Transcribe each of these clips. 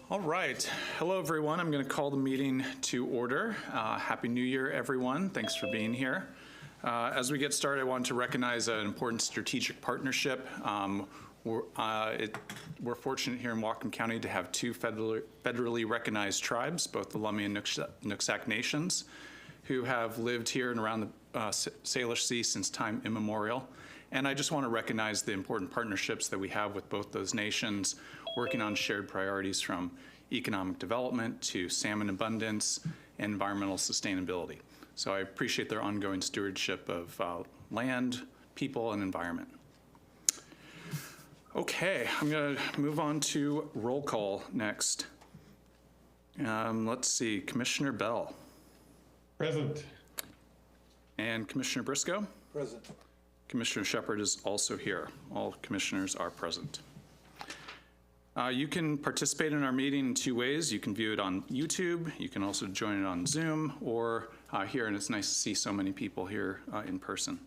All right. Hello, everyone. I'm going to call the meeting to order. Happy New Year, everyone. Thanks for being here. As we get started, I want to recognize an important strategic partnership. We're fortunate here in Whatcom County to have two federally recognized tribes, both the Lummi and Nooksack nations, who have lived here and around the Salish Sea since time immemorial. And I just want to recognize the important partnerships that we have with both those nations, working on shared priorities from economic development to salmon abundance and environmental sustainability. So I appreciate their ongoing stewardship of land, people, and environment. Okay, I'm going to move on to roll call next. Let's see, Commissioner Bell. Present. And Commissioner Briscoe? Present. Commissioner Shepard is also here. All commissioners are present. You can participate in our meeting in two ways. You can view it on YouTube. You can also join it on Zoom or here, and it's nice to see so many people here in person.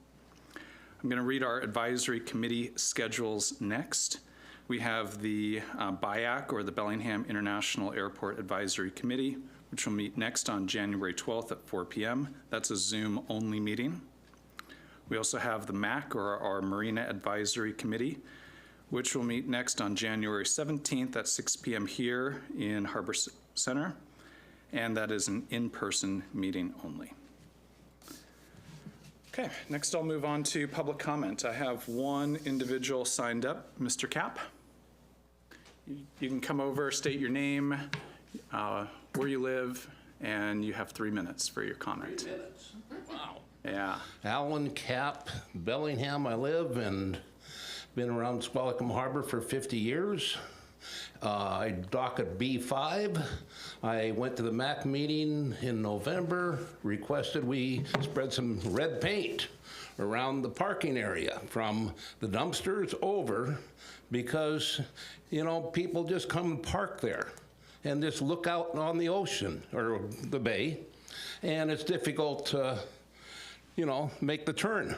I'm going to read our advisory committee schedules next. We have the BIAC, or the Bellingham International Airport Advisory Committee, which will meet next on January 12th at 4 p.m. That's a Zoom-only meeting. We also have the MAC, or our Marina Advisory Committee, which will meet next on January 17th at 6 p.m. here in Harbor Center, and that is an in-person meeting only. Okay, next I'll move on to public comment. I have one individual signed up, Mr. Cap. You can come over, state your name, where you live, and you have 3 minutes for your comment. 3 minutes? Wow. Yeah. Alan Cap, Bellingham I live, and been around Squalicum Harbor for 50 years. I dock at B5. I went to the MAC meeting in November, requested we spread some red paint around the parking area from the dumpsters over because, you know, people just come and park there and just look out on the ocean or the bay, and it's difficult to, you know, make the turn.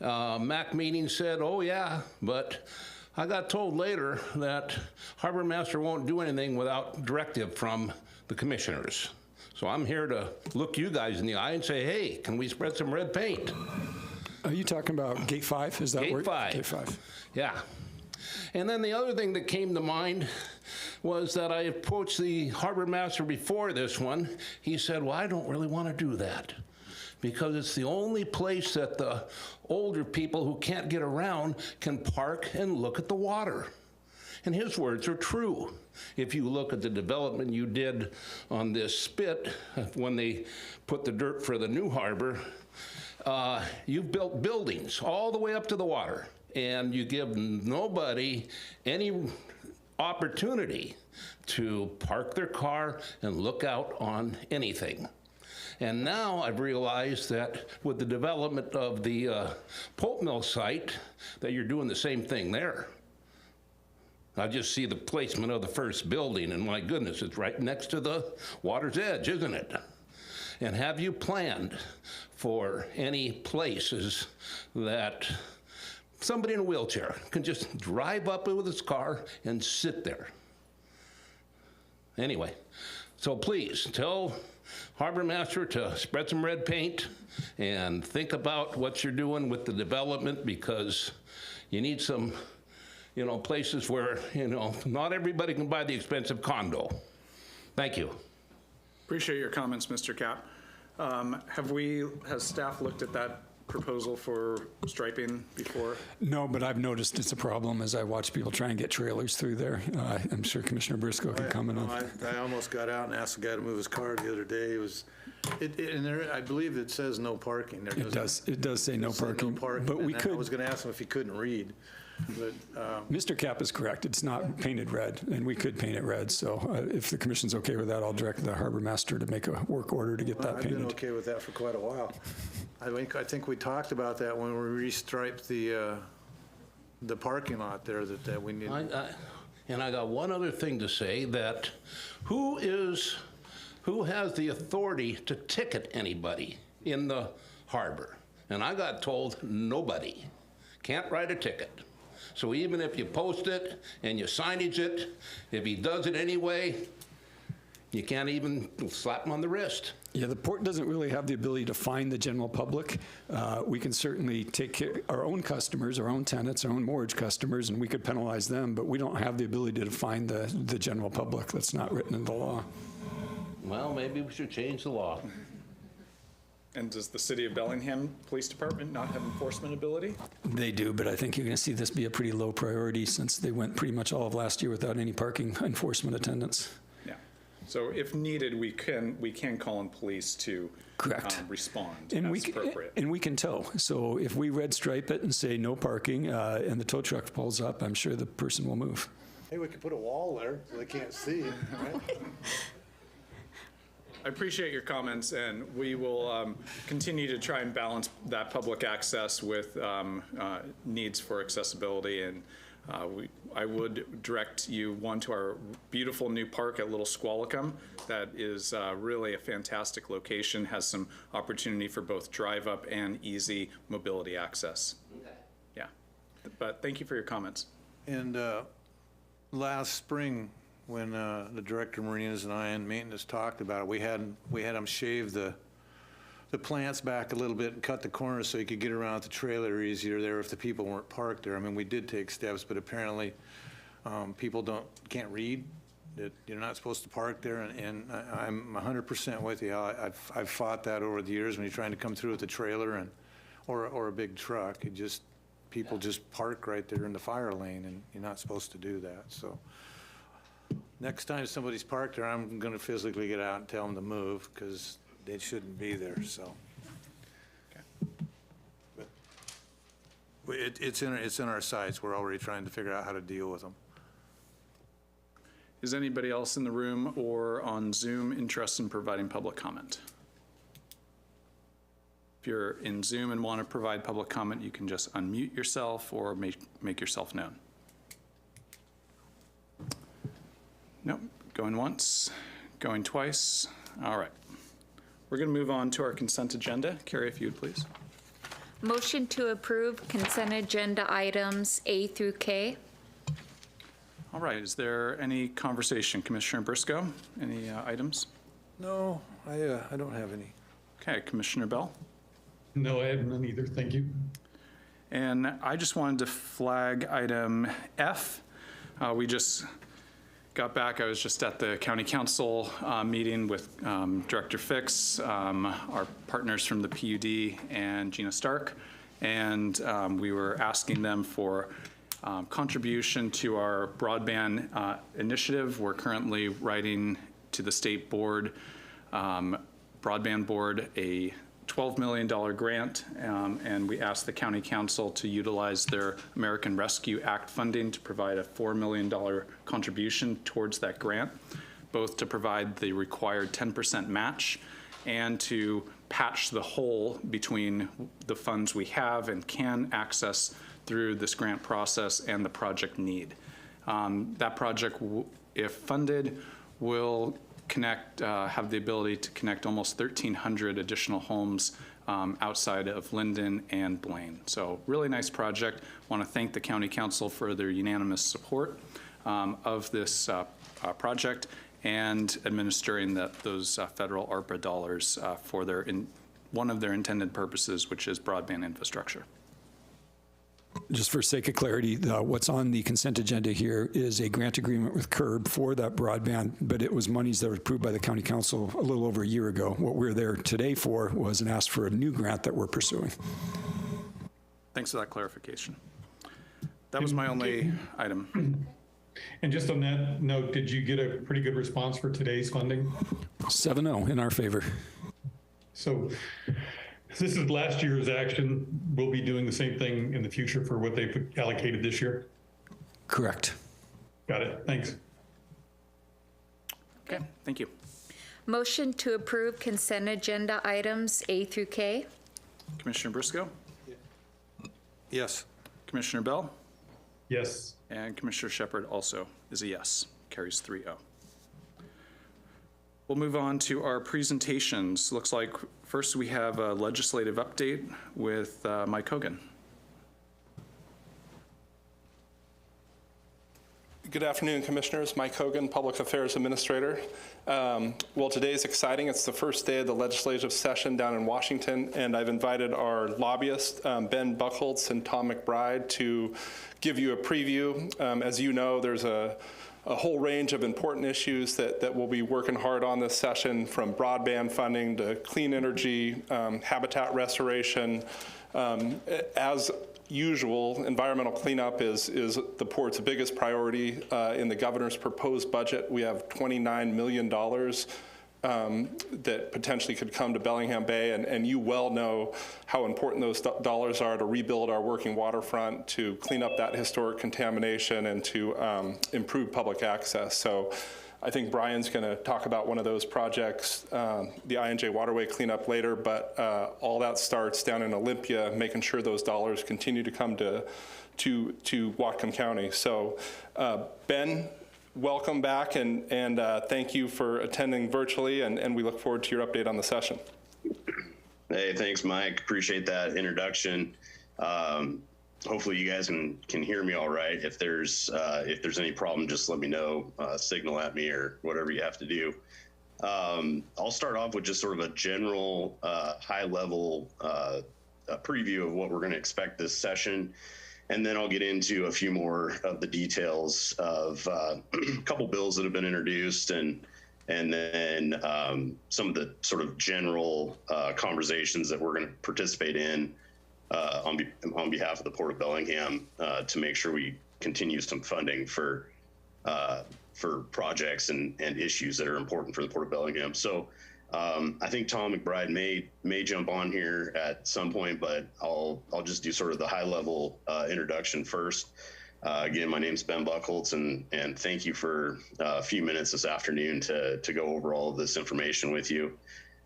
MAC meeting said, oh yeah, but I got told later that Harbor Master won't do anything without directive from the commissioners. So I'm here to look you guys in the eye and say, hey, can we spread some red paint? Are you talking about Gate 5? Is that Gate where? 5. Gate 5. Yeah. And then the other thing that came to mind was that I approached the Harbor Master before this one. He said, well, I don't really want to do that, because it's the only place that the older people who can't get around can park and look at the water. And his words are true. If you look at the development you did on this spit, when they put the dirt for the new harbor, you've built buildings all the way up to the water, and you give nobody any opportunity to park their car and look out on anything. And now I've realized that with the development of the pulp mill site, that you're doing the same thing there. I just see the placement of the first building, and my goodness, it's right next to the water's edge, isn't it? And have you planned for any places that somebody in a wheelchair can just drive up with his car and sit there? Anyway, so please tell Harbor Master to spread some red paint and think about what you're doing with the development, because you need some, you know, places where, you know, not everybody can buy the expensive condo. Thank you. Appreciate your comments, Mr. Cap. Has staff looked at that proposal for striping before? No, but I've noticed it's a problem as I watch people try and get trailers through there. I'm sure Commissioner Briscoe can comment on. I almost got out and asked the guy to move his car the other day. It was, and there, I believe it says no parking. There It does say no parking. No parking. But we could. I was going to ask him if he couldn't read. But, Mr. Cap is correct. It's not painted red, and we could paint it red. So if the commission's okay with that, I'll direct the Harbor Master to make a work order to get that painted. I've been okay with that for quite a while. I think we talked about that when we restriped the parking lot there, that we need. And I got one other thing to say, that who has the authority to ticket anybody in the harbor? And I got told nobody. Can't write a ticket. So even if you post it and you signage it, if he does it anyway, you can't even slap him on the wrist. Yeah, the port doesn't really have the ability to fine the general public. We can certainly take care our own customers, our own tenants, our own mortgage customers, and we could penalize them, but we don't have the ability to fine the general public. That's not written in the law. Well, maybe we should change the law. And does the City of Bellingham Police Department not have enforcement ability? They do, but I think you're going to see this be a pretty low priority since they went pretty much all of last year without any parking enforcement attendance. Yeah. So if needed, we can call in police to Correct. Respond And as appropriate. and we can tow. So if we red stripe it and say no parking, and the tow truck pulls up, I'm sure the person will move. Hey, we could put a wall there so they can't see, right? I appreciate your comments, and we will continue to try and balance that public access with needs for accessibility. And I would direct you, one, to our beautiful new park at Little Squalicum. That is really a fantastic location, has some opportunity for both drive-up and easy mobility access. Okay. Yeah, but thank you for your comments. And last spring, when the Director of Marinas and I and Maintenance talked about it, we had them shave the plants back a little bit and cut the corners so you could get around the trailer easier there if the people weren't parked there. I mean, we did take steps, but apparently people can't read that you're not supposed to park there, and I'm 100% with you. I've fought that over the years when you're trying to come through with a trailer or a big truck. People just park right there in the fire lane, and you're not supposed to do that. So next time somebody's parked there, I'm going to physically get out and tell them to move because they shouldn't be there. So but it's in our sights. We're already trying to figure out how to deal with them. Is anybody else in the room or on Zoom interested in providing public comment? If you're in Zoom and want to provide public comment, you can just unmute yourself or make yourself known. Nope, going once, going twice. All right. We're going to move on to our consent agenda. Carrie, if you would please. Motion to approve consent agenda items A through K. All right, is there any conversation? Commissioner Briscoe, any items? No, I don't have any. Okay, Commissioner Bell? No, I have none either, thank you. And I just wanted to flag item F. We just got back. I was just at the County Council meeting with Director Fix, our partners from the PUD, and Gina Stark. And we were asking them for contribution to our broadband initiative. We're currently writing to the state board, broadband board, a $12 million grant, and we asked the County Council to utilize their American Rescue Act funding to provide a $4 million contribution towards that grant, both to provide the required 10% match and to patch the hole between the funds we have and can access through this grant process and the project need. That project, if funded, will have the ability to connect almost 1,300 additional homes outside of Linden and Blaine. So really nice project. Want to thank the County Council for their unanimous support of this project and administering those federal ARPA dollars for one of their intended purposes, which is broadband infrastructure. Just for sake of clarity, what's on the consent agenda here is a grant agreement with CURB for that broadband, but it was monies that were approved by the County Council a little over a year ago. What we're there today for was an ask for a new grant that we're pursuing. Thanks for that clarification. That was my only item. And just on that note, did you get a pretty good response for today's funding? 7-0 in our favor. So this is last year's action. We'll be doing the same thing in the future for what they've allocated this year? Correct. Got it, thanks. Okay, thank you. Motion to approve consent agenda items A through K. Commissioner Briscoe, Yes. Commissioner Bell, Yes. and Commissioner Shepard also is a yes. Carries 3-0. We'll move on to our presentations. Looks like first we have a legislative update with Mike Hogan. Good afternoon, Commissioners. Mike Hogan, Public Affairs Administrator. Well, today is exciting. It's the first day of the legislative session down in Washington, and I've invited our lobbyists, Ben Buchholz and Tom McBride, to give you a preview. As you know, there's a whole range of important issues that we'll be working hard on this session, from broadband funding to clean energy, habitat restoration. As usual, environmental cleanup is the port's biggest priority. In the governor's proposed budget, we have $29 million that potentially could come to Bellingham Bay, and you well know how important those dollars are to rebuild our working waterfront, to clean up that historic contamination, and to improve public access. So I think Brian's going to talk about one of those projects, the I&J Waterway cleanup, later, but all that starts down in Olympia, making sure those dollars continue to come to Whatcom County. So Ben, welcome back, and thank you for attending virtually, and we look forward to your update on the session. Hey, thanks, Mike. Appreciate that introduction. Hopefully you guys can hear me all right. If there's any problem, just let me know, signal at me or whatever you have to do. I'll start off with just sort of a general high-level preview of what we're going to expect this session. And then I'll get into a few more of the details of a couple bills that have been introduced, and then some of the sort of general conversations that we're going to participate in on behalf of the Port of Bellingham to make sure we continue some funding for projects and issues that are important for the Port of Bellingham. So I think Tom McBride may jump on here at some point, but I'll just do sort of the high level introduction first. Again, my name's Ben Buchholz, and thank you for a few minutes this afternoon to go over all of this information with you.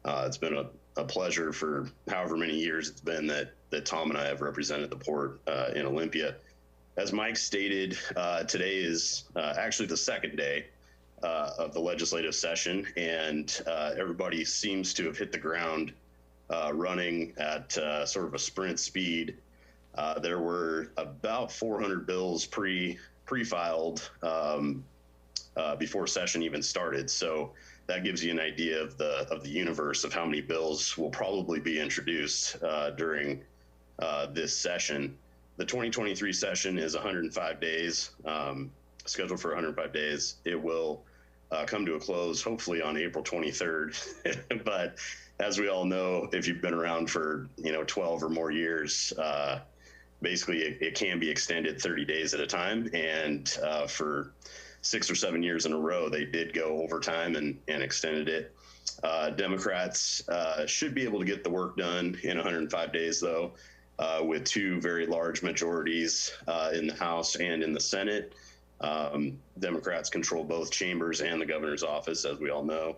It's been a pleasure for however many years it's been that Tom and I have represented the Port in Olympia. As Mike stated, today is actually the second day of the legislative session, and everybody seems to have hit the ground running at sort of a sprint speed. There were about 400 bills pre-filed before session even started, so that gives you an idea of the universe of how many bills will probably be introduced during this session. The 2023 session is 105 days, scheduled for 105 days. It will come to a close hopefully on April 23rd. But as we all know, if you've been around for 12 or more years, basically it can be extended 30 days at a time. And for 6 or 7 years in a row, they did go overtime and extended it. Democrats should be able to get the work done in 105 days, though, with two very large majorities in the House and in the Senate. Democrats control both chambers and the governor's office, as we all know.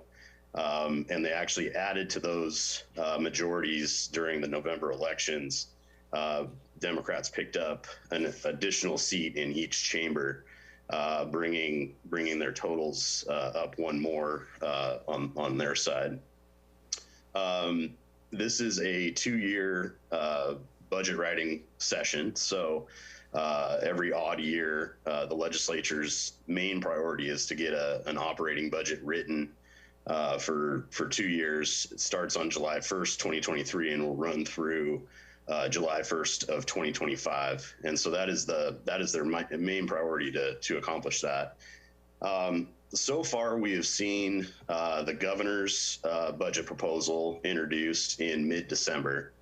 And they actually added to those majorities during the November elections. Democrats picked up an additional seat in each chamber, bringing their totals up one more on their side. This is a 2-year budget writing session, so every odd year, the legislature's main priority is to get an operating budget written for 2 years. It starts on July 1st, 2023, and will run through July 1st of 2025. And so that is their main priority to accomplish that. So far, we have seen the governor's budget proposal introduced in mid-December,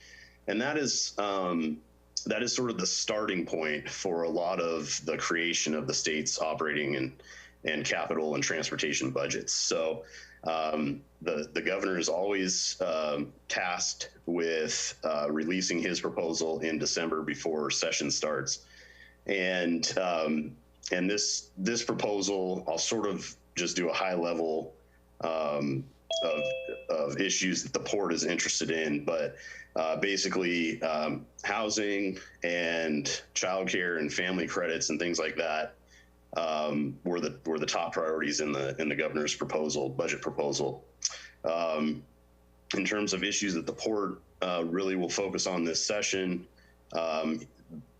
and that is sort of the starting point for a lot of the creation of the state's operating and capital and transportation budgets. So the governor is always tasked with releasing his proposal in December before session starts. And this proposal, I'll sort of just do a high level of issues that the Port is interested in, but basically housing and childcare and family credits and things like that were the top priorities in the governor's budget proposal. In terms of issues that the Port really will focus on this session,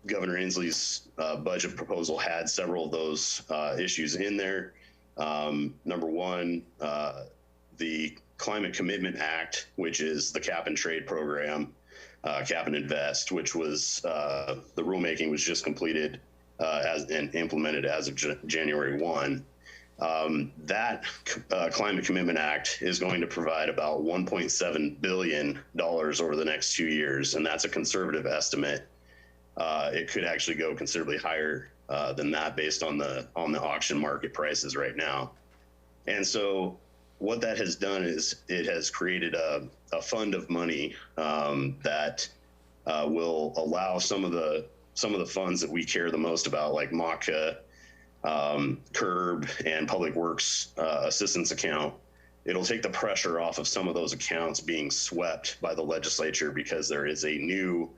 Governor Inslee's budget proposal had several of those issues in there. Number one, the Climate Commitment Act, which is the cap and trade program, Cap and Invest, which was the rulemaking was just completed and implemented as of January 1. That Climate Commitment Act is going to provide about $1.7 billion over the next 2 years, and that's a conservative estimate. It could actually go considerably higher than that based on the auction market prices right now. And so what that has done is it has created a fund of money that will allow some of the funds that we care the most about, like MACA, CURB, and Public Works Assistance Account. It'll take the pressure off of some of those accounts being swept by the legislature, because there is a new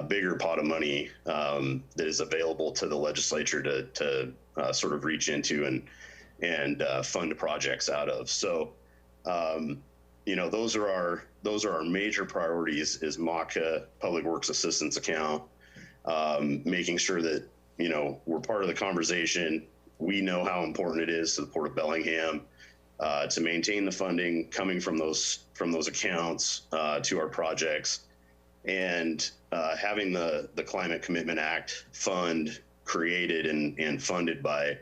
bigger pot of money that is available to the legislature to sort of reach into and fund projects out of. So, you know, those are our major priorities: is MACA, Public Works Assistance Account, making sure that, you know, we're part of the conversation. We know how important it is to the Port of Bellingham to maintain the funding coming from those accounts to our projects, and having the Climate Commitment Act fund created and funded by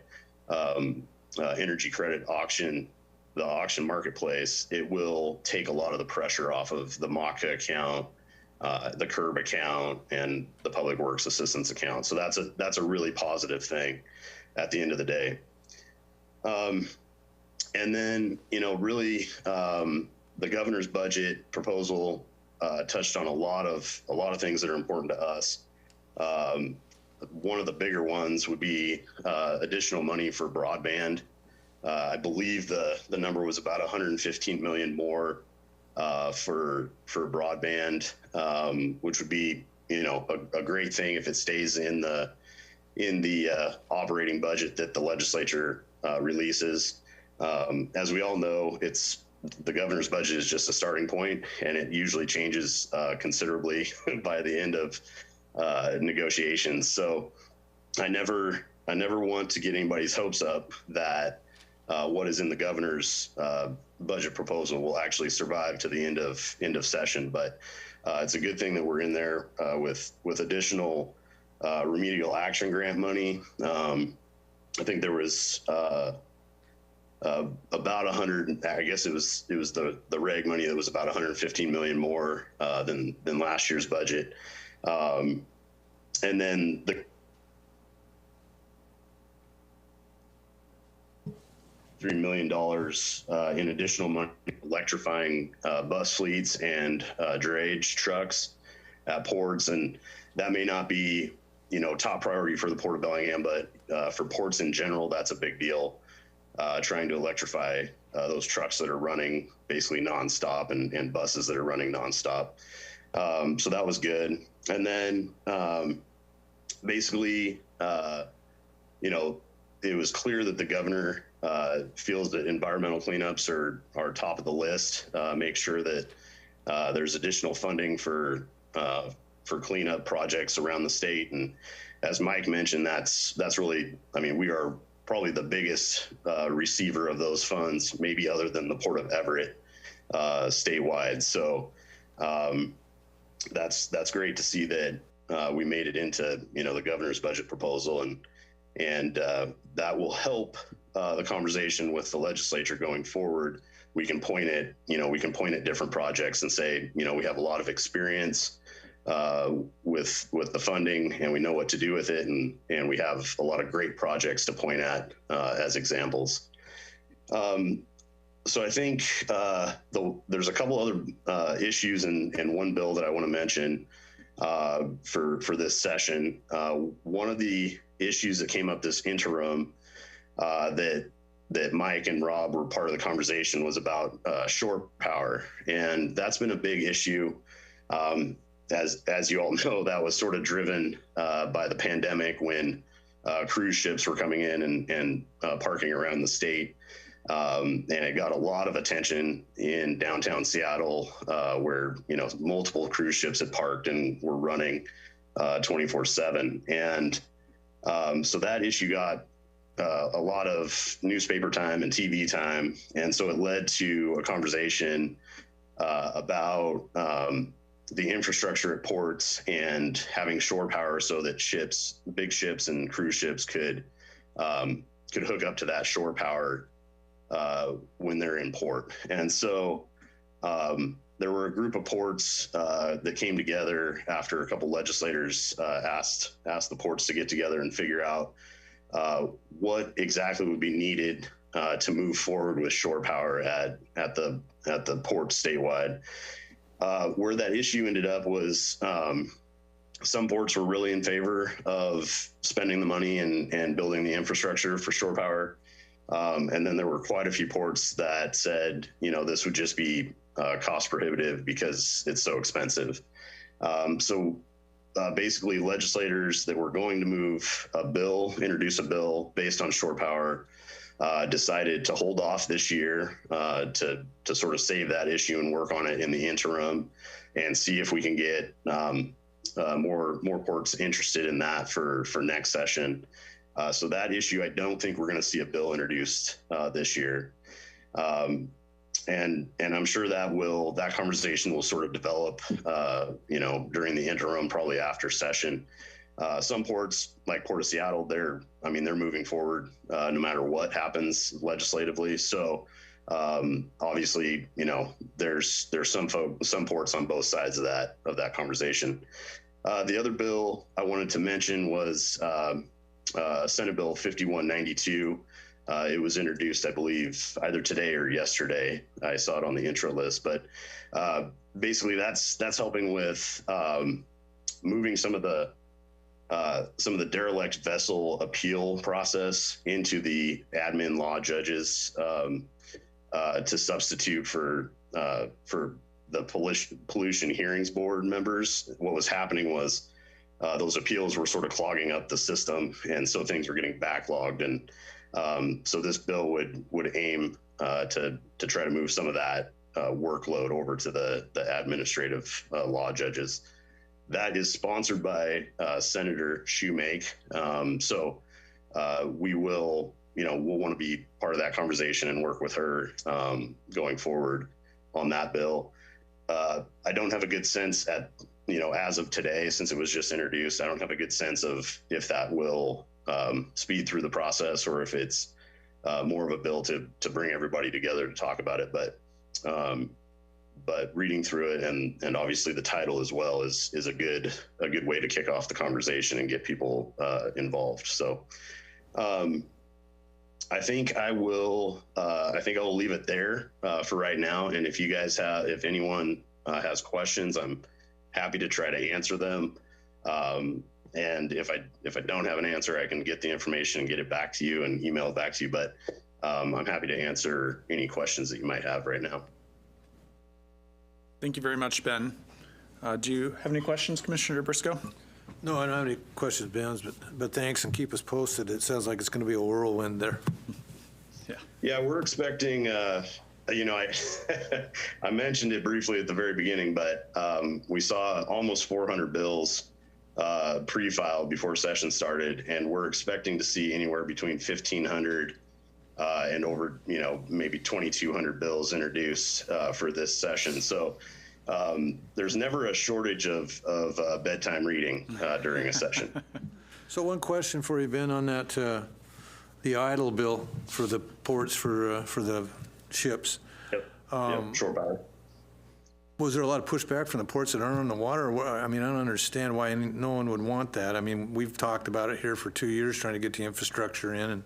energy credit auction, the auction marketplace. It will take a lot of the pressure off of the MACA account, the CURB account, and the Public Works Assistance account. So that's a really positive thing at the end of the day. And then, you know, really, the governor's budget proposal touched on a lot of things that are important to us. One of the bigger ones would be additional money for broadband. I believe the number was about 115 million more for broadband, which would be, you know, a great thing if it stays in the operating budget that the legislature releases. As we all know, the governor's budget is just a starting point, and it usually changes considerably by the end of negotiations. So I never want to get anybody's hopes up that what is in the governor's budget proposal will actually survive to the end of session. But it's a good thing that we're in there with additional remedial action grant money. I think there was about 100. I guess it was the reg money that was about 115 million more than last year's budget, and then the $3 million in additional money electrifying bus fleets and drayage trucks at ports. And that may not be, you know, top priority for the Port of Bellingham, but for ports in general, that's a big deal. Trying to electrify those trucks that are running basically nonstop and buses that are running nonstop. So that was good. And then basically, you know, it was clear that the governor feels that environmental cleanups are top of the list. Make sure that there's additional funding for cleanup projects around the state. And as Mike mentioned, that's really, I mean, we are probably the biggest receiver of those funds, maybe other than the Port of Everett statewide. So that's great to see that we made it into, you know, the governor's budget proposal, and that will help the conversation with the legislature going forward. We can point at different projects and say, you know, we have a lot of experience with the funding, and we know what to do with it, and we have a lot of great projects to point at as examples. So I think there's a couple other issues in one bill that I want to mention for this session. One of the issues that came up this interim that Mike and Rob were part of the conversation was about shore power, and that's been a big issue. As you all know, that was sort of driven by the pandemic when cruise ships were coming in and parking around the state. And it got a lot of attention in downtown Seattle, where, you know, multiple cruise ships had parked and were running 24/7. And so that issue got a lot of newspaper time and TV time. And so it led to a conversation about the infrastructure at ports and having shore power so that ships, big ships and cruise ships could hook up to that shore power when they're in port. And so there were a group of ports that came together after a couple legislators asked the ports to get together and figure out what exactly would be needed to move forward with shore power at the port statewide. Where that issue ended up was some ports were really in favor of spending the money and building the infrastructure for shore power. And then there were quite a few ports that said, this would just be cost prohibitive because it's so expensive. So basically legislators that were going to introduce a bill based on shore power, decided to hold off this year to sort of save that issue and work on it in the interim and see if we can get more ports interested in that for next session. So that issue, I don't think we're going to see a bill introduced this year. And I'm sure that conversation will sort of develop, during the interim, probably after session. Some ports, like Port of Seattle, they're moving forward no matter what happens legislatively. So obviously, there's some ports on both sides of that conversation. The other bill I wanted to mention was Senate Bill 5192. It was introduced, I believe, either today or yesterday. I saw it on the intro list, but basically that's helping with moving some of the derelict vessel appeal process into the admin law judges to substitute for the pollution hearings board members. What was happening was those appeals were sort of clogging up the system, and so things were getting backlogged. And so this bill would aim to try to move some of that workload over to the administrative law judges. That is sponsored by Senator Shoemake. So we will, we'll want to be part of that conversation and work with her going forward on that bill. I don't have a good sense as of today, since it was just introduced, I don't have a good sense of if that will speed through the process or if it's more of a bill to bring everybody together to talk about it. But reading through it and obviously the title as well is a good way to kick off the conversation and get people involved. So I think I will leave it there for right now. And if anyone has questions, I'm happy to try to answer them. And if I don't have an answer, I can get the information and get it back to you and email it back to you. But I'm happy to answer any questions that you might have right now. Thank you very much, Ben. Do you have any questions, Commissioner Briscoe? No, I don't have any questions, Ben, but thanks, and keep us posted. It sounds like it's going to be a whirlwind there. Yeah, we're expecting, I mentioned it briefly at the very beginning, but we saw almost 400 bills pre-filed before session started, and we're expecting to see anywhere between 1,500 and over, maybe 2,200 bills introduced for this session. So there's never a shortage of bedtime reading during a session. So one question for you, Ben, on that, the idle bill for the ports for the ships. Yep, shore power. Was there a lot of pushback from the ports that aren't on the water? I don't understand why no one would want that. I mean, we've talked about it here for 2 years, trying to get the infrastructure in,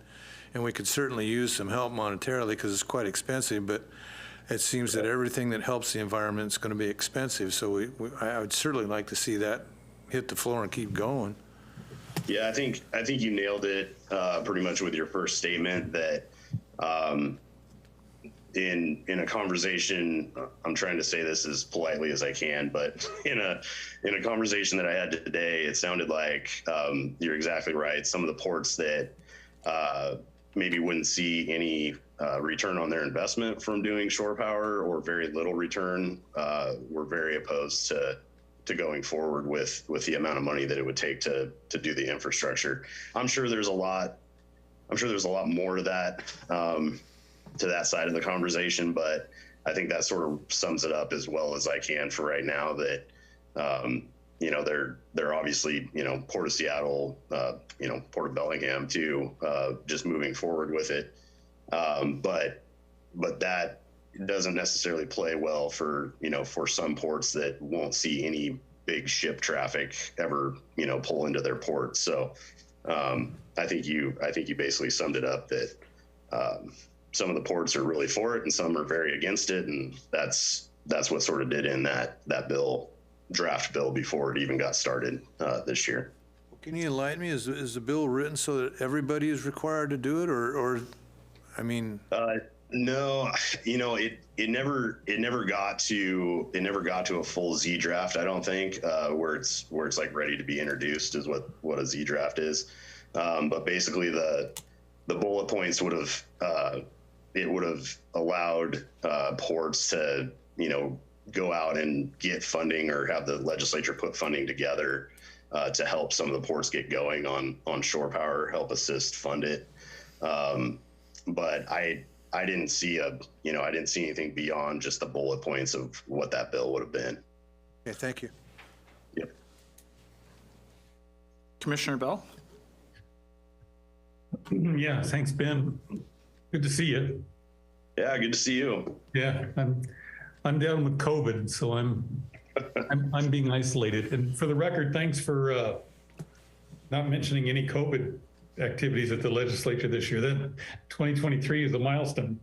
and we could certainly use some help monetarily because it's quite expensive, but it seems that everything that helps the environment is going to be expensive. So I would certainly like to see that hit the floor and keep going. Yeah, I think you nailed it pretty much with your first statement that in a conversation, I'm trying to say this as politely as I can, but in a conversation that I had today, it sounded like you're exactly right. Some of the ports that maybe wouldn't see any return on their investment from doing shore power or very little return were very opposed to going forward with the amount of money that it would take to do the infrastructure. I'm sure there's a lot more to that side of the conversation, but I think that sort of sums it up as well as I can for right now. That they're obviously, Port of Seattle, Port of Bellingham too, just moving forward with it. But that doesn't necessarily play well for some ports that won't see any big ship traffic ever, pull into their port. So I think you basically summed it up that some of the ports are really for it and some are very against it. And that's what sort of did in that draft bill before it even got started this year. Can you enlighten me? Is the bill written so that everybody is required to do it, or I mean? No, it never got to a full Z draft. I don't think where it's like ready to be introduced is what a Z draft is. But basically the bullet points would have allowed ports to go out and get funding or have the legislature put funding together to help some of the ports get going on shore power, help assist fund it. But I didn't see anything beyond just the bullet points of what that bill would have been. Okay, thank you. Yep. Commissioner Bell? Yeah, thanks, Ben. Good to see you. Yeah, good to see you. Yeah, I'm down with COVID, so I'm being isolated. And for the record, thanks for not mentioning any COVID activities at the legislature this year. Then 2023 is a milestone.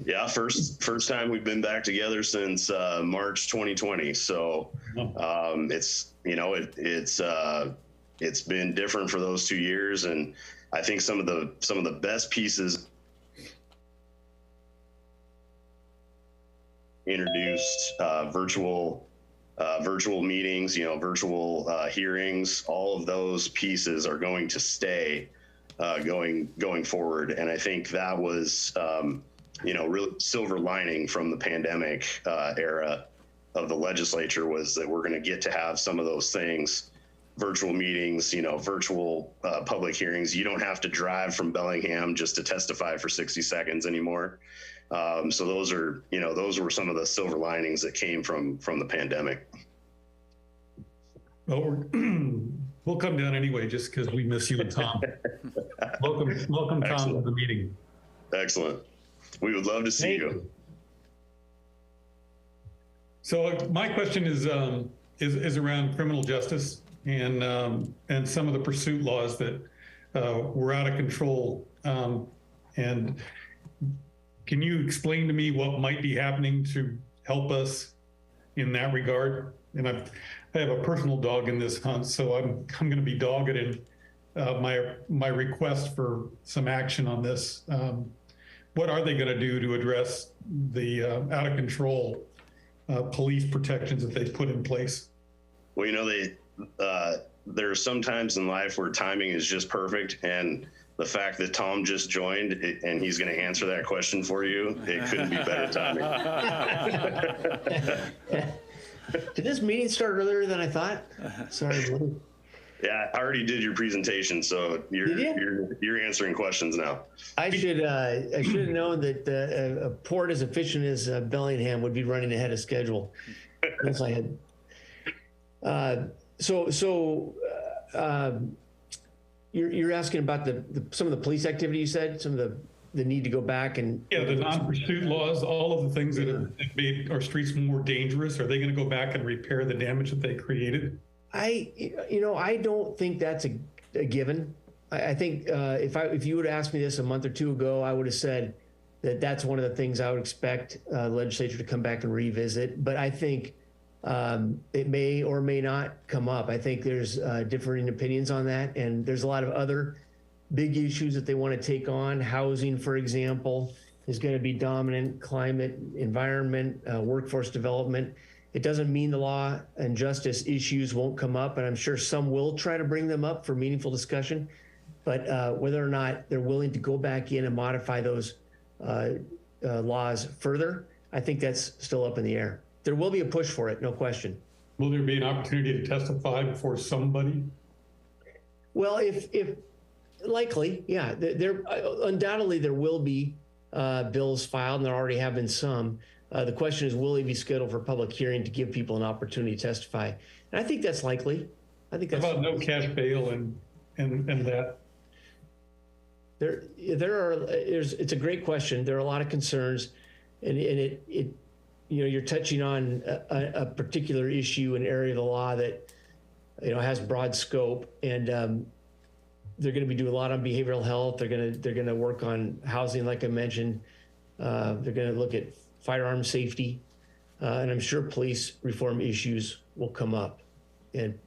Yeah, first time we've been back together since March 2020. So it's been different for those 2 years, and I think some of the best pieces introduced virtual meetings, virtual hearings. All of those pieces are going to stay going forward, and I think that was really silver lining from the pandemic era of the legislature was that we're going to get to have some of those things, virtual meetings, virtual public hearings. You don't have to drive from Bellingham just to testify for 60 seconds anymore. So those were some of the silver linings that came from the pandemic. Well, we'll come down anyway, just because we miss you and Tom. Welcome, Tom, Excellent. to the meeting. Excellent. We would love to see you. So my question is around criminal justice and some of the pursuit laws that were out of control. And can you explain to me what might be happening to help us in that regard? And I have a personal dog in this hunt, so I'm going to be dogged in my request for some action on this. What are they going to do to address the out of control police protections that they've put in place? Well, there are some times in life where timing is just perfect, and the fact that Tom just joined and he's going to answer that question for you, it couldn't be better timing. Did this meeting start earlier than I thought? Sorry. Yeah, I already did your presentation, so you're answering questions now. I should have known that a port as efficient as Bellingham would be running ahead of schedule. Yes, I had. You're asking about some of the police activity you said, some of the need to go back and... Yeah, the non-pursuit laws, all of the things that have made our streets more dangerous. Are they going to go back and repair the damage that they created? I don't think that's a given. I think if you would have asked me this a month or two ago, I would have said that that's one of the things I would expect the legislature to come back and revisit. But I think it may or may not come up. I think there's differing opinions on that, and there's a lot of other big issues that they want to take on. Housing, for example, is going to be dominant. Climate, environment, workforce development. It doesn't mean the law and justice issues won't come up, and I'm sure some will try to bring them up for meaningful discussion. But whether or not they're willing to go back in and modify those laws further, I think that's still up in the air. There will be a push for it, no question. Will there be an opportunity to testify before somebody? Well, if likely, yeah, there undoubtedly there will be bills filed, and there already have been some. The question is, will they be scheduled for public hearing to give people an opportunity to testify? And I think that's likely. I think How that's about no cash bail and that? It's a great question. There are a lot of concerns, and it you're touching on a particular issue, an area of the law that has broad scope, and they're going to be doing a lot on behavioral health. They're going to work on housing, like I mentioned. They're going to look at firearm safety, and I'm sure police reform issues will come up, and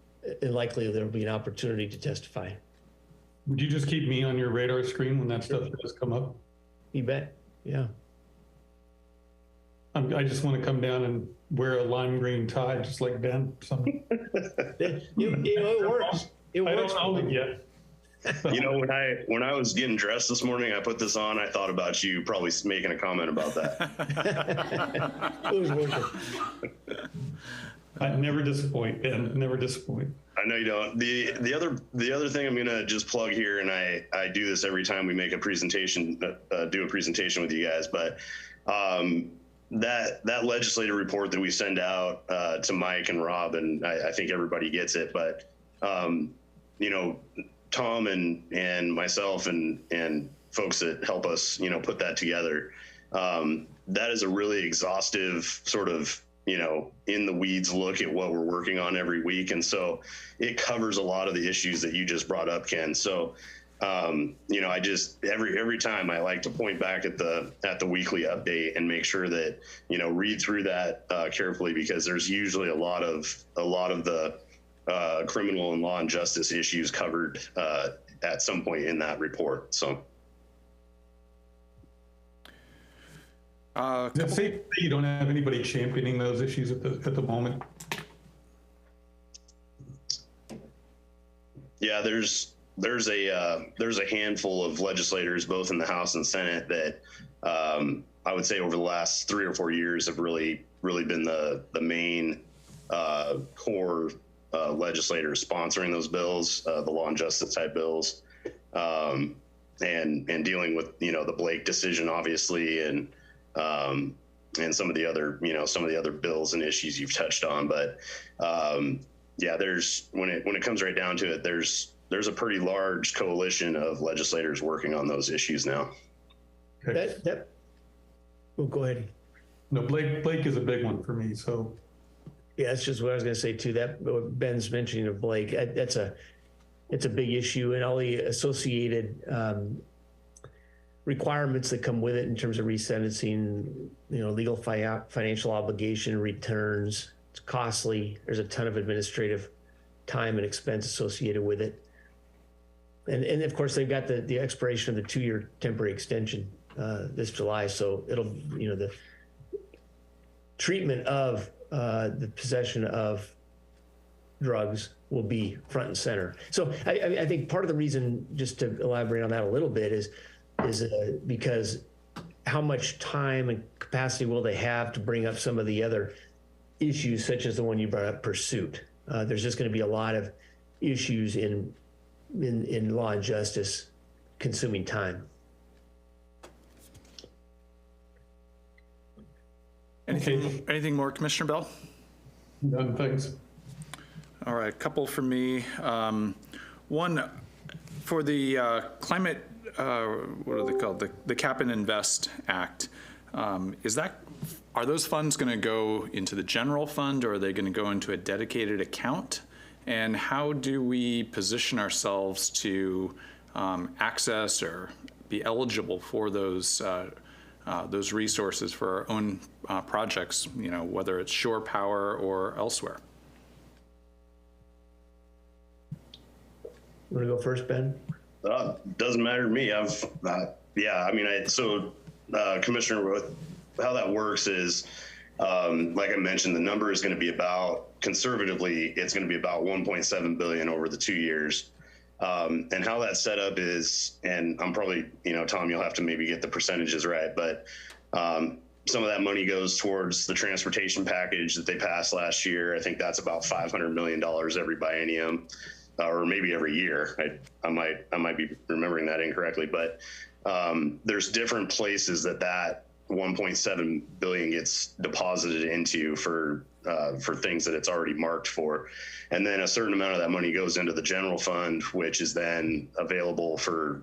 likely there will be an opportunity to testify. Would you just keep me on your radar screen when that stuff does come up? You bet. Yeah. I just want to come down and wear a lime green tie, just like Ben. It works. It I works. don't own it yet. When I was getting dressed this morning, I put this on. I thought about you probably making a comment about that. It was worth it. I never disappoint, Ben. Never disappoint. I know you don't. The other thing I'm gonna just plug here, and I do this every time we make a presentation, do a presentation with you guys, but that legislative report that we send out to Mike and Rob, and I think everybody gets it, but Tom and myself and folks that help us put that together, that is a really exhaustive sort of in the weeds look at what we're working on every week. And so it covers a lot of the issues that you just brought up, Ken. So, I just, every time I like to point back at the weekly update and make sure that, read through that carefully, because there's usually a lot of the criminal and law and justice issues covered at some point in that report. So. Is it safe to say you don't have anybody championing those issues at the moment? Yeah, there's a handful of legislators, both in the House and Senate, that I would say over the last 3 or 4 years have really been the main core legislators sponsoring those bills, the law and justice type bills, and dealing with the Blake decision, obviously, and some of the other bills and issues you've touched on. But yeah, there's when it comes right down to it, there's a pretty large coalition of legislators working on those issues now. Okay. Oh, go ahead. No, Blake is a big one for me. So Yeah, that's just what I was going to say too. That what Ben's mentioning of Blake, it's a big issue, and all the associated requirements that come with it in terms of resentencing, legal financial obligation, returns. It's costly. There's a ton of administrative time and expense associated with it. And of course, they've got the expiration of the 2-year temporary extension this July. So it'll, the treatment of the possession of drugs will be front and center. So I think part of the reason, just to elaborate on that a little bit, is because how much time and capacity will they have to bring up some of the other issues, such as the one you brought up, pursuit. There's just going to be a lot of issues in law and justice consuming time. Anything more, Commissioner Bell? Done, thanks. All right, a couple from me. One, for the climate, what are they called? The Cap and Invest Act. Are those funds going to go into the general fund, or are they going to go into a dedicated account? And how do we position ourselves to access or be eligible for those resources for our own projects, whether it's shore power or elsewhere? You want to go first, Ben? Doesn't matter to me. Commissioner, how that works is, like I mentioned, the number is going to be conservatively, it's going to be about 1.7 billion over the 2 years. And how that's set up is, and I'm probably, Tom, you'll have to maybe get the percentages right, but some of that money goes towards the transportation package that they passed last year. I think that's about $500 million every biennium, or maybe every year. I might be remembering that incorrectly, but there's different places that 1.7 billion gets deposited into for things that it's already marked for. And then a certain amount of that money goes into the general fund, which is then available for,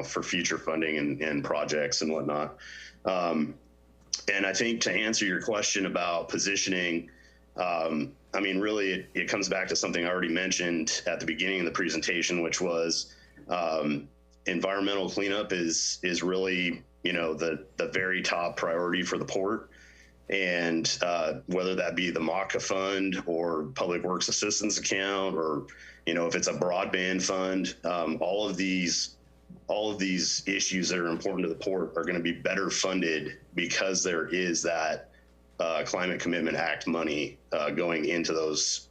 for future funding and projects and whatnot. And I think to answer your question about positioning, I mean, really, it comes back to something I already mentioned at the beginning of the presentation, which was environmental cleanup is really, the very top priority for the port. And whether that be the MACA fund or Public Works Assistance Account, or, if it's a broadband fund, all of these issues that are important to the port are going to be better funded because there is that Climate Commitment Act money going into those,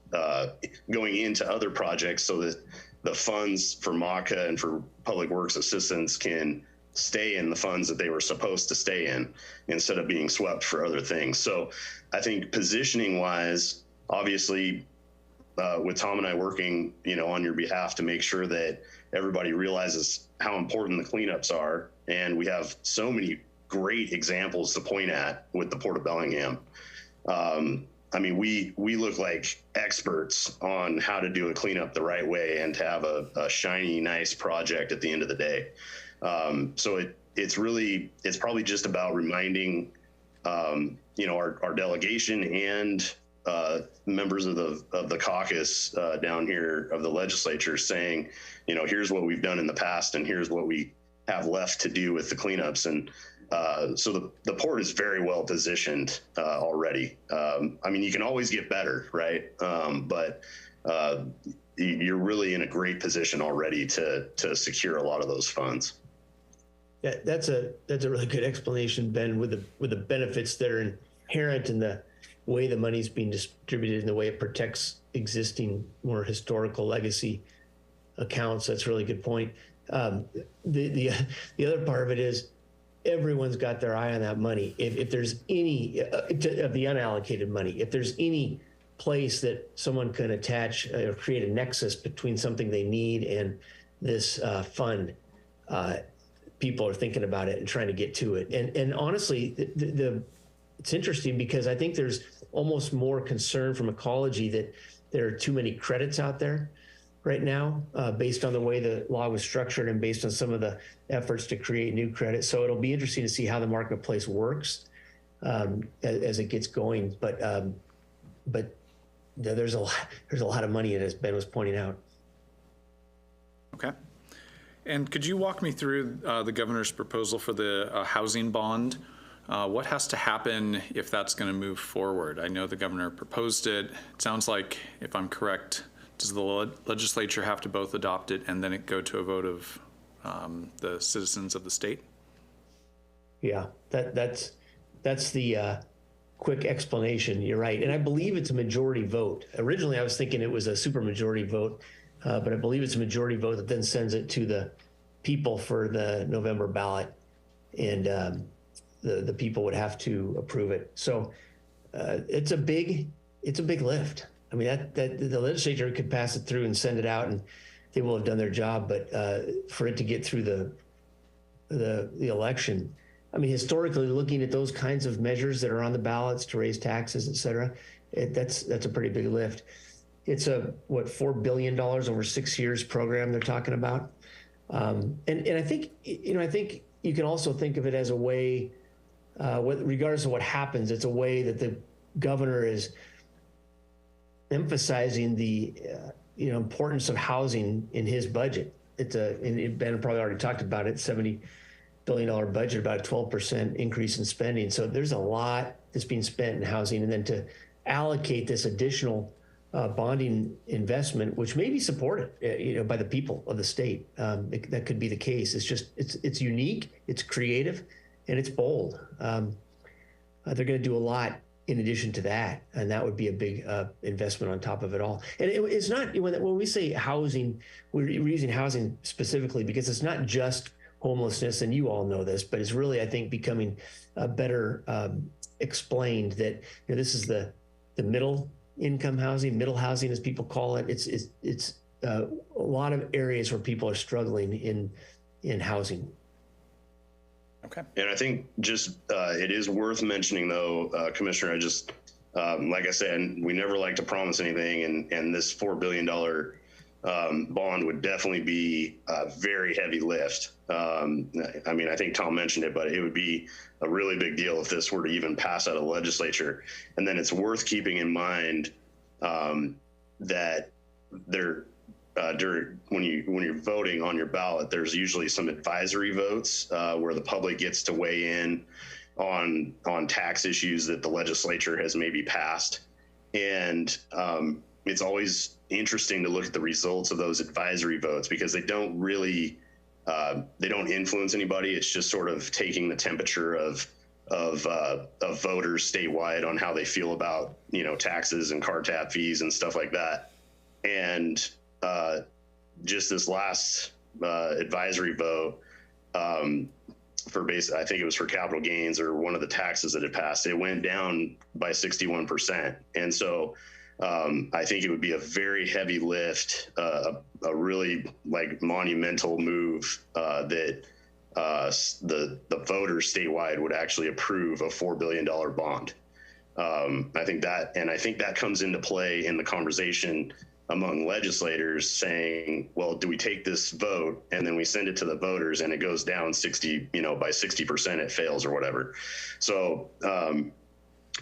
going into other projects, so that the funds for MACA and for Public Works Assistance can stay in the funds that they were supposed to stay in, instead of being swept for other things. So I think positioning wise, obviously, with Tom and I working, on your behalf to make sure that everybody realizes how important the cleanups are. And we have so many great examples to point at with the Port of Bellingham. I mean, we look like experts on how to do a cleanup the right way and to have a shiny, nice project at the end of the day. So it's probably just about reminding, our delegation and members of the caucus down here of the legislature, saying, here's what we've done in the past and here's what we have left to do with the cleanups. And so the port is very well positioned already. I mean, you can always get better, right? But you're really in a great position already to secure a lot of those funds. Yeah, that's a really good explanation, Ben, with the benefits that are inherent in the way the money's being distributed and the way it protects existing, more historical legacy accounts. That's a really good point. The other part of it is everyone's got their eye on that money. If there's any of the unallocated money, if there's any place that someone can attach or create a nexus between something they need and this fund, people are thinking about it and trying to get to it. And honestly, it's interesting because I think there's almost more concern from ecology that there are too many credits out there right now, based on the way the law was structured and based on some of the efforts to create new credits. So it'll be interesting to see how the marketplace works as it gets going. But there's a lot of money in it, as Ben was pointing out. Okay. And could you walk me through the governor's proposal for the housing bond? What has to happen if that's going to move forward? I know the governor proposed it. It sounds like, if I'm correct, does the legislature have to both adopt it and then it go to a vote of the citizens of the state? Yeah, that's the quick explanation. You're right. And I believe it's a majority vote. Originally, I was thinking it was a supermajority vote. But I believe it's a majority vote that then sends it to the people for the November ballot, and the people would have to approve it. So it's a big lift. I mean, that the legislature could pass it through and send it out, and they will have done their job. But for it to get through the election, I mean, historically, looking at those kinds of measures that are on the ballots to raise taxes, et cetera, that's a pretty big lift. It's a $4 billion over 6 years program they're talking about, and I think I think you can also think of it as a way, regardless of what happens, it's a way that the governor is emphasizing the importance of housing in his budget. And Ben probably already talked about it. $70 billion budget, about a 12% increase in spending. So there's a lot that's being spent in housing, and then to allocate this additional bonding investment, which may be supported, by the people of the state. That could be the case. It's just, it's unique, it's creative, and it's bold. They're going to do a lot in addition to that, and that would be a big investment on top of it all. And it's not, when we say housing, we're using housing specifically because it's not just homelessness, and you all know this, but it's really, I think, becoming better explained that this is the middle income housing, middle housing as people call it. It's a lot of areas where people are struggling in housing. Okay. And I think just it is worth mentioning, though, Commissioner, I just, like I said, we never like to promise anything, and this $4 billion bond would definitely be a very heavy lift. I mean, I think Tom mentioned it, but it would be a really big deal if this were to even pass out of the legislature. And then it's worth keeping in mind that there, when you're voting on your ballot, there's usually some advisory votes where the public gets to weigh in on tax issues that the legislature has maybe passed. And it's always interesting to look at the results of those advisory votes, because they don't really they don't influence anybody. It's just sort of taking the temperature of voters statewide on how they feel about taxes and car tap fees and stuff like that. And just this last advisory vote for I think it was for capital gains or one of the taxes that had passed, it went down by 61%. And so I think it would be a very heavy lift, a really monumental move that the voters statewide would actually approve a $4 billion bond. I think that comes into play in the conversation among legislators saying, well, do we take this vote and then we send it to the voters and it goes down by 60%, it fails or whatever. So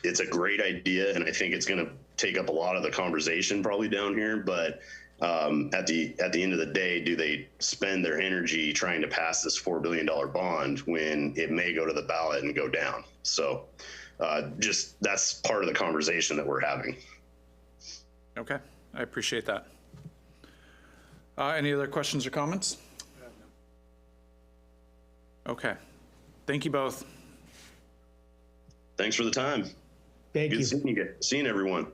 it's a great idea, and I think it's going to take up a lot of the conversation probably down here. But at the end of the day, do they spend their energy trying to pass this $4 billion bond when it may go to the ballot and go down? So just that's part of the conversation that we're having. Okay, I appreciate that. Any other questions or comments? Okay, thank you both. Thanks for the time. Thank you. Seeing everyone.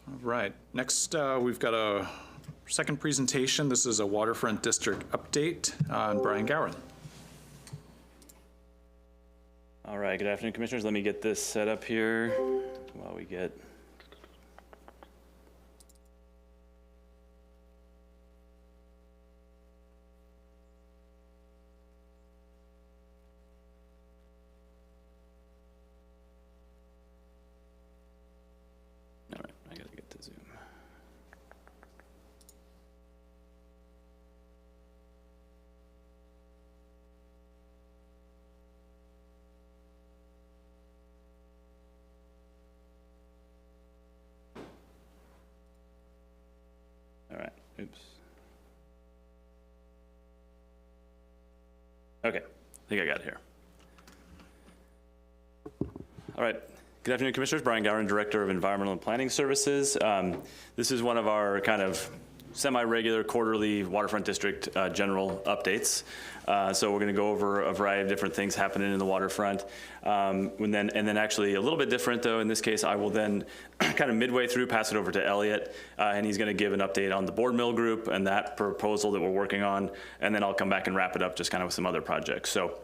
All right, next we've got a second presentation. This is a waterfront district update on Brian Gowan. All right, good afternoon, commissioners. Let me get this set up here while we get. All right, I gotta get to Zoom. All right, oops. Okay, I think I got it here. All right, good afternoon, commissioners. Brian Gowan, Director of Environmental and Planning Services. This is one of our kind of semi-regular quarterly waterfront district general updates. So we're going to go over a variety of different things happening in the waterfront. And then actually a little bit different though, in this case, I will then kind of midway through pass it over to Elliot, and he's going to give an update on the board mill group and that proposal that we're working on. And then I'll come back and wrap it up just kind of with some other projects. So,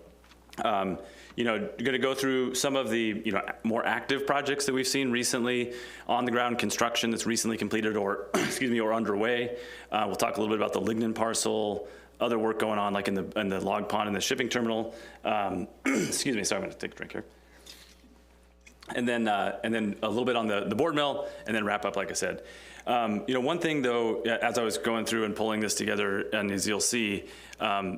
you're going to go through some of the, more active projects that we've seen recently, on the ground construction that's recently completed or, or underway. We'll talk a little bit about the Lignan parcel, other work going on like in the log pond and the shipping terminal. Excuse me, sorry, I'm going to take a drink here. And then a little bit on the board mill, and then wrap up, like I said. One thing though, as I was going through and pulling this together, and as you'll see,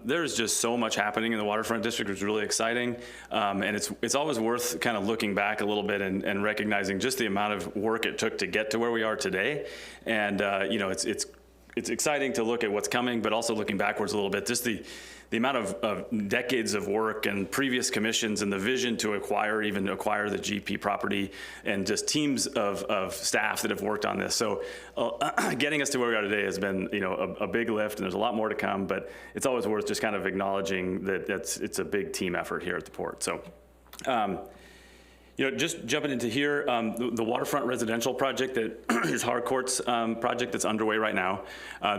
there's just so much happening in the waterfront district. It's really exciting, and it's always worth kind of looking back a little bit and recognizing just the amount of work it took to get to where we are today. And it's exciting to look at what's coming, but also looking backwards a little bit, just the amount of decades of work and previous commissions and the vision to acquire the GP property, and just teams of staff that have worked on this. So getting us to where we are today has been, a big lift, and there's a lot more to come, but it's always worth just kind of acknowledging that it's a big team effort here at the port. So, just jumping into here, the waterfront residential project that is Harcourt's project that's underway right now.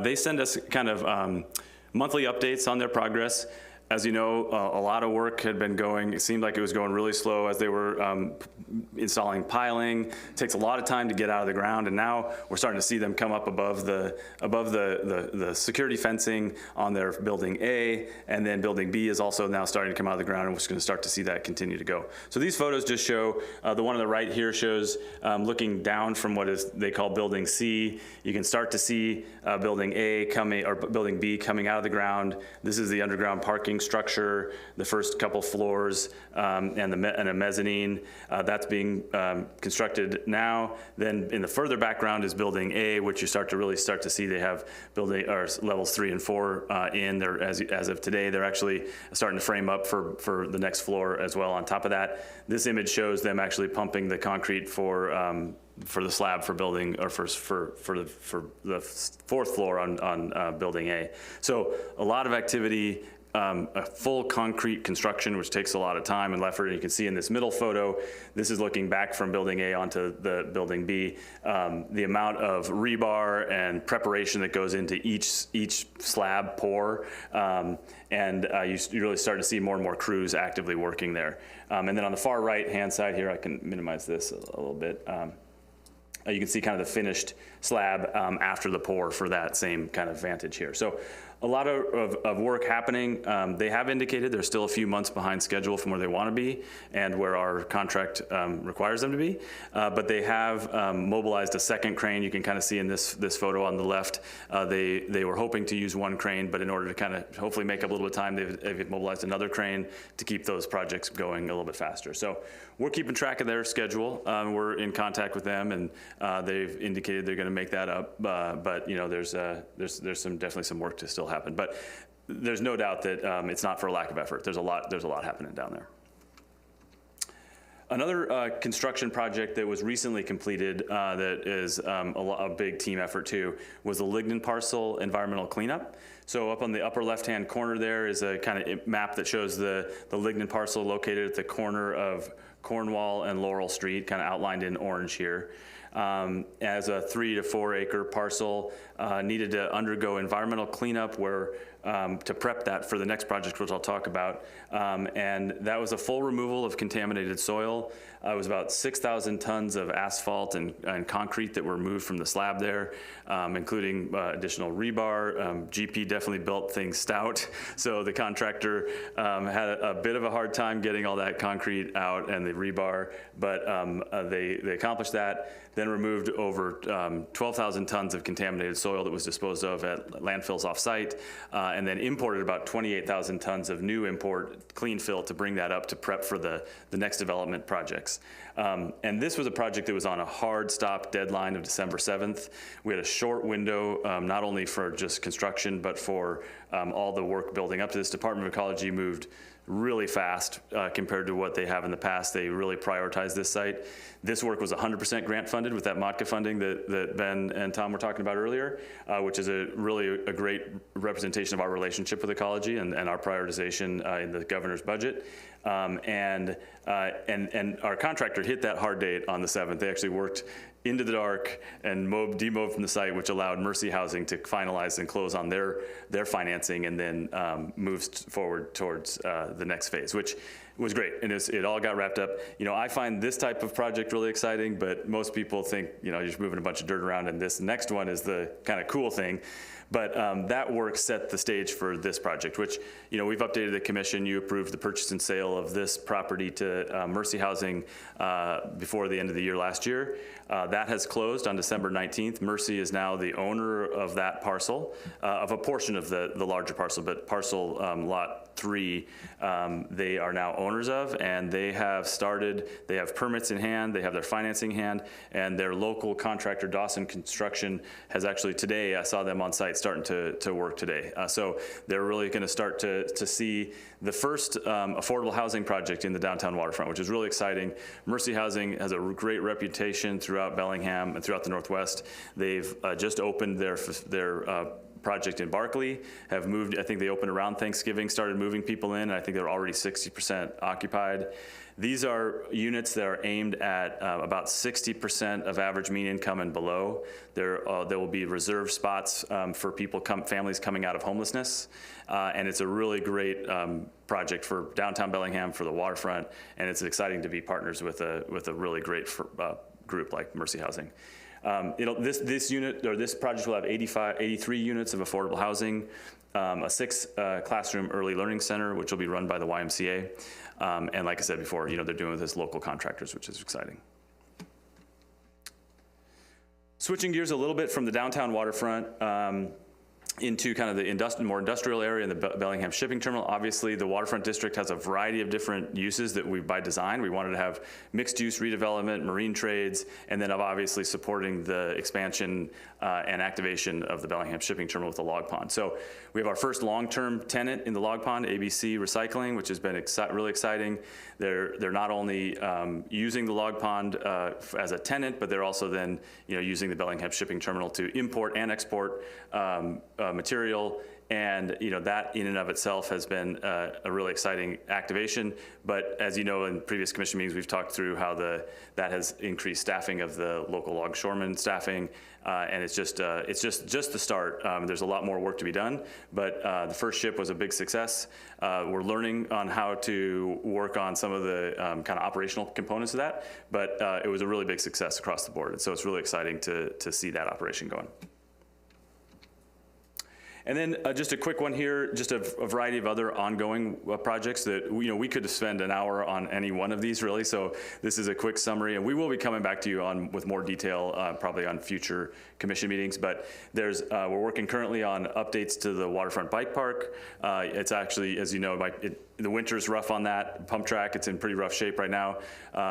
They send us kind of monthly updates on their progress. As you know, a lot of work had been going. It seemed like it was going really slow as they were installing piling. It takes a lot of time to get out of the ground, and now we're starting to see them come up above the security fencing on their building A, and then building B is also now starting to come out of the ground, and we're just going to start to see that continue to go. So these photos just show, the one on the right here shows looking down from what is they call building C. You can start to see building A coming, or building B coming out of the ground. This is the underground parking structure, the first couple floors, and a mezzanine. That's being constructed now. Then in the further background is building A, which you start to see they have building or levels 3 and 4 in there as of today. They're actually starting to frame up for the next floor as well. On top of that, this image shows them actually pumping the concrete for the slab for building, or for the 4th floor on building A. So a lot of activity. A full concrete construction, which takes a lot of time and effort. And you can see in this middle photo, this is looking back from building A onto the building B. The amount of rebar and preparation that goes into each slab pour, and you really start to see more and more crews actively working there. And then on the far right-hand side here, I can minimize this a little bit. You can see kind of the finished slab after the pour for that same kind of vantage here. So a lot of work happening. They have indicated they're still a few months behind schedule from where they want to be and where our contract requires them to be. But they have mobilized a second crane. You can kind of see in this photo on the left, they were hoping to use one crane, but in order to kind of hopefully make up a little bit of time, they've mobilized another crane to keep those projects going a little bit faster. So we're keeping track of their schedule. We're in contact with them, and they've indicated they're going to make that up. But you know, there's definitely some work to still happen. But there's no doubt that it's not for a lack of effort. There's a lot happening down there. Another construction project that was recently completed that is a big team effort too was the Lignan parcel environmental cleanup. So up on the upper left-hand corner there is a kind of map that shows the Lignan parcel located at the corner of Cornwall and Laurel Street, kind of outlined in orange here. As a 3 to 4 acre parcel, needed to undergo environmental cleanup to prep that for the next project, which I'll talk about. And that was a full removal of contaminated soil. It was about 6,000 tons of asphalt and concrete that were moved from the slab there, including additional rebar. GP definitely built things stout, so the contractor had a bit of a hard time getting all that concrete out and the rebar, but they accomplished that. Then removed over 12,000 tons of contaminated soil that was disposed of at landfills off-site, and then imported about 28,000 tons of new import clean fill to bring that up to prep for the next development projects. And this was a project that was on a hard stop deadline of December 7th. We had a short window, not only for just construction, but for all the work building up to this. Department of Ecology moved really fast compared to what they have in the past. They really prioritized this site. This work was 100% grant funded with that MOTCA funding that Ben and Tom were talking about earlier, which is really a great representation of our relationship with ecology and our prioritization in the governor's budget. And our contractor hit that hard date on the 7th. They actually worked into the dark and demowed from the site, which allowed Mercy Housing to finalize and close on their financing, and then moves forward towards the next phase, which was great. And it all got wrapped up. You know, I find this type of project really exciting, but most people think, you know, you're just moving a bunch of dirt around, and this next one is the kind of cool thing. But that work set the stage for this project, which, you know, we've updated the commission. You approved the purchase and sale of this property to Mercy Housing before the end of the year last year. That has closed on December 19th. Mercy is now the owner of that parcel, of a portion of the larger parcel, but parcel lot 3, they are now owners of, and they have permits in hand, they have their financing in hand, and their local contractor, Dawson Construction, has actually today, I saw them on site starting to work today. So they're really gonna start to see the first affordable housing project in the downtown waterfront, which is really exciting. Mercy Housing has a great reputation throughout Bellingham and throughout the Northwest. They've just opened their project in Barkley have moved. I think they opened around Thanksgiving, started moving people in, and I think they're already 60% occupied. These are units that are aimed at about 60% of average mean income and below. There will be reserved spots for people, families coming out of homelessness, and it's a really great project for downtown Bellingham, for the waterfront, and it's exciting to be partners with a really great group like Mercy Housing. This project will have 83 units of affordable housing, a 6-classroom early learning center, which will be run by the YMCA. And like I said before, they're doing this local contractors, which is exciting. Switching gears a little bit from the downtown waterfront into kind of the more industrial area in the Bellingham Shipping Terminal. Obviously, the waterfront district has a variety of different uses that by design, we wanted to have mixed use redevelopment, marine trades, and then obviously supporting the expansion and activation of the Bellingham Shipping Terminal with the log pond. So we have our first long-term tenant in the log pond, ABC Recycling, which has been really exciting. They're not only using the log pond as a tenant, but they're also then using the Bellingham Shipping Terminal to import and export material, and that in and of itself has been a really exciting activation. But as you know, in previous commission meetings, we've talked through how that has increased staffing of the local longshoremen staffing, and it's just the start. There's a lot more work to be done, but the first ship was a big success. We're learning on how to work on some of the kind of operational components of that, but it was a really big success across the board, and so it's really exciting to see that operation going. And then just a quick one here, just a variety of other ongoing projects that we could spend an hour on any one of these really. So this is a quick summary, and we will be coming back to you with more detail probably on future commission meetings. But we're working currently on updates to the waterfront bike park. It's actually, as you know, the winter's rough on that pump track. It's in pretty rough shape right now.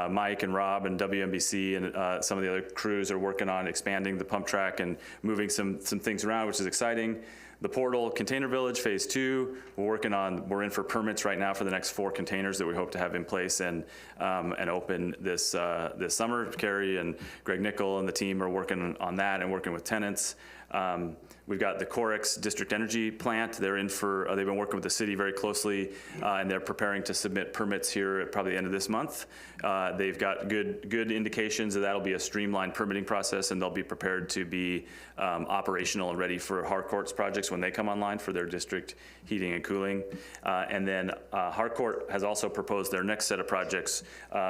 Mike and Rob and WMBC and some of the other crews are working on expanding the pump track and moving some things around, which is exciting. The Portal Container Village Phase 2, we're in for permits right now for the next 4 containers that we hope to have in place and open this summer. Carrie and Greg Nickel and the team are working on that and working with tenants. We've got the Corex District Energy Plant. They've been working with the city very closely, and they're preparing to submit permits here at probably the end of this month. They've got good indications that that'll be a streamlined permitting process, and they'll be prepared to be operational and ready for Harcourt's projects when they come online for their district heating and cooling. And then Harcourt has also proposed their next set of projects,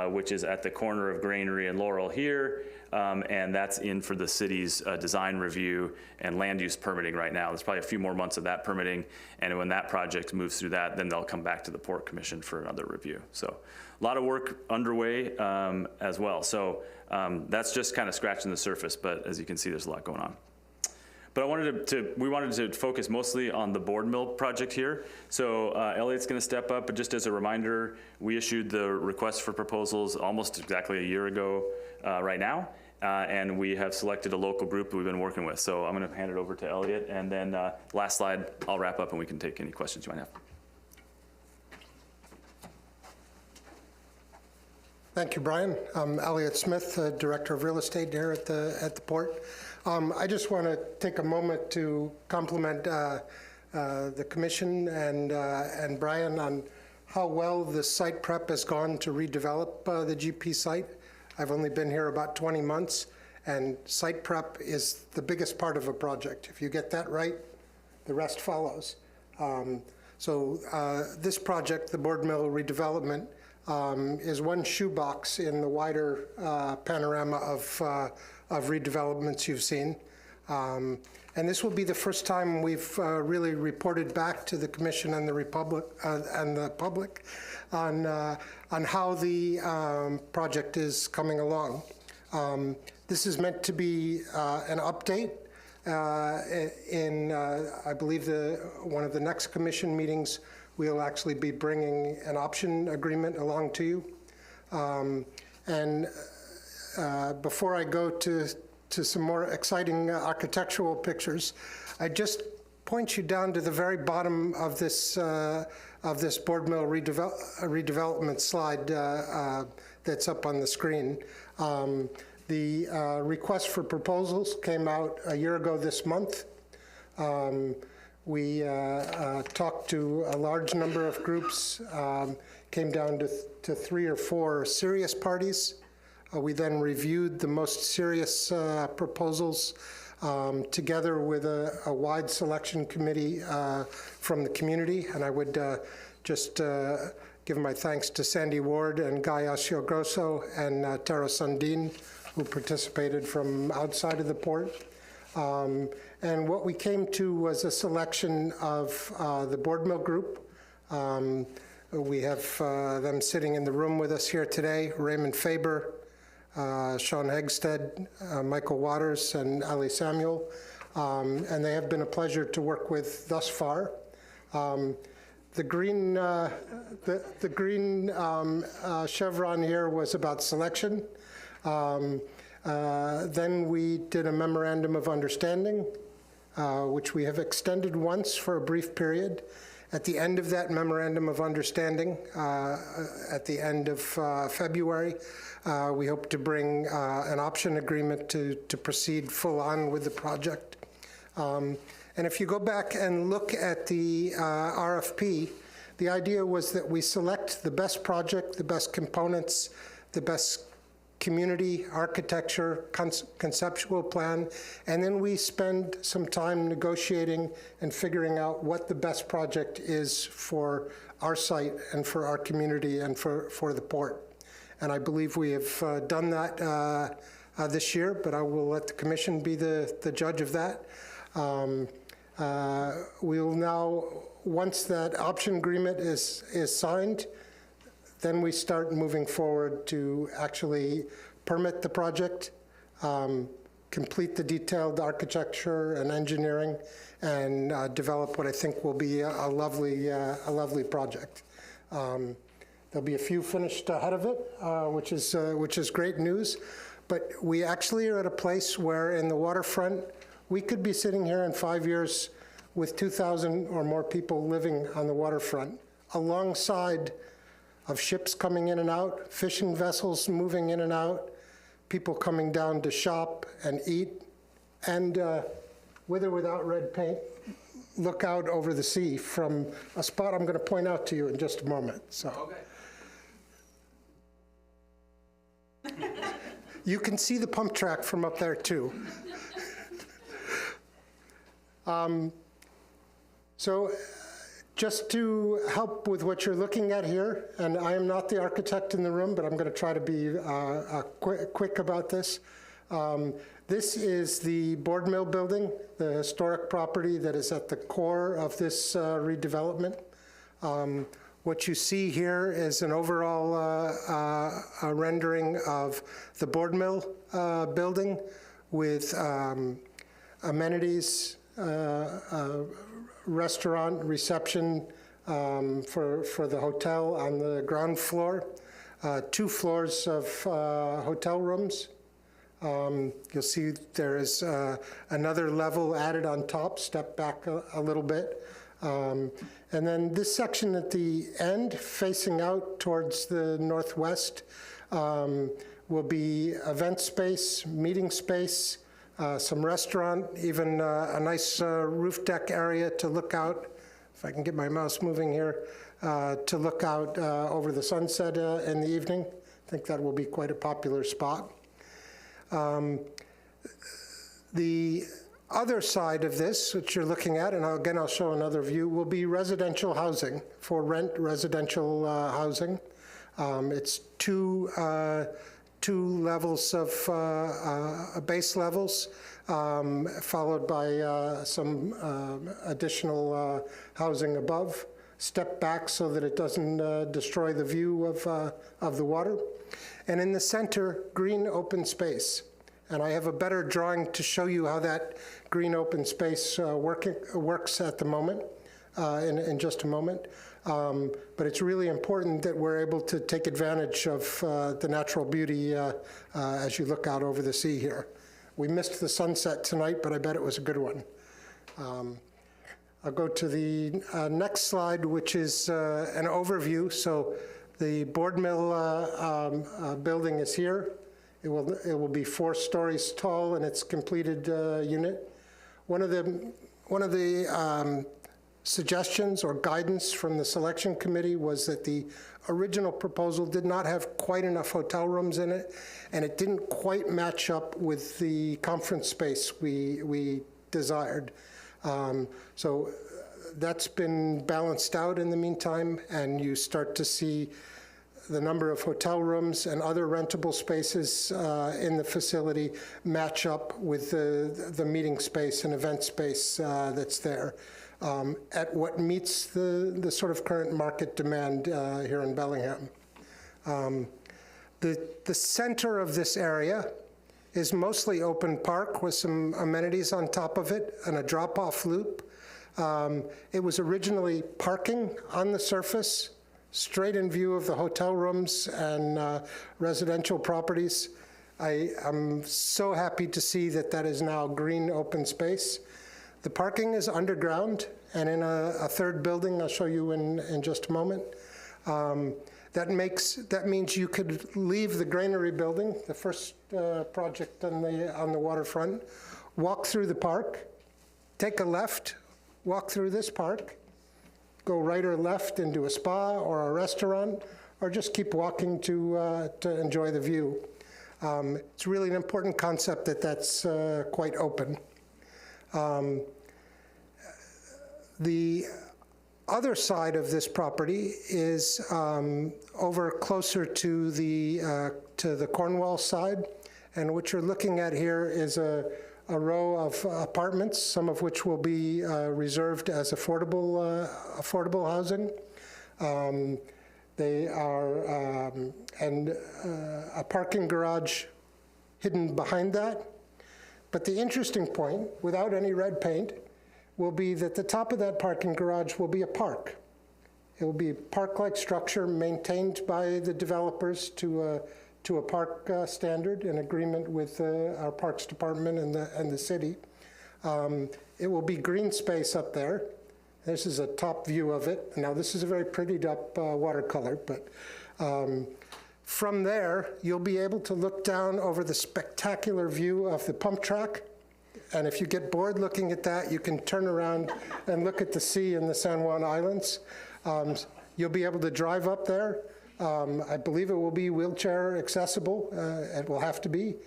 which is at the corner of Granary and Laurel here. And that's in for the city's design review and land use permitting right now. There's probably a few more months of that permitting, and when that project moves through that, then they'll come back to the Port Commission for another review. So a lot of work underway as well. So that's just kind of scratching the surface, but as you can see, there's a lot going on. But we wanted to focus mostly on the board mill project here. So Elliot's going to step up, but just as a reminder, we issued the request for proposals almost exactly a year ago right now, and we have selected a local group that we've been working with. So I'm going to hand it over to Elliot, and then last slide, I'll wrap up and we can take any questions you might have. Thank you, Brian. I'm Elliot Smith, Director of Real Estate here at the Port. I just want to take a moment to compliment the Commission and Brian on how well the site prep has gone to redevelop the GP site. I've only been here about 20 months, and site prep is the biggest part of a project. If you get that right, the rest follows. So this project, the Board Mill redevelopment, is one shoebox in the wider panorama of redevelopments you've seen. And this will be the first time we've really reported back to the Commission and the public on how the project is coming along. This is meant to be an update. I believe one of the next Commission meetings, we'll actually be bringing an option agreement along to you. And before I go to some more exciting architectural pictures, I just point you down to the very bottom of this board mill redevelopment slide that's up on the screen. The request for proposals came out a year ago this month. We talked to a large number of groups, came down to 3 or 4 serious parties. We then reviewed the most serious proposals together with a wide selection committee from the community. And I would just give my thanks to Sandy Ward and Guy Asiogrosso and Tara Sundin, who participated from outside of the port. And what we came to was a selection of the Board Mill Group. We have them sitting in the room with us here today: Raymond Faber, Sean Hegsted, Michael Waters, and Ali Samuel. And they have been a pleasure to work with thus far. The green, chevron here was about selection. Then we did a memorandum of understanding, which we have extended once for a brief period. At the end of that memorandum of understanding, at the end of February, we hope to bring an option agreement to proceed full on with the project. And if you go back and look at the RFP, the idea was that we select the best project, the best components, the best community architecture, conceptual plan, and then we spend some time negotiating and figuring out what the best project is for our site and for our community and for the port. And I believe we have done that this year, but I will let the commission be the judge of that. We will now, once that option agreement is signed, then we start moving forward to actually permit the project, complete the detailed architecture and engineering, and develop what I think will be a lovely project. There'll be a few finished ahead of it, which is great news. But we actually are at a place where in the waterfront, we could be sitting here in 5 years with 2,000 or more people living on the waterfront, alongside of ships coming in and out, fishing vessels moving in and out, people coming down to shop and eat, and with or without red paint, look out over the sea from a spot I'm going to point out to you in just a moment. So. Okay. You can see the pump track from up there too. So just to help with what you're looking at here, and I am not the architect in the room, but I'm going to try to be quick about this. This is the Board Mill building, the historic property that is at the core of this redevelopment. What you see here is an overall rendering of the Board Mill building with amenities, restaurant, reception for the hotel on the ground floor, 2 floors of hotel rooms. You'll see there is another level added on top, step back a little bit. And then this section at the end, facing out towards the northwest, will be event space, meeting space, some restaurant, even a nice roof deck area to look out, if I can get my mouse moving here, to look out over the sunset in the evening. I think that will be quite a popular spot. The other side of this, which you're looking at, and again I'll show another view, will be residential housing, for rent residential housing. It's two levels of base levels, followed by some additional housing above. Step back so that it doesn't destroy the view of the water. And in the center, green open space. And I have a better drawing to show you how that green open space works at the moment, in just a moment. But it's really important that we're able to take advantage of the natural beauty as you look out over the sea here. We missed the sunset tonight, but I bet it was a good one. I'll go to the next slide, which is an overview. So the Board Mill building is here. It will be 4 stories tall in its completed unit. One of one of the suggestions or guidance from the selection committee was that the original proposal did not have quite enough hotel rooms in it, and it didn't quite match up with the conference space we desired. So that's been balanced out in the meantime, and you start to see the number of hotel rooms and other rentable spaces in the facility match up with the meeting space and event space that's there at what meets the sort of current market demand here in Bellingham. The center of this area is mostly open park with some amenities on top of it and a drop-off loop. It was originally parking on the surface, straight in view of the hotel rooms and residential properties. I'm so happy to see that that is now green open space. The parking is underground and in a third building I'll show you in just a moment. That means you could leave the granary building, the first project on the waterfront, walk through the park, take a left, walk through this park, go right or left into a spa or a restaurant, or just keep walking to enjoy the view. It's really an important concept that's quite open. The other side of this property is over closer to the Cornwall side, and what you're looking at here is a row of apartments, some of which will be reserved as affordable housing. They are and a parking garage hidden behind that. But the interesting point, without any red paint, will be that the top of that parking garage will be a park. It will be a park-like structure maintained by the developers to a park standard in agreement with our Parks Department and the city. It will be green space up there. This is a top view of it. Now, this is a very prettied up watercolor, but from there, you'll be able to look down over the spectacular view of the pump track. And if you get bored looking at that, you can turn around and look at the sea in the San Juan Islands. You'll be able to drive up there. I believe it will be wheelchair accessible. It will have to be.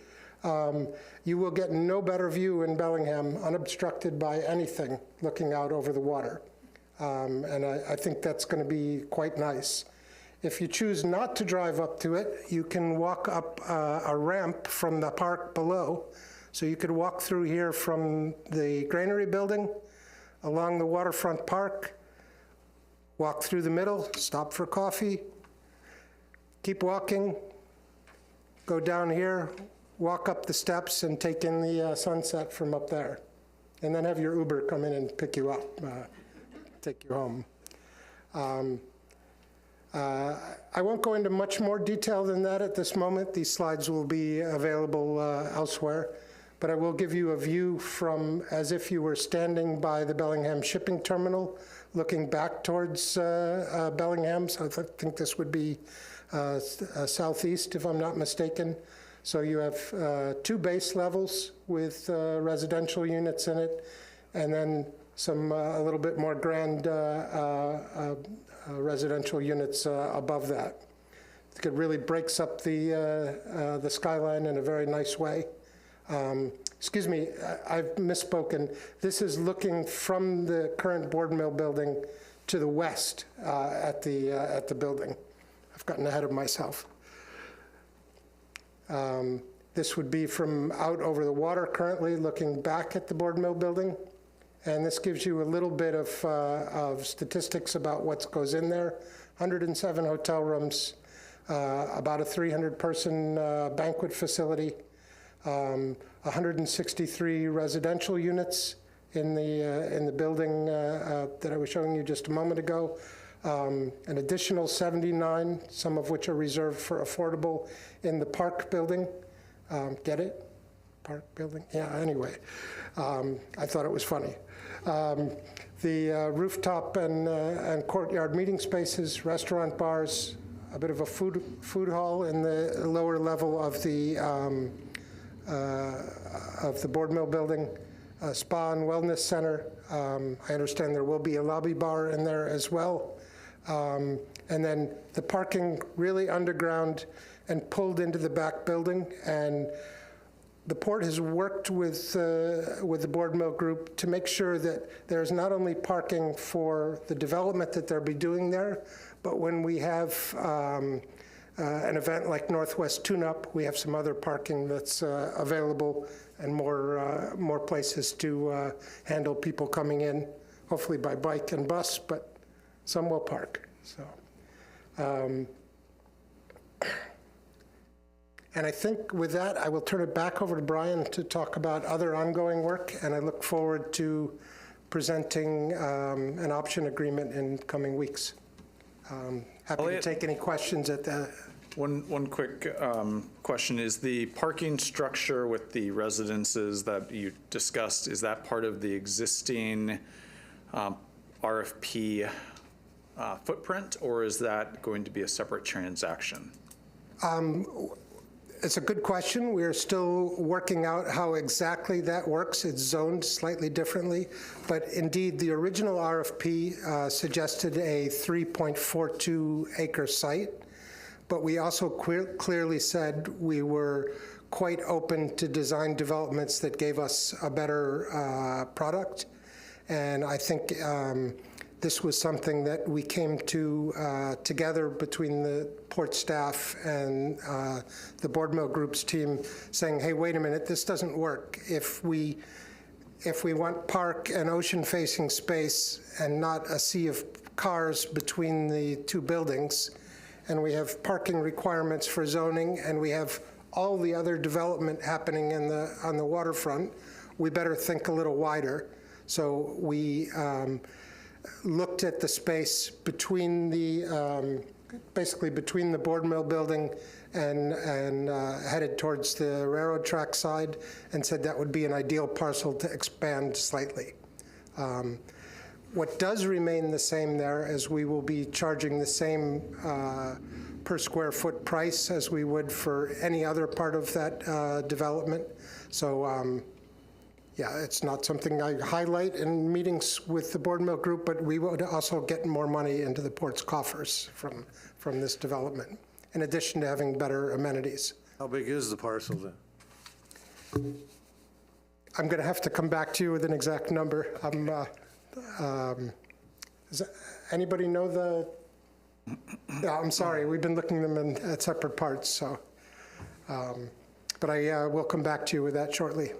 You will get no better view in Bellingham unobstructed by anything looking out over the water. And I think that's going to be quite nice. If you choose not to drive up to it, you can walk up a ramp from the park below. So you could walk through here from the granary building, along the waterfront park, walk through the middle, stop for coffee, keep walking, go down here, walk up the steps and take in the sunset from up there. And then have your Uber come in and pick you up, take you home. I won't go into much more detail than that at this moment. These slides will be available elsewhere. But I will give you a view from as if you were standing by the Bellingham shipping terminal, looking back towards Bellingham. So I think this would be southeast, if I'm not mistaken. So you have 2 base levels with residential units in it, and then some a little bit more grand residential units above that. It really breaks up the skyline in a very nice way. Excuse me, I've misspoken. This is looking from the current board mill building to the west at the building. I've gotten ahead of myself. This would be from out over the water currently, looking back at the board mill building. And this gives you a little bit of statistics about what goes in there. 107 hotel rooms, about a 300-person banquet facility, 163 residential units in the building that I was showing you just a moment ago. An additional 79, some of which are reserved for affordable in the park building. Get it? Park building? Yeah, anyway. I thought it was funny. The rooftop and courtyard meeting spaces, restaurant bars, a bit of a food hall in the lower level of the board mill building, spa and wellness center. I understand there will be a lobby bar in there as well. And then the parking really underground and pulled into the back building. And the port has worked with the Board Mill Group to make sure that there's not only parking for the development that they'll be doing there, but when we have an event like Northwest Tune-Up, we have some other parking that's available and more places to handle people coming in, hopefully by bike and bus, but some will park. So, and I think with that, I will turn it back over to Brian to talk about other ongoing work, and I look forward to presenting an option agreement in coming weeks. Happy to Elliot? take any questions at the. One quick question. Is the parking structure with the residences that you discussed, is that part of the existing RFP footprint, or is that going to be a separate transaction? It's a good question. We are still working out how exactly that works. It's zoned slightly differently, but indeed the original RFP suggested a 3.42 acre site, but we also clearly said we were quite open to design developments that gave us a better product. And I think this was something that we came to together between the port staff and the Board Mill Group's team, saying, hey, wait a minute, this doesn't work. If we want park and ocean-facing space and not a sea of cars between the two buildings, and we have parking requirements for zoning, and we have all the other development happening on the waterfront, we better think a little wider. So we looked at the space between the, basically between the Board Mill building and headed towards the railroad track side, and said that would be an ideal parcel to expand slightly. What does remain the same there is we will be charging the same per square foot price as we would for any other part of that development. So yeah, it's not something I highlight in meetings with the Board Mill Group, but we would also get more money into the port's coffers from this development, in addition to having better amenities. How big is the parcel then? I'm going to have to come back to you with an exact number. Does anybody know the? Yeah, I'm sorry. We've been looking them at separate parts, so. But I will come back to you with that shortly.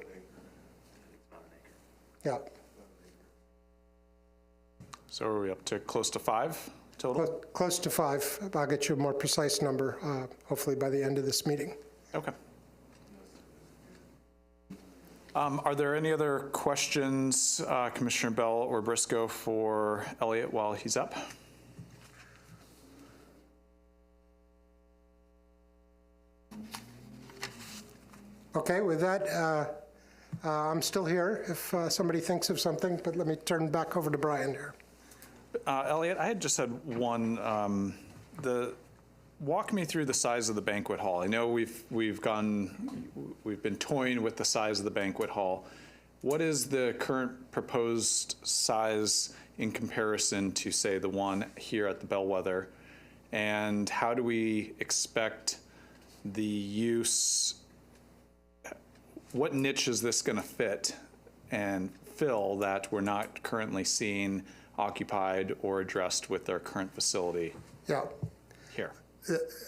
Yeah. So are we up to close to 5 total? Close to 5. I'll get you a more precise number, hopefully by the end of this meeting. Okay. Are there any other questions, Commissioner Bell or Briscoe, for Elliot while he's up? Okay, with that, I'm still here if somebody thinks of something, but let me turn back over to Brian here. Elliot, I had just had one. Walk me through the size of the banquet hall. I know we've been toying with the size of the banquet hall. What is the current proposed size in comparison to, say, the one here at the Bellwether? And how do we expect the use? What niche is this going to fit and fill that we're not currently seeing occupied or addressed with our current facility Yeah. here?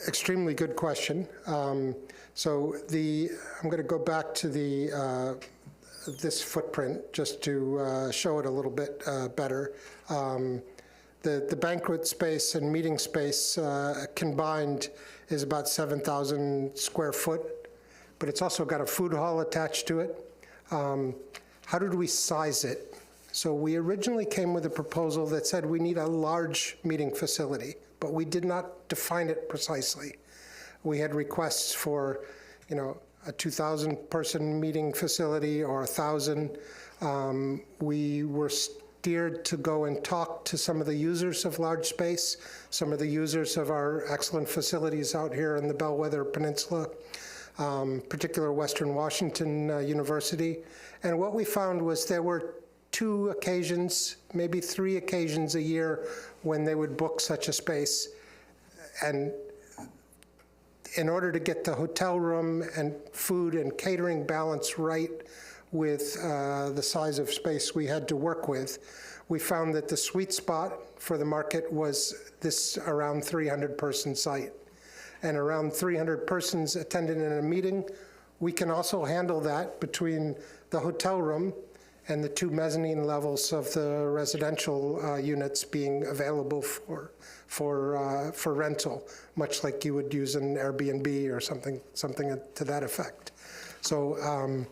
Extremely good question. So I'm going to go back to this footprint just to show it a little bit better. The banquet space and meeting space combined is about 7,000 square foot, but it's also got a food hall attached to it. How did we size it? So we originally came with a proposal that said we need a large meeting facility, but we did not define it precisely. We had requests for, a 2,000 person meeting facility or 1,000. We were steered to go and talk to some of the users of large space, some of the users of our excellent facilities out here in the Bellwether Peninsula. particular Western Washington University. And what we found was there were 2 occasions, maybe 3 occasions a year when they would book such a space. And in order to get the hotel room and food and catering balance right with the size of space we had to work with, we found that the sweet spot for the market was this around 300-person site. And around 300 persons attended in a meeting, we can also handle that between the hotel room and the 2 mezzanine levels of the residential units being available for rental, much like you would use an Airbnb or something to that effect. So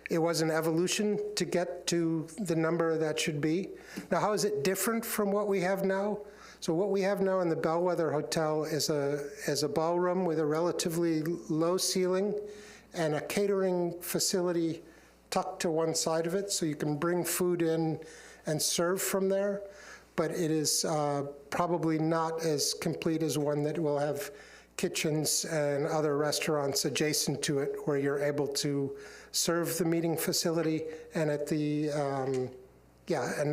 it was an evolution to get to the number that should be. Now, how is it different from what we have now? So what we have now in the Bellwether Hotel is a ballroom with a relatively low ceiling and a catering facility tucked to one side of it, so you can bring food in and serve from there. But it is probably not as complete as one that will have kitchens and other restaurants adjacent to it, where you're able to serve the meeting facility and at the, and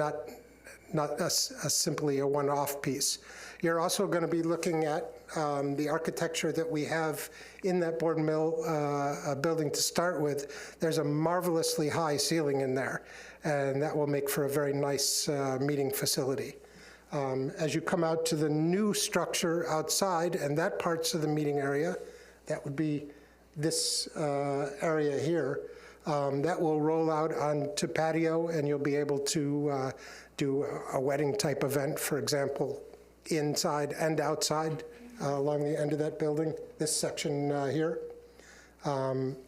not simply a one-off piece. You're also going to be looking at the architecture that we have in that board mill building to start with. There's a marvelously high ceiling in there, and that will make for a very nice meeting facility. As you come out to the new structure outside, and that part's of the meeting area, that would be this area here, that will roll out onto patio, and you'll be able to do a wedding type event, for example, inside and outside along the end of that building, this section here,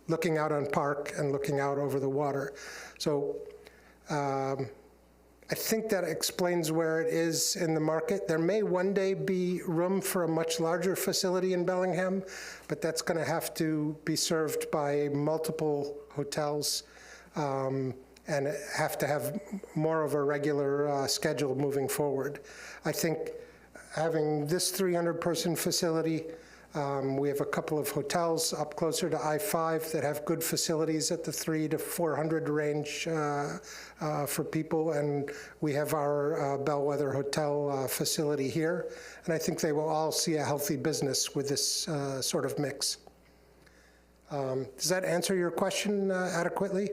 looking out on Park and looking out over the water. So I think that explains where it is in the market. There may one day be room for a much larger facility in Bellingham, but that's going to have to be served by multiple hotels and have to have more of a regular schedule moving forward. I think having this 300-person facility, we have a couple of hotels up closer to I-5 that have good facilities at the 300 to 400 range for people, and we have our Bellwether Hotel facility here, and I think they will all see a healthy business with this sort of mix. Does that answer your question adequately?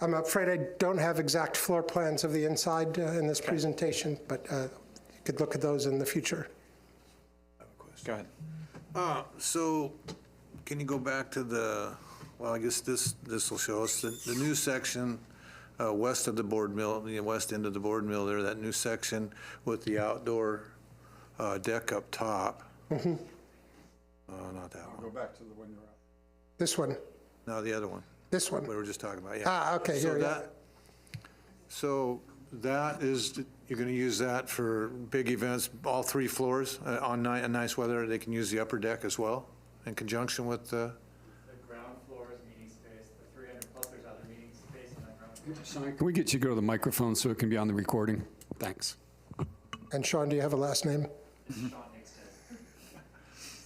I'm afraid I don't have exact floor plans of the inside in this presentation, but you could look at those in the future. Go ahead. So can you go back to the, well, I guess this will show us the new section west of the board mill, the west end of the board mill there, that new section with the outdoor deck up top. Mm-hmm. Not that one. Go back to the one you're at. This one, No, the other one this one. we were just talking about, yeah. Ah, okay, So here, yeah. So that is, you're going to use that for big events, all 3 floors on nice weather. They can use the upper deck as well in conjunction with the. The ground floor is meeting space, the 300 plus there's other meeting space on that ground floor. Can we get you to go to the microphone so it can be on the recording? Thanks. And Sean, do you have a last name? Sean Higston.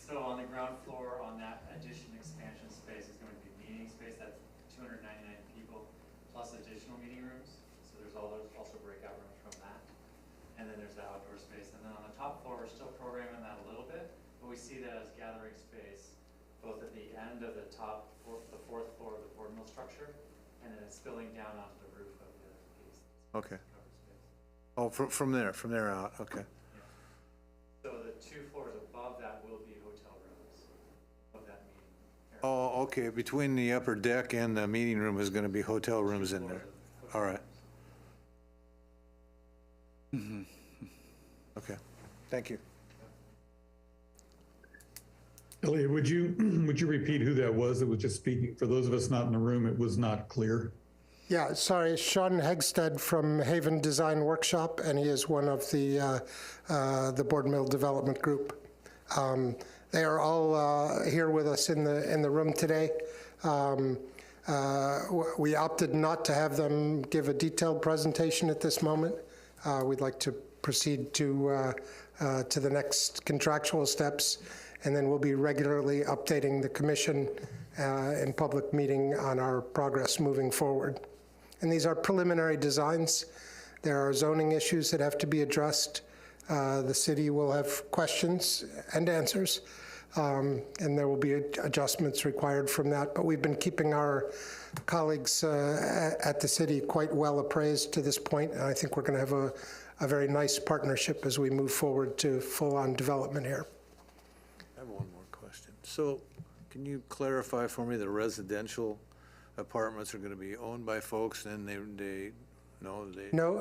So on the ground floor, on that addition expansion space is going to be meeting space. That's 299 people plus additional meeting rooms. So there's also breakout rooms from that. And then there's the outdoor space. And then on the top floor, we're still programming that a little bit, but we see that as gathering space, both at the end of the top, the 4th floor of the board mill structure, and then it's spilling down onto the roof of the other piece. Okay. Covered space. Oh, from there out, okay. So the 2 floors above that will be hotel rooms of that meeting area. Oh, okay, between the upper deck and the meeting room is going to be hotel rooms in there. All right. Okay, thank you. Elliot, would you repeat who that was was just speaking? For those of us not in the room, it was not clear. Yeah, sorry, Sean Hegsted from Haven Design Workshop, and he is one of the Board Mill Development Group. They are all here with us in the room today. We opted not to have them give a detailed presentation at this moment. We'd like to proceed to the next contractual steps and then we'll be regularly updating the commission in public meeting on our progress moving forward. And these are preliminary designs. There are zoning issues that have to be addressed. The city will have questions and answers, and there will be adjustments required from that. But we've been keeping our colleagues at the city quite well appraised to this point, and I think we're going to have a very nice partnership as we move forward to full-on development here. I have one more question. So can you clarify for me, the residential apartments are going to be owned by folks and they No,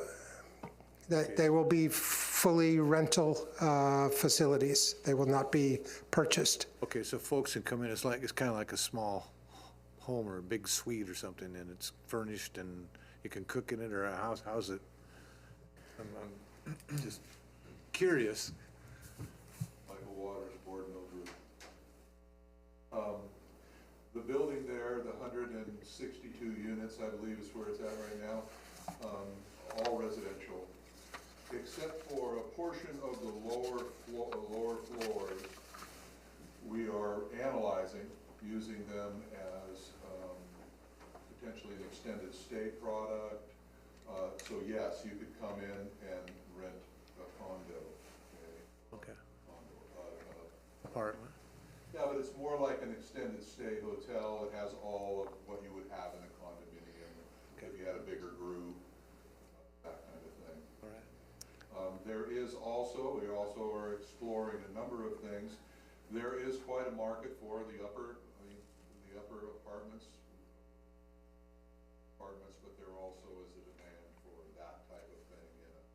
that they will be fully rental facilities. They will not be purchased. Okay, so folks can come in, it's kind of like a small home or a big suite or something, and it's furnished and you can cook in it, or how's it? I'm just curious. Michael Waters, Board Mill Group. The building there, the 162 units, I believe is where it's at right now, all residential, except for a portion of the lower floors. We are analyzing, using them as potentially an extended stay product. So yes, you could come in and rent a condo. Okay. Condo, Apartment. yeah, but it's more like an extended stay hotel. It has all of what you would have in a condominium. Okay. If you had a bigger group, that kind of thing. All right. We also are exploring a number of things. There is quite a market for the upper apartments, but there also is a demand for that type of thing in it.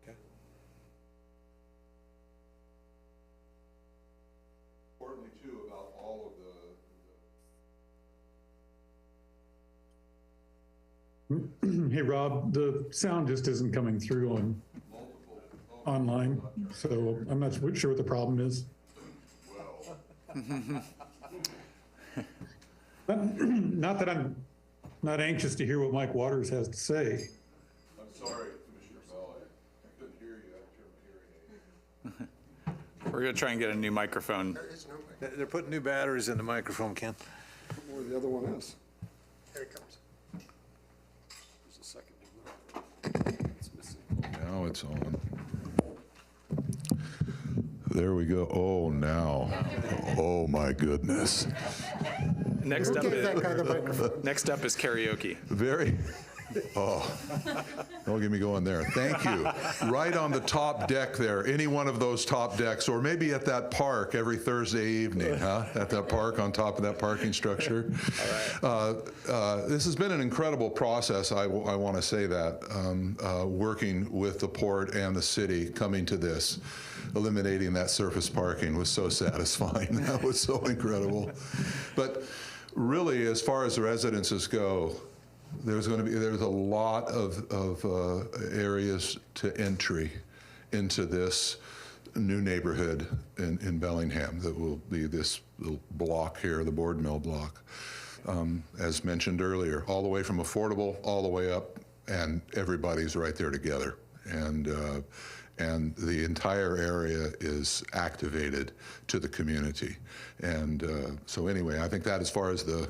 Okay. Importantly too, about all of Hey, Rob, the sound just isn't coming through on online, so I'm not sure what the problem is. Not that I'm not anxious to hear what Mike Waters has to say. I'm sorry, Commissioner Bell, I couldn't hear you. I turned the hearing aid. We're going to try and get a new microphone. They're putting new batteries in the microphone, Ken. Where the other one is. Here it comes. There's a second. It's missing. Now it's on. There we go. Oh, now. Oh, my goodness. Next up Give that guy the microphone. next up is karaoke. Very, oh, don't get me going there. Thank you. Right on the top deck there, any one of those top decks, or maybe at that park every Thursday evening, huh? At that park on top of that parking structure. This has been an incredible process, I want to say that, working with the port and the city coming to this. Eliminating that surface parking was so satisfying. That was so incredible. But really, as far as the residences go, there's a lot of areas to entry into this new neighborhood in Bellingham that will be this little block here, the Board Mill block. As mentioned earlier, all the way from affordable all the way up, and everybody's right there together. And the entire area is activated to the community. And so anyway, I think that as far as the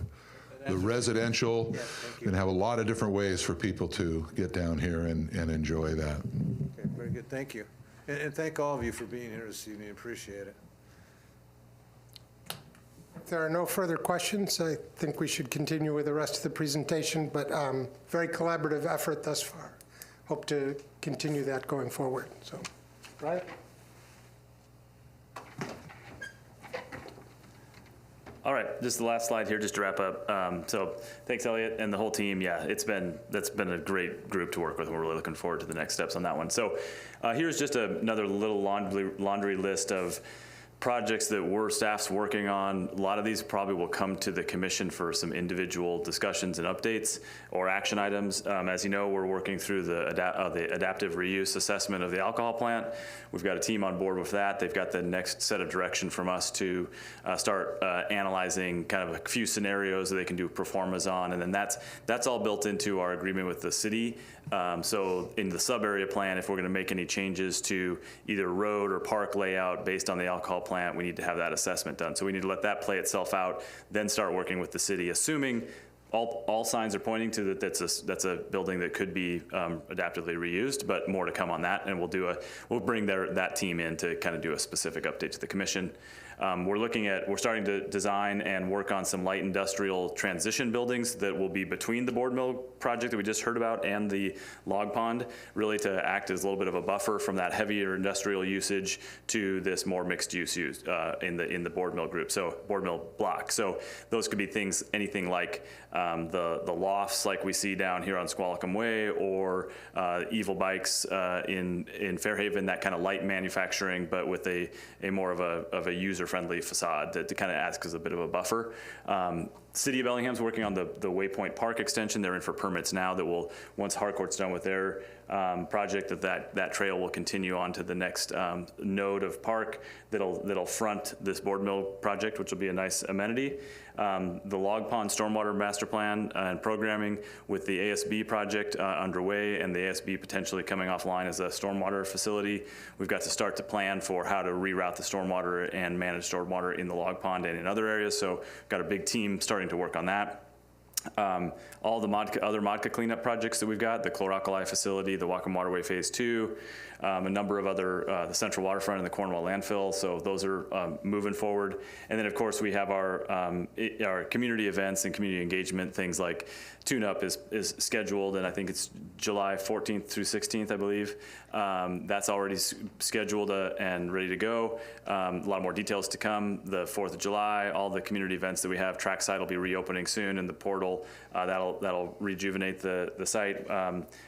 residential, you can have a lot of different ways for people to get down here and enjoy that. Okay, very good, thank you. And thank all of you for being here this evening, appreciate it. If there are no further questions, I think we should continue with the rest of the presentation, but very collaborative effort thus far. Hope to continue that going forward. So, right? All right, just the last slide here, just to wrap up. So thanks, Elliot, and the whole team. Yeah, that's been a great group to work with, and we're really looking forward to the next steps on that one. So here's just another little laundry list of projects that staff's working on, a lot of these probably will come to the commission for some individual discussions and updates or action items. As you know, we're working through the adaptive reuse assessment of the alcohol plant. We've got a team on board with that. They've got the next set of direction from us to start analyzing kind of a few scenarios that they can do pro formas on, and then that's all built into our agreement with the city. So in the sub-area plan, if we're going to make any changes to either road or park layout based on the alcohol plant, we need to have that assessment done. So we need to let that play itself out, then start working with the city, assuming all signs are pointing to that's a building that could be adaptively reused, but more to come on that, and we'll bring that team in to kind of do a specific update to the commission. We're starting to design and work on some light industrial transition buildings that will be between the board mill project that we just heard about and the log pond, really to act as a little bit of a buffer from that heavier industrial usage to this more mixed use in the board mill group, so board mill block. So those could be things, anything like the lofts like we see down here on Squalicum Way, or Evil Bikes in Fairhaven, that kind of light manufacturing, but with a more of a user-friendly facade to kind of act as a bit of a buffer. City of Bellingham's working on the Waypoint Park extension. They're in for permits now that will, once Harcourt's done with their project, that trail will continue on to the next node of park that'll front this board mill project, which will be a nice amenity. The Log Pond Stormwater Master Plan and programming with the ASB project underway, and the ASB potentially coming offline as a stormwater facility. We've got to start to plan for how to reroute the stormwater and manage stormwater in the Log Pond and in other areas. So we've got a big team starting to work on that. All the other MODCA cleanup projects that we've got, the chlor-alkali facility, the Whatcom Waterway Phase 2, a number of other, the Central Waterfront and the Cornwall Landfill, so those are moving forward. And then of course we have our community events and community engagement, things like Tune-Up is scheduled, and I think it's July 14th through 16th, I believe. That's already scheduled and ready to go. A lot more details to come. The 4th of July, all the community events that we have, Trackside will be reopening soon, and the portal, that'll rejuvenate the site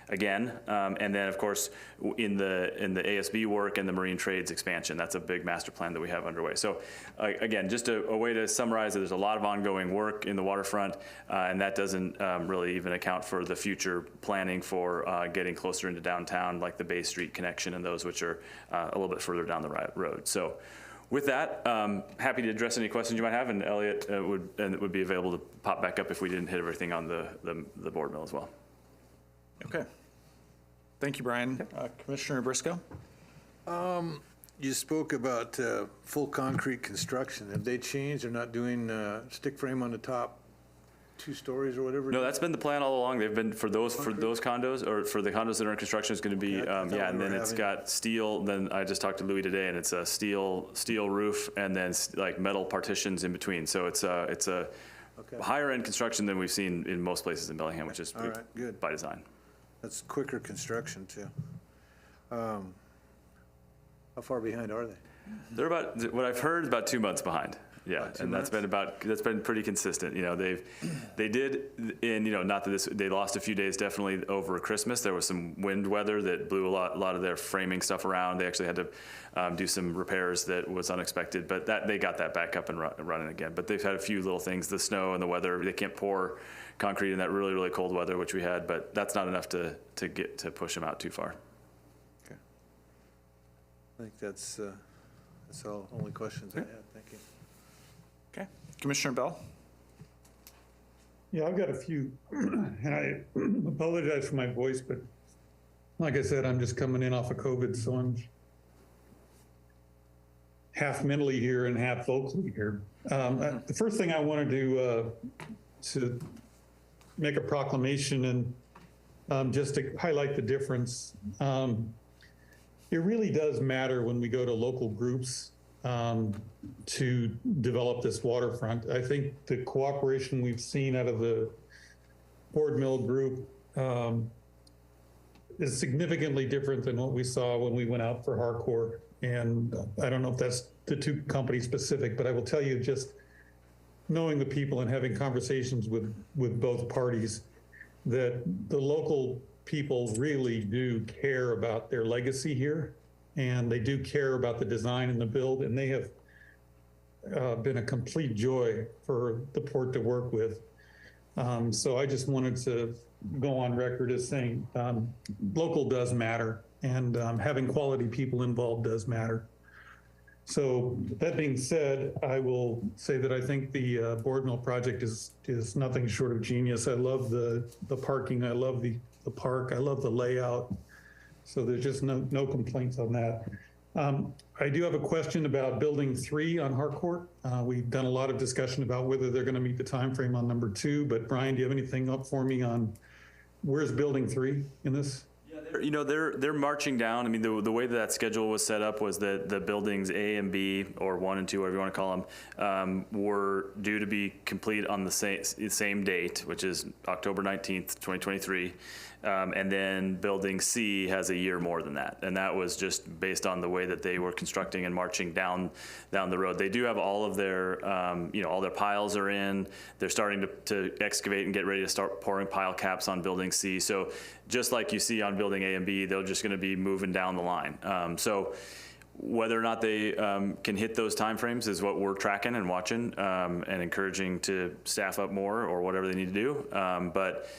again. And then of course in the ASB work and the marine trades expansion, that's a big master plan that we have underway. So again, just a way to summarize that there's a lot of ongoing work in the waterfront, and that doesn't really even account for the future planning for getting closer into downtown, like the Bay Street connection and those which are a little bit further down the road. So with that, happy to address any questions you might have, and Elliot would be available to pop back up if we didn't hit everything on the board mill as well. Okay. Thank you, Brian. Commissioner Briscoe? You spoke about full concrete construction. Have they changed? They're not doing stick frame on the top 2 stories or whatever? No, that's been the plan all along. They've been for those condos, or for the condos that are in construction, it's going to be and then it's got steel. Then I just talked to Louis today, and it's a steel roof, and then like metal partitions in between. So it's a higher end construction than we've seen in most places in Bellingham, which is good by design. That's quicker construction too. How far behind are they? They're about, what I've heard, about 2 months behind. Yeah, and that's been pretty consistent. You know, they did, and not that they lost a few days definitely over Christmas. There was some wind weather that blew a lot of their framing stuff around. They actually had to do some repairs that was unexpected, but they got that back up and running again. But they've had a few little things, the snow and the weather. They can't pour concrete in that really, really cold weather, which we had, but that's not enough to push them out too far. Okay. I think that's all. Only questions I had. Thank you. Okay. Commissioner Bell? Yeah, I've got a few, and I apologize for my voice, but like I said, I'm just coming in off of COVID, so I'm half mentally here and half vocally here. The first thing I want to do to make a proclamation and just to highlight the difference. It really does matter when we go to local groups to develop this waterfront. I think the cooperation we've seen out of the board mill group is significantly different than what we saw when we went out for Harcourt. And I don't know if that's the 2 company specific, but I will tell you, just knowing the people and having conversations with both parties, that the local people really do care about their legacy here, and they do care about the design and the build, and they have been a complete joy for the port to work with. So I just wanted to go on record as saying local does matter, and having quality people involved does matter. So that being said, I will say that I think the Board Mill project is nothing short of genius. I love the parking. I love the park. I love the layout. So there's just no complaints on that. I do have a question about Building 3 on Harcourt. We've done a lot of discussion about whether they're going to meet the time frame on number 2, but Brian, do you have anything up for me on where's Building 3 in this? You know, they're marching down. I mean, the way that schedule was set up was that the buildings A and B, or 1 and 2, whatever you want to call them, were due to be complete on the same date, which is October 19th, 2023. And then Building C has a year more than that. And that was just based on the way that they were constructing and marching down the road. They do have all of their, all their piles are in. They're starting to excavate and get ready to start pouring pile caps on Building C. So just like you see on Building A and B, they're just going to be moving down the line. So whether or not they can hit those timeframes is what we're tracking and watching, and encouraging to staff up more or whatever they need to do. But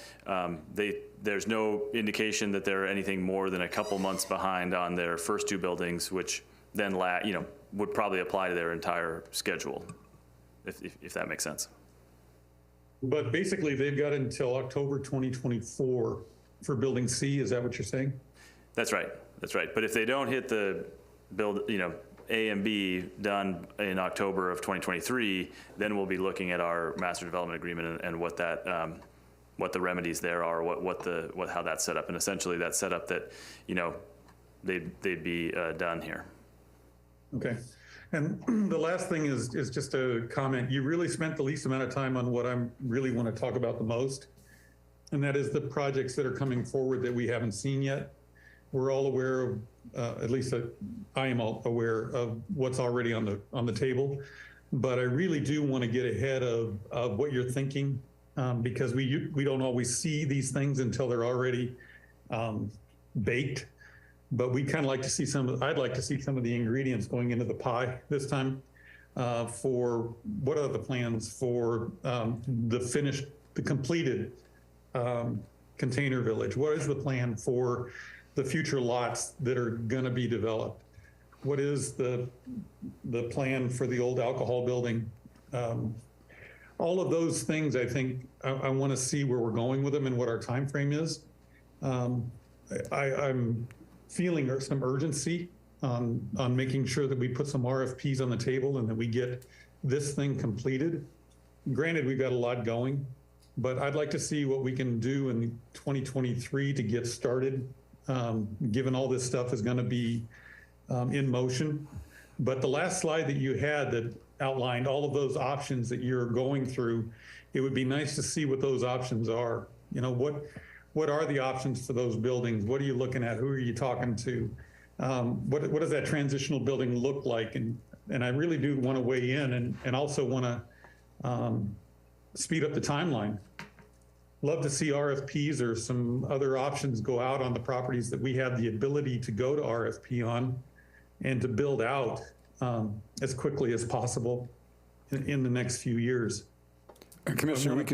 there's no indication that they're anything more than a couple months behind on their first 2 buildings, which then would probably apply to their entire schedule, if that makes sense. But basically, they've got until October 2024 for Building C. Is that what you're saying? That's right. That's right. But if they don't hit the A and B done in October of 2023, then we'll be looking at our master development agreement and what that, what the remedies there are, how that's set up, and essentially that's set up that, they'd be done here. Okay. And the last thing is just a comment. You really spent the least amount of time on what I really want to talk about the most, and that is the projects that are coming forward that we haven't seen yet. We're all aware of, at least I am all aware of what's already on the table, but I really do want to get ahead of what you're thinking, because we don't always see these things until they're already baked. But we kind of like to see I'd like to see some of the ingredients going into the pie this time, for what are the plans for the completed container village? What is the plan for the future lots that are going to be developed? What is the plan for the old alcohol building? All of those things, I think, I want to see where we're going with them and what our time frame is. I'm feeling some urgency on making sure that we put some RFPs on the table and that we get this thing completed. Granted, we've got a lot going, but I'd like to see what we can do in 2023 to get started, given all this stuff is going to be in motion. But the last slide that you had that outlined all of those options that you're going through, it would be nice to see what those options are. What are the options for those buildings? What are you looking at? Who are you talking to? What does that transitional building look like? And I really do want to weigh in and also want to speed up the timeline. Love to see RFPs or some other options go out on the properties that we have the ability to go to RFP on and to build out as quickly as possible in the next few years. Commissioner, we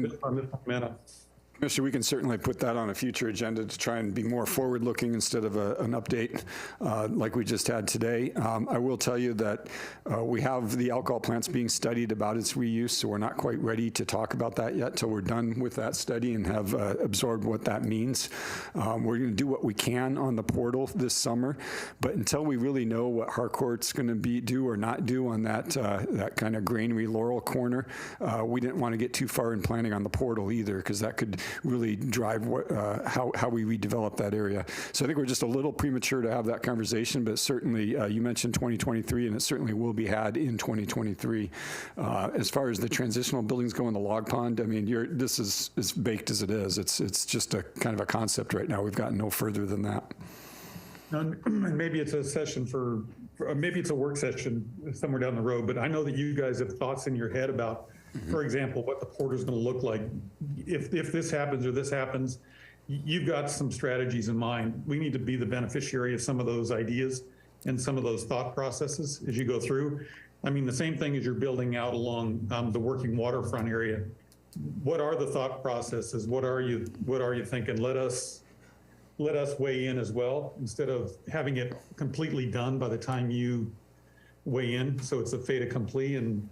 can certainly put that on a future agenda to try and be more forward-looking instead of an update like we just had today. I will tell you that we have the alcohol plants being studied about its reuse, so we're not quite ready to talk about that yet till we're done with that study and have absorbed what that means. We're going to do what we can on the portal this summer, but until we really know what Harcourt's going to do or not do on that kind of granary laurel corner, we didn't want to get too far in planning on the portal either, because that could really drive how we redevelop that area. So I think we're just a little premature to have that conversation, but certainly you mentioned 2023, and it certainly will be had in 2023. As far as the transitional buildings go in the log pond, I mean, this is as baked as it is. It's just a kind of a concept right now. We've gotten no further than that. And maybe it's a session maybe it's a work session somewhere down the road, but I know that you guys have thoughts in your head about, for example, what the port is going to look like. If this happens or this happens, you've got some strategies in mind. We need to be the beneficiary of some of those ideas and some of those thought processes as you go through. I mean, the same thing as you're building out along the working waterfront area. What are the thought processes? What are you thinking? Let us weigh in as well, instead of having it completely done by the time you weigh in. So it's a fait accompli. And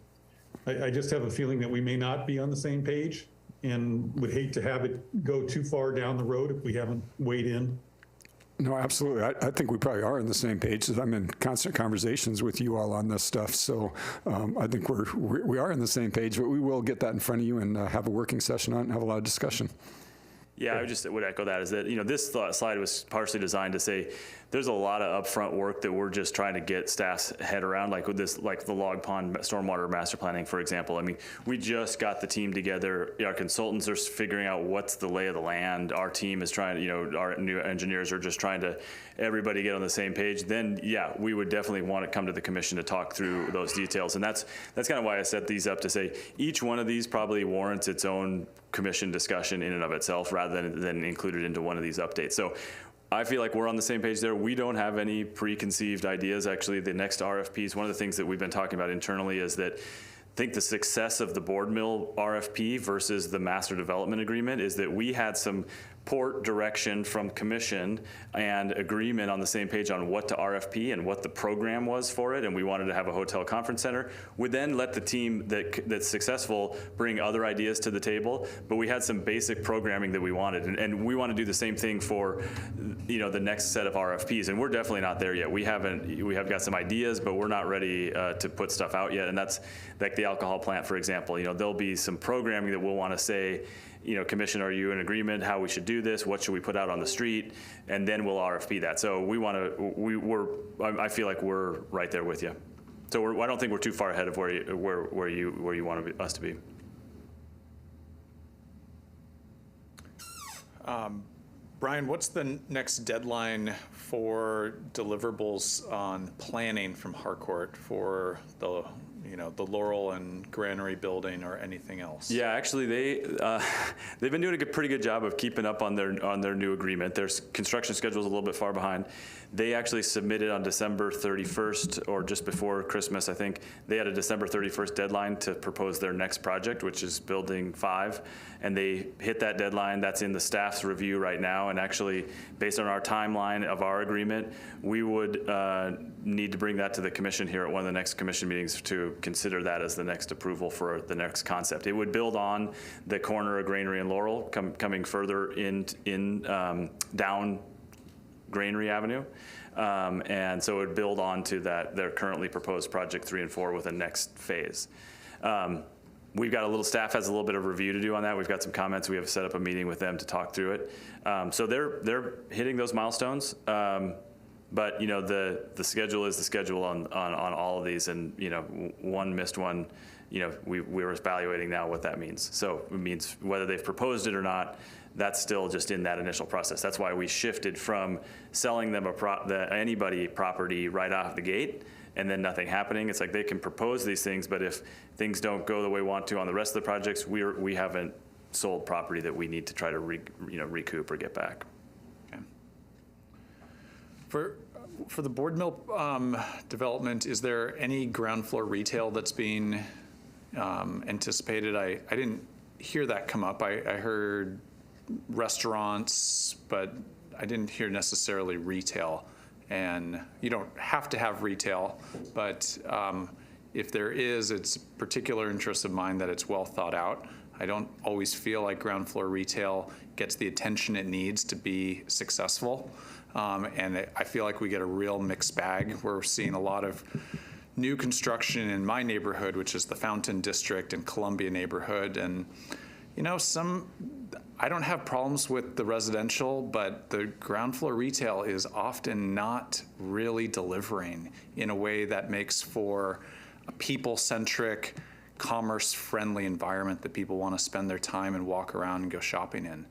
I just have a feeling that we may not be on the same page, and would hate to have it go too far down the road if we haven't weighed in. No, absolutely. I think we probably are on the same page. I'm in constant conversations with you all on this stuff. So I think we are on the same page, but we will get that in front of you and have a working session on it and have a lot of discussion. Yeah, I would echo that, is that, this slide was partially designed to say there's a lot of upfront work that we're just trying to get staff's head around, like with this, like the Log Pond stormwater master planning, for example. I mean, we just got the team together. Our consultants are figuring out what's the lay of the land. Our team is trying to, our new engineers are just trying to, everybody get on the same page. Then, yeah, we would definitely want to come to the commission to talk through those details. And that's kind of why I set these up, to say each one of these probably warrants its own commission discussion in and of itself, rather than included into one of these updates. So I feel like we're on the same page there. We don't have any preconceived ideas. Actually, the next RFPs, one of the things that we've been talking about internally is that I think the success of the board mill RFP versus the master development agreement is that we had some port direction from commission and agreement on the same page on what to RFP and what the program was for it, and we wanted to have a hotel conference center. We then let the team that's successful bring other ideas to the table, but we had some basic programming that we wanted, and we want to do the same thing for the next set of RFPs, and we're definitely not there yet. We have got some ideas, but we're not ready to put stuff out yet, and that's like the alcohol plant, for example. There'll be some programming that we'll want to say, commission, are you in agreement how we should do this? What should we put out on the street? And then we'll RFP that. So I feel like we're right there with you. So I don't think we're too far ahead of where you want us to be. Brian, what's the next deadline for deliverables on planning from Harcourt for the Laurel and Granary building or anything else? Yeah, actually, they've been doing a pretty good job of keeping up on their new agreement. Their construction schedule is a little bit far behind. They actually submitted on December 31st, or just before Christmas, I think. They had a December 31st deadline to propose their next project, which is Building 5, and they hit that deadline. That's in the staff's review right now, and actually, based on our timeline of our agreement, we would need to bring that to the commission here at one of the next commission meetings to consider that as the next approval for the next concept. It would build on the corner of Granary and Laurel, coming further down Granary Avenue. And so it would build on to that, their currently proposed project 3 and 4 with a next phase. We've got staff has a little bit of review to do on that. We've got some comments. We have set up a meeting with them to talk through it. So they're hitting those milestones. But the schedule is the schedule on all of these, and one missed one. We're evaluating now what that means. So it means whether they've proposed it or not, that's still just in that initial process. That's why we shifted from selling them anybody property right off the gate and then nothing happening. It's like they can propose these things, but if things don't go the way we want to on the rest of the projects, we haven't sold property that we need to try to recoup or get back. Okay. For the board mill development, is there any ground floor retail that's being anticipated? I didn't hear that come up. I heard restaurants, but I didn't hear necessarily retail. And you don't have to have retail, but if there is, it's a particular interest of mine that it's well thought out. I don't always feel like ground floor retail gets the attention it needs to be successful. And I feel like we get a real mixed bag. We're seeing a lot of new construction in my neighborhood, which is the Fountain District and Columbia neighborhood. And, I don't have problems with the residential, but the ground floor retail is often not really delivering in a way that makes for a people-centric, commerce-friendly environment that people want to spend their time and walk around and go shopping in.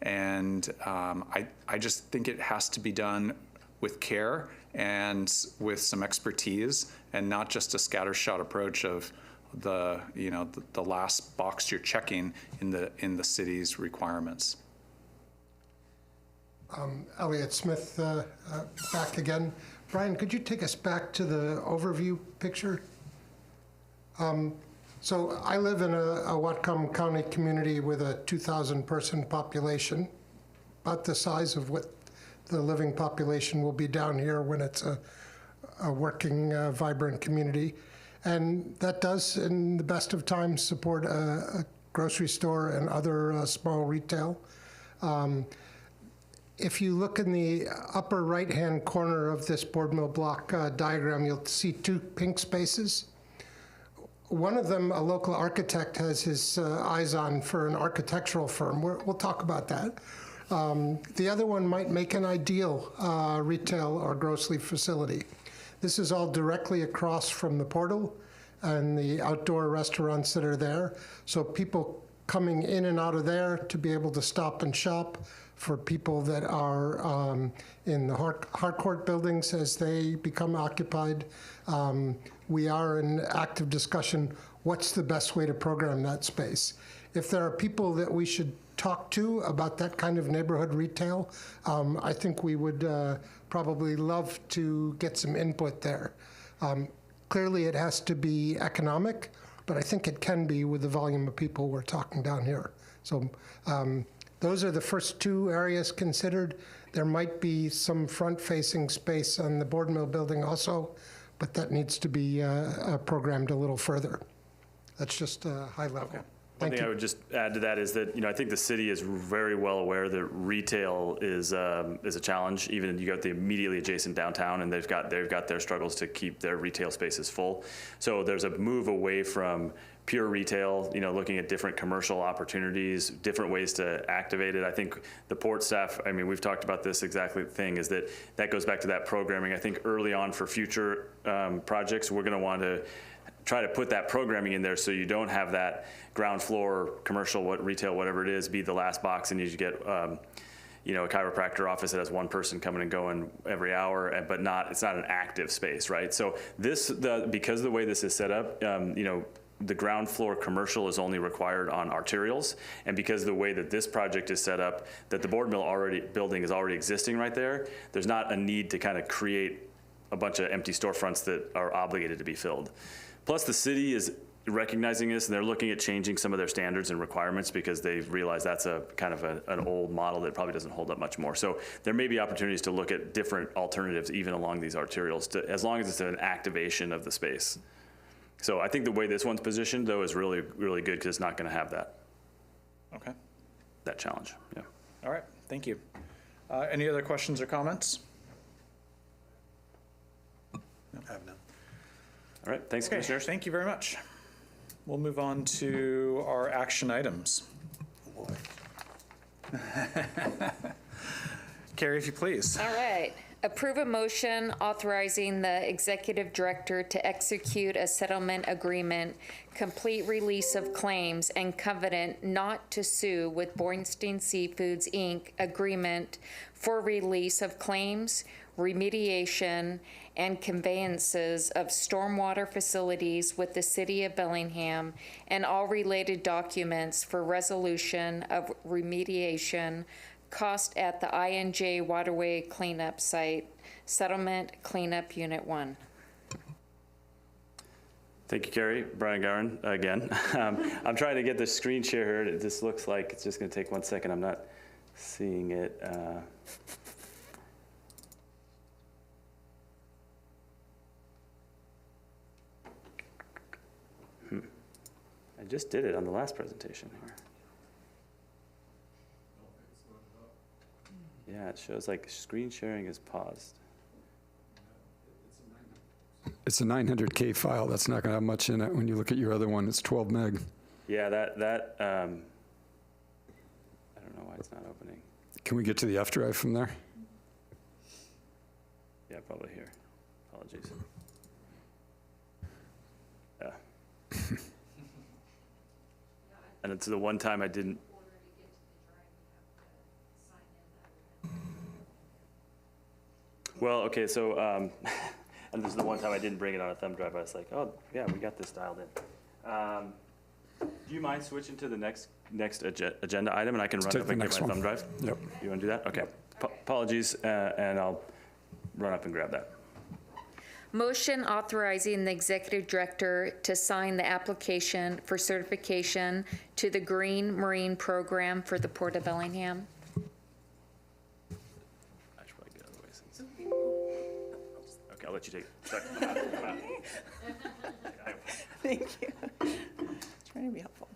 And I just think it has to be done with care and with some expertise, and not just a scattershot approach of the last box you're checking in the city's requirements. Elliot Smith, back again. Brian, could you take us back to the overview picture? So I live in a Whatcom County community with a 2,000 person population, about the size of what the living population will be down here when it's a working, vibrant community. And that does, in the best of times, support a grocery store and other small retail. If you look in the upper right-hand corner of this board mill block diagram, you'll see two pink spaces. One of them, a local architect has his eyes on for an architectural firm. We'll talk about that. The other one might make an ideal retail or grocery facility. This is all directly across from the portal and the outdoor restaurants that are there. So people coming in and out of there to be able to stop and shop, for people that are in the Harcourt buildings as they become occupied. We are in active discussion, what's the best way to program that space? If there are people that we should talk to about that kind of neighborhood retail, I think we would probably love to get some input there. Clearly it has to be economic, but I think it can be with the volume of people we're talking down here. So those are the first two areas considered. There might be some front-facing space on the board mill building also, but that needs to be programmed a little further. That's just high level. One Thank thing you. I would just add to that is that, I think the city is very well aware that retail is a challenge. Even you got the immediately adjacent downtown, and they've got their struggles to keep their retail spaces full. So there's a move away from pure retail, looking at different commercial opportunities, different ways to activate it. I think the port staff, we've talked about this exactly thing, is that goes back to that programming. I think early on for future projects, we're going to want to try to put that programming in there so you don't have that ground floor commercial, retail, whatever it is, be the last box, and you get a chiropractor office that has one person coming and going every hour, but it's not an active space, right? So because of the way this is set up, the ground floor commercial is only required on arterials, and because of the way that this project is set up, that the board mill building is already existing right there, there's not a need to kind of create a bunch of empty storefronts that are obligated to be filled. Plus, the city is recognizing this, and they're looking at changing some of their standards and requirements because they've realized that's a kind of an old model that probably doesn't hold up much more. So there may be opportunities to look at different alternatives even along these arterials, as long as it's an activation of the space. So I think the way this one's positioned, though, is really, really good because it's not going to have that. Okay. That challenge. Yeah. All right. Thank you. Any other questions or comments? I have none. All right. Thanks, Okay, Commissioners. thank you very much. We'll move on to our action items. Oh, boy. Carrie, if you please. All right. Approve a motion authorizing the executive director to execute a settlement agreement, complete release of claims, and covenant not to sue with Bornstein Seafoods, Inc. agreement for release of claims, remediation, and conveyances of stormwater facilities with the City of Bellingham and all related documents for resolution of remediation cost at the INJ Waterway Cleanup Site, Settlement Cleanup Unit 1. Thank you, Carrie. Brian Gowen again. I'm trying to get the screen share here. This looks like it's just going to take 1 second. I'm not seeing it. I just did it on the last presentation here. Yeah, it shows like screen sharing is paused. It's a 900K file. That's not going to have much in it. When you look at your other one, it's 12 meg. Yeah, I don't know why it's not opening. Can we get to the F drive from there? Yeah, probably here. Apologies. Yeah. And it's the one time I didn't. Well, okay, so, and this is the one time I didn't bring it on a thumb drive. I was like, oh, yeah, we got this dialed in. Do you mind switching to the next agenda item, and I can run up and get my thumb drive? Yep. You want to do that? Okay. Apologies, and I'll run up and grab that. Motion authorizing the executive director to sign the application for certification to the Green Marine Program for the Port of Bellingham. I should probably get out of the way since. Okay, I'll let you take it. Second. Thank you. Trying to be helpful.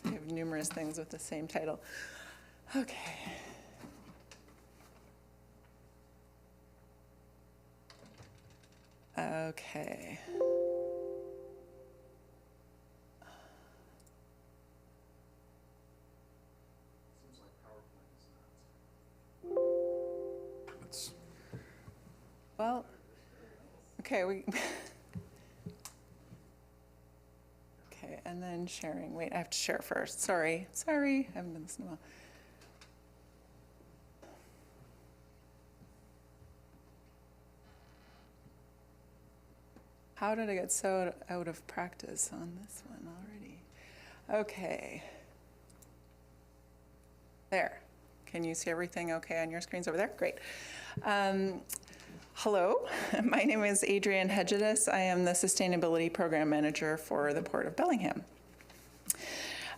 I have numerous things with the same title. Okay. Okay. Well, okay, okay, and then sharing. Wait, I have to share first. Sorry, I haven't done this in a while. How did I get so out of practice on this one already? Okay. There. Can you see everything okay on your screens over there? Great. Hello, my name is Adrienne Hedgedis. I am the Sustainability Program Manager for the Port of Bellingham.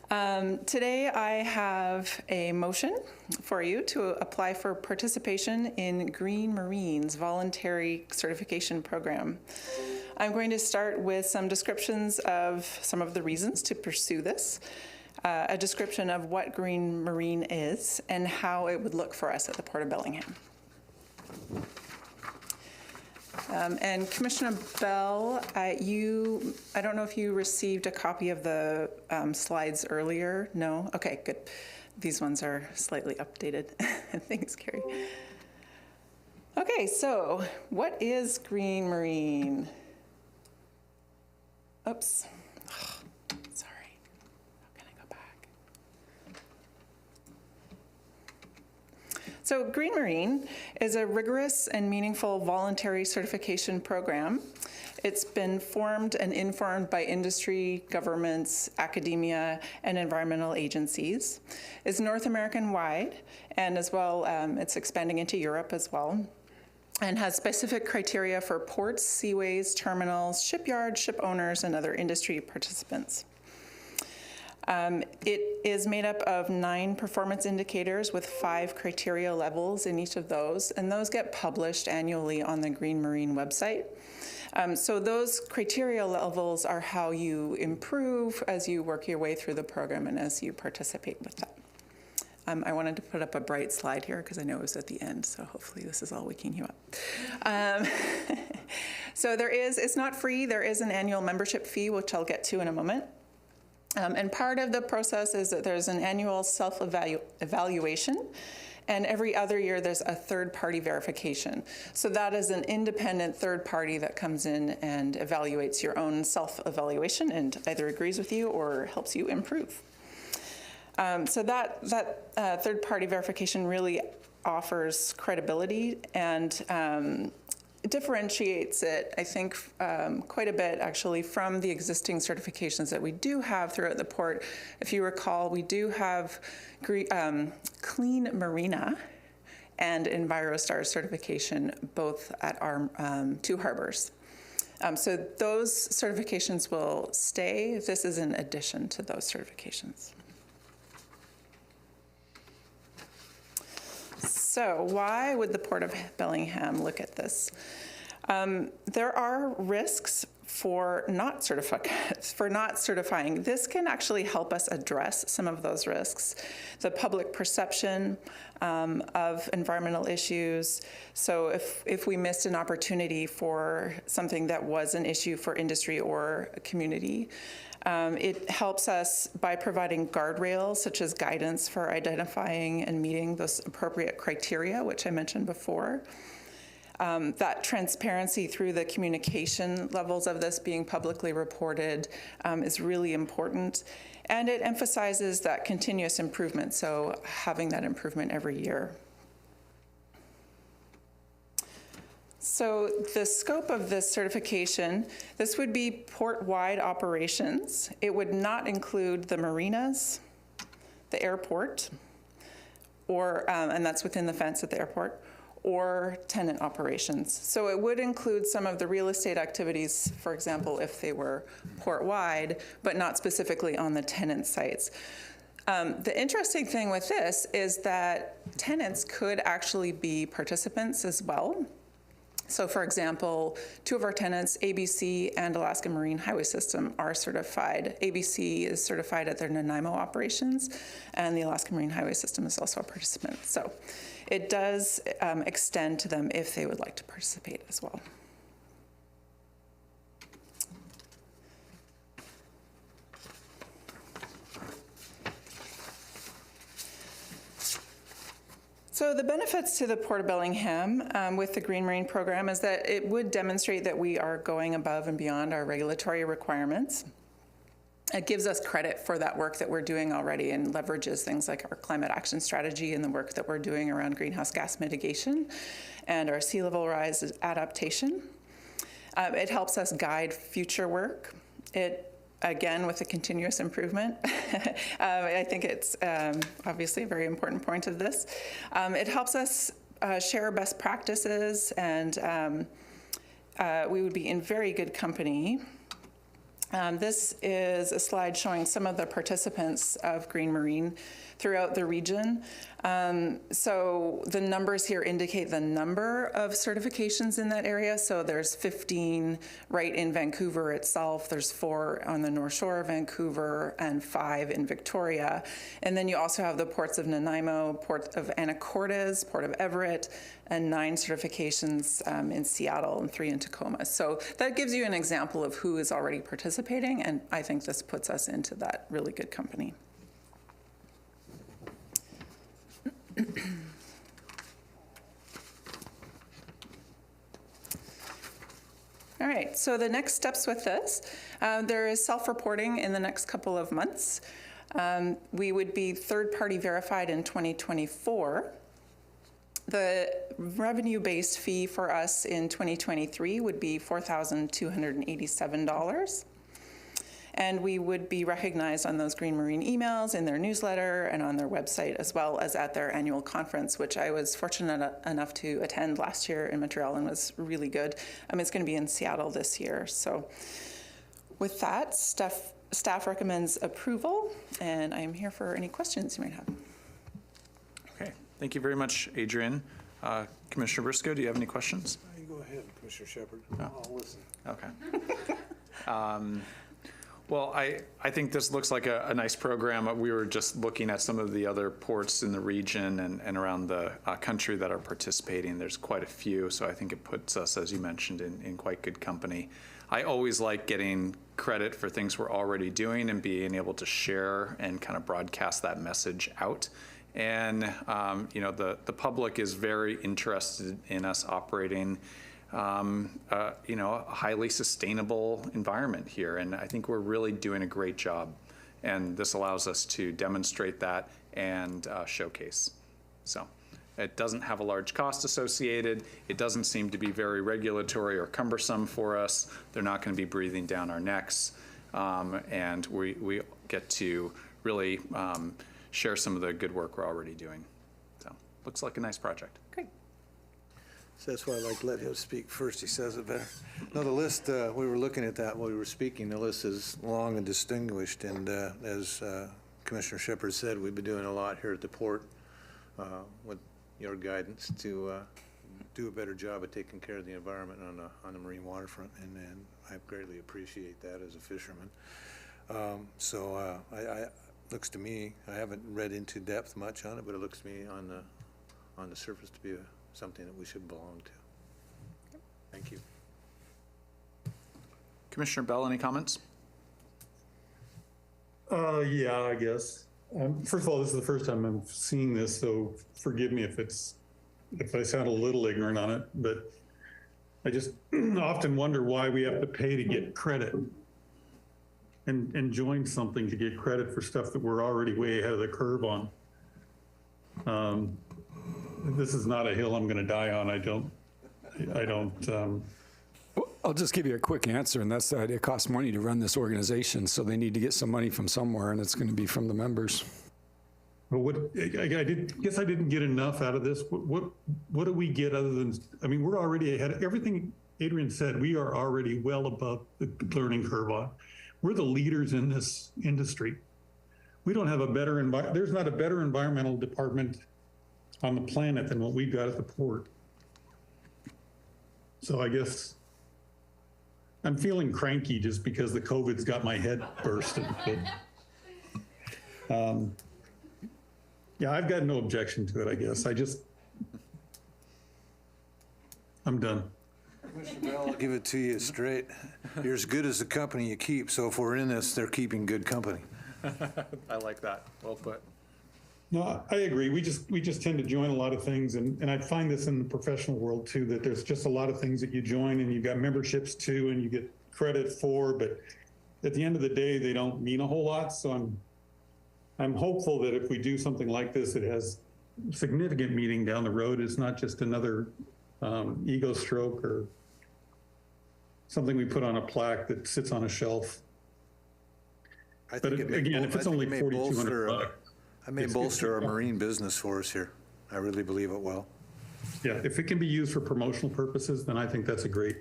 Today I have a motion for you to apply for participation in Green Marine's voluntary certification program. I'm going to start with some descriptions of some of the reasons to pursue this, a description of what Green Marine is and how it would look for us at the Port of Bellingham. And Commissioner Bell, I don't know if you received a copy of the slides earlier. No? Okay, good. These ones are slightly updated. Thanks, Carrie. Okay, so what is Green Marine? Oops. Oh, sorry. How can I go back? So Green Marine is a rigorous and meaningful voluntary certification program. It's been formed and informed by industry, governments, academia, and environmental agencies. It's North American wide, and as well, it's expanding into Europe as well, and has specific criteria for ports, seaways, terminals, shipyards, ship owners, and other industry participants. It is made up of 9 performance indicators with 5 criteria levels in each of those, and those get published annually on the Green Marine website. So those criteria levels are how you improve as you work your way through the program and as you participate with that. I wanted to put up a bright slide here because I know it was at the end, so hopefully this is all waking you up. So it's not free, there is an annual membership fee, which I'll get to in a moment. And part of the process is that there's an annual self-evaluation, and every other year there's a third-party verification. So that is an independent third party that comes in and evaluates your own self-evaluation and either agrees with you or helps you improve. So that third-party verification really offers credibility and differentiates it, I think, quite a bit, actually, from the existing certifications that we do have throughout the port. If you recall, we do have Clean Marina and EnviroStar certification, both at our 2 harbors. So those certifications will stay. This is in addition to those certifications. So why would the Port of Bellingham look at this? There are risks for not certifying. This can actually help us address some of those risks. The public perception of environmental issues. So if we missed an opportunity for something that was an issue for industry or a community, it helps us by providing guardrails such as guidance for identifying and meeting those appropriate criteria, which I mentioned before. That transparency through the communication levels of this being publicly reported is really important. And it emphasizes that continuous improvement, so having that improvement every year. So the scope of this certification, this would be port-wide operations. It would not include the marinas, the airport, or and that's within the fence at the airport, or tenant operations. So it would include some of the real estate activities, for example, if they were port-wide, but not specifically on the tenant sites. The interesting thing with this is that tenants could actually be participants as well. So for example, 2 of our tenants, ABC and Alaska Marine Highway System, are certified. ABC is certified at their Nanaimo operations, and the Alaska Marine Highway System is also a participant. So it does extend to them if they would like to participate as well. So the benefits to the Port of Bellingham with the Green Marine program is that it would demonstrate that we are going above and beyond our regulatory requirements. It gives us credit for that work that we're doing already and leverages things like our climate action strategy and the work that we're doing around greenhouse gas mitigation and our sea level rise adaptation. It helps us guide future work. Again, with the continuous improvement, I think it's obviously a very important point of this. It helps us share best practices, and we would be in very good company. This is a slide showing some of the participants of Green Marine throughout the region. So the numbers here indicate the number of certifications in that area. So there's 15 right in Vancouver itself. There's 4 on the North Shore of Vancouver and 5 in Victoria. And then you also have the ports of Nanaimo, Port of Anacortes, Port of Everett, and 9 certifications in Seattle and 3 in Tacoma. So that gives you an example of who is already participating, and I think this puts us into that really good company. All right, so the next steps with this, there is self-reporting in the next couple of months. We would be third-party verified in 2024. The revenue-based fee for us in 2023 would be $4,287. And we would be recognized on those Green Marine emails, in their newsletter, and on their website, as well as at their annual conference, which I was fortunate enough to attend last year in Montreal and was really good. It's going to be in Seattle this year. So with that, staff recommends approval, and I am here for any questions you might have. Okay, thank you very much, Adrian. Commissioner Briscoe, do you have any questions? You go ahead, Commissioner Shepard. Oh. I'll listen. Okay. Well, I think this looks like a nice program. We were just looking at some of the other ports in the region and around the country that are participating. There's quite a few, so I think it puts us, as you mentioned, in quite good company. I always like getting credit for things we're already doing and being able to share and kind of broadcast that message out. And the public is very interested in us operating a highly sustainable environment here. And I think we're really doing a great job. And this allows us to demonstrate that and showcase. So it doesn't have a large cost associated. It doesn't seem to be very regulatory or cumbersome for us. They're not going to be breathing down our necks. And we get to really share some of the good work we're already doing. So looks like a nice project. Great. So that's why I like to let him speak first. He says it better. No, the list, we were looking at that while we were speaking. The list is long and distinguished. And as Commissioner Shepard said, we've been doing a lot here at the port with your guidance to do a better job of taking care of the environment on the marine waterfront. And I greatly appreciate that as a fisherman. Looks to me, I haven't read into depth much on it, but it looks to me on the surface to be something that we should belong to. Thank you. Commissioner Bell, any comments? Yeah, I guess. First of all, this is the first time I'm seeing this, so forgive me if I sound a little ignorant on it, but I just often wonder why we have to pay to get credit and join something to get credit for stuff that we're already way ahead of the curve on. This is not a hill I'm going to die on. I don't. I'll just give you a quick answer, and that's that it costs money to run this organization, so they need to get some money from somewhere, and it's going to be from the members. But guess I didn't get enough out of this. What do we get other than, I mean, we're already ahead of everything Adrian said. We are already well above the learning curve on. We're the leaders in this industry. We don't have a better, there's not a better environmental department on the planet than what we've got at the port. So I guess I'm feeling cranky just because the COVID's got my head bursted. But, yeah, I've got no objection to it, I guess. I'm done. Commissioner Bell, I'll give it to you straight. You're as good as the company you keep, so if we're in this, they're keeping good company. I like that. Well put. No, I agree. We just tend to join a lot of things, and I find this in the professional world too, that there's just a lot of things that you join and you've got memberships too, and you get credit for, but at the end of the day, they don't mean a whole lot. So I'm hopeful that if we do something like this, it has significant meaning down the road. It's not just another ego stroke or something we put on a plaque that sits on a shelf. But again, if it's only $4,200. I may bolster our marine business for us here. I really believe it will. Yeah, if it can be used for promotional purposes, then I think that's a great.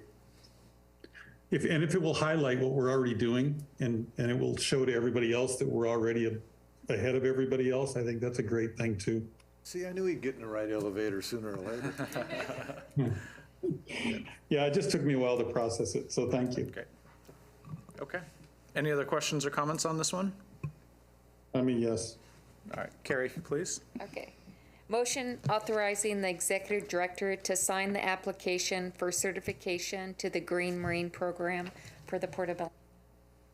If it will highlight what we're already doing and it will show to everybody else that we're already ahead of everybody else, I think that's a great thing too. See, I knew he'd get in the right elevator sooner or later. Yeah, it just took me a while to process it, so thank you. Okay. Any other questions or comments on this one? I mean, yes. All right, Carrie, please. Okay. Motion authorizing the executive director to sign the application for certification to the Green Marine Program for the Port of Bellingham.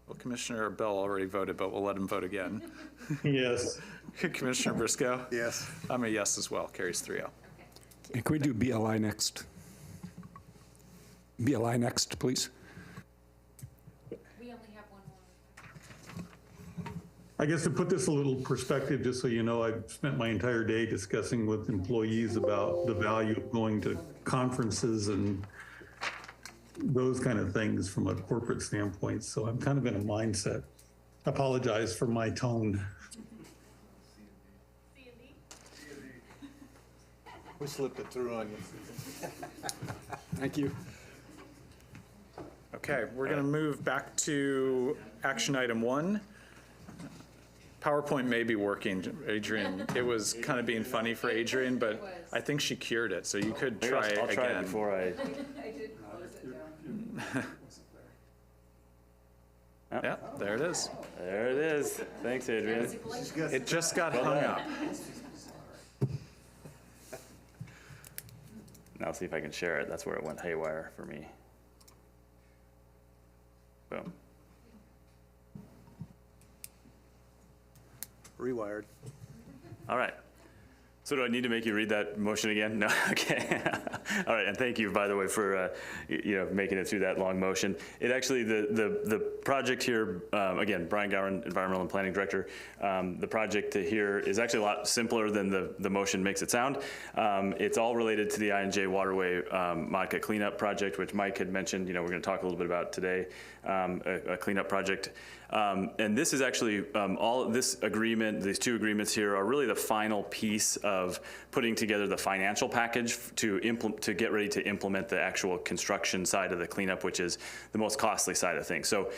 Well, Commissioner Bell already voted, but we'll let him vote again. Yes. Commissioner Briscoe? Yes. I'm a yes as well. Carries 3-0. And can we do BLI next? BLI next, please. We only have one more. I guess to put this a little perspective, just so you know, I've spent my entire day discussing with employees about the value of going to conferences and those kind of things from a corporate standpoint. So I'm kind of in a mindset. Apologize for my tone. We slipped it through on you. Thank you. Okay, we're going to move back to action item 1. PowerPoint may be working, Adrian. It was kind of being funny for Adrian, but I think she cured it, so you could try it again. I'll try it before I... Yeah, there it is. There it is. Thanks, Adrian. It just got hung up. Now I'll see if I can share it. That's where it went haywire for me. Boom. Rewired. All right. So do I need to make you read that motion again? No, okay. All right, and thank you, by the way, for making it through that long motion. It actually, the project here, again, Brian Gowan, Environmental and Planning Director, the project here is actually a lot simpler than the motion makes it sound. It's all related to the INJ Waterway Matka Cleanup Project, which Mike had mentioned, we're gonna talk a little bit about today, a cleanup project. And this is actually, all this agreement, these two agreements here are really the final piece of putting together the financial package to get ready to implement the actual construction side of the cleanup, which is the most costly side of things. So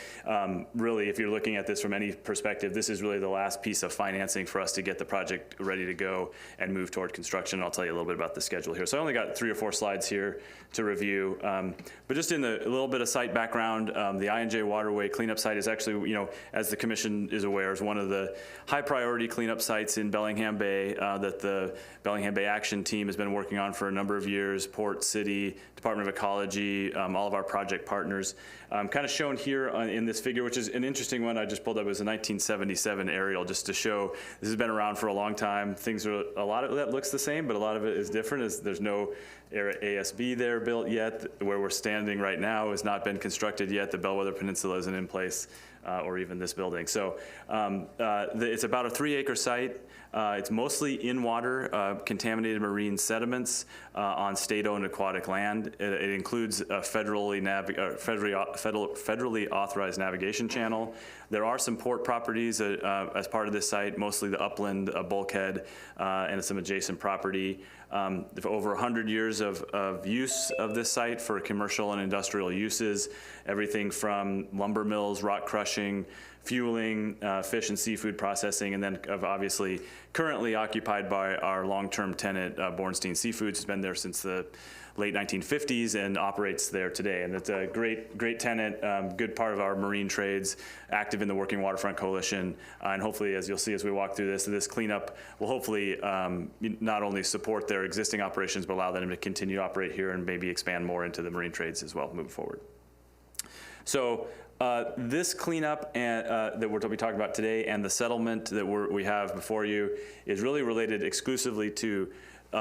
really, if you're looking at this from any perspective, this is really the last piece of financing for us to get the project ready to go and move toward construction. I'll tell you a little bit about the schedule here. So I only got 3 or 4 slides here to review. But just in a little bit of site background, the INJ Waterway cleanup site is actually, as the commission is aware, is one of the high priority cleanup sites in Bellingham Bay that the Bellingham Bay Action Team has been working on for a number of years, Port City, Department of Ecology, all of our project partners. Kind of shown here in this figure, which is an interesting one I just pulled up, was a 1977 aerial, just to show this has been around for a long time. Things are, a lot of that looks the same, but a lot of it is different. There's no ASB there built yet. Where we're standing right now has not been constructed yet. The Bellwether Peninsula isn't in place. or even this building. So it's about a 3-acre site. It's mostly in water, contaminated marine sediments on state-owned aquatic land. It includes a federally authorized navigation channel. There are some port properties as part of this site, mostly the upland bulkhead and some adjacent property. Over 100 years of use of this site for commercial and industrial uses, everything from lumber mills, rock crushing, fueling, fish and seafood processing, and then obviously currently occupied by our long-term tenant, Bornstein Seafoods, has been there since the late 1950s and operates there today. And it's a great tenant, good part of our marine trades, active in the Working Waterfront Coalition. And hopefully, as you'll see as we walk through this cleanup will hopefully not only support their existing operations, but allow them to continue to operate here and maybe expand more into the marine trades as well moving forward. So this cleanup that we'll be talking about today and the settlement that we have before you is really related exclusively to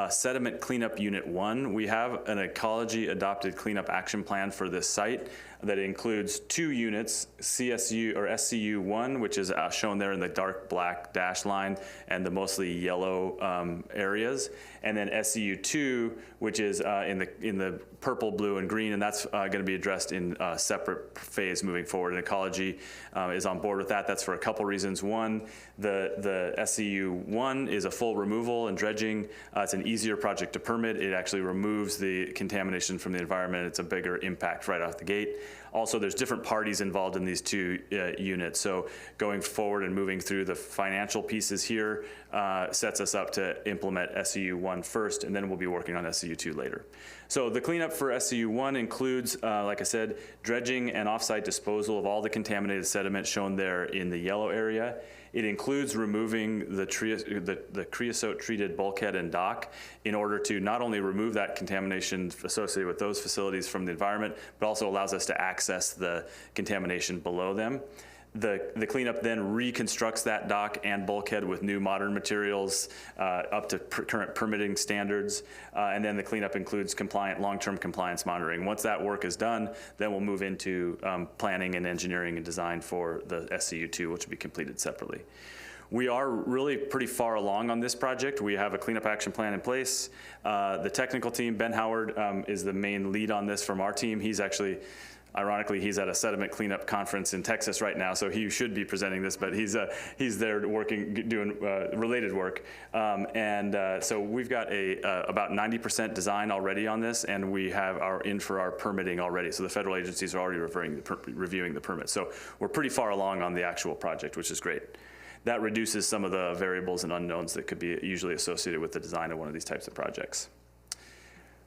Sediment Cleanup Unit 1. We have an ecology adopted cleanup action plan for this site that includes 2 units, CSU or SCU1, which is shown there in the dark black dash line and the mostly yellow areas, and then SCU2, which is in the purple, blue, and green, and that's going to be addressed in a separate phase moving forward. And ecology is on board with that. That's for a couple reasons. One, the SCU1 is a full removal and dredging. It's an easier project to permit. It actually removes the contamination from the environment. It's a bigger impact right off the gate. Also, there's different parties involved in these 2 units. So going forward and moving through the financial pieces here sets us up to implement SCU1 first, and then we'll be working on SCU2 later. So the cleanup for SCU1 includes, like I said, dredging and offsite disposal of all the contaminated sediment shown there in the yellow area. It includes removing the creosote-treated bulkhead and dock in order to not only remove that contamination associated with those facilities from the environment, but also allows us to access the contamination below them. The cleanup then reconstructs that dock and bulkhead with new modern materials up to current permitting standards. And then the cleanup includes long-term compliance monitoring. Once that work is done, then we'll move into planning and engineering and design for the SCU2, which will be completed separately. We are really pretty far along on this project. We have a cleanup action plan in place. The technical team, Ben Howard, is the main lead on this from our team. He's actually, ironically, he's at a sediment cleanup conference in Texas right now, so he should be presenting this, but he's there working, doing related work. So we've got about 90% design already on this, and we have in for our permitting already. So the federal agencies are already reviewing the permit. So we're pretty far along on the actual project, which is great. That reduces some of the variables and unknowns that could be usually associated with the design of one of these types of projects.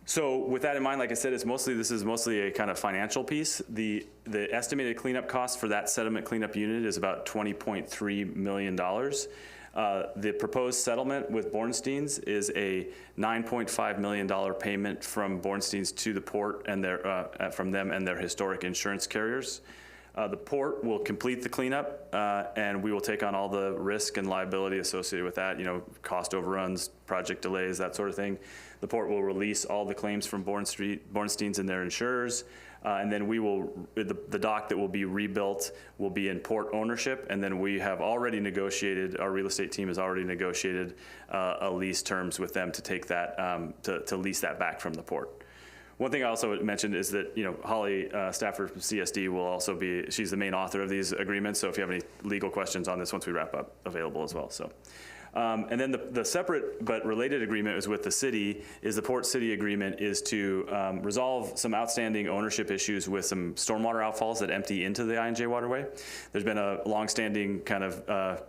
So with that in mind, like I said, this is mostly a kind of financial piece. The estimated cleanup cost for that sediment cleanup unit is about $20.3 million. The proposed settlement with Bornstein's is a $9.5 million payment from Bornstein's to the port and from them and their historic insurance carriers. The port will complete the cleanup, and we will take on all the risk and liability associated with that, cost overruns, project delays, that sort of thing. The port will release all the claims from Bornstein's and their insurers, and then the dock that will be rebuilt will be in port ownership, and then we have already negotiated, our real estate team has already negotiated a lease terms with them to take that, to lease that back from the port. One thing I also mentioned is that, Holly Stafford from CSD will also she's the main author of these agreements, so if you have any legal questions on this once we wrap up, available as well. So, and then the separate but related agreement is with the city, is the Port City agreement is to resolve some outstanding ownership issues with some stormwater outfalls that empty into the INJ waterway. There's been a longstanding kind of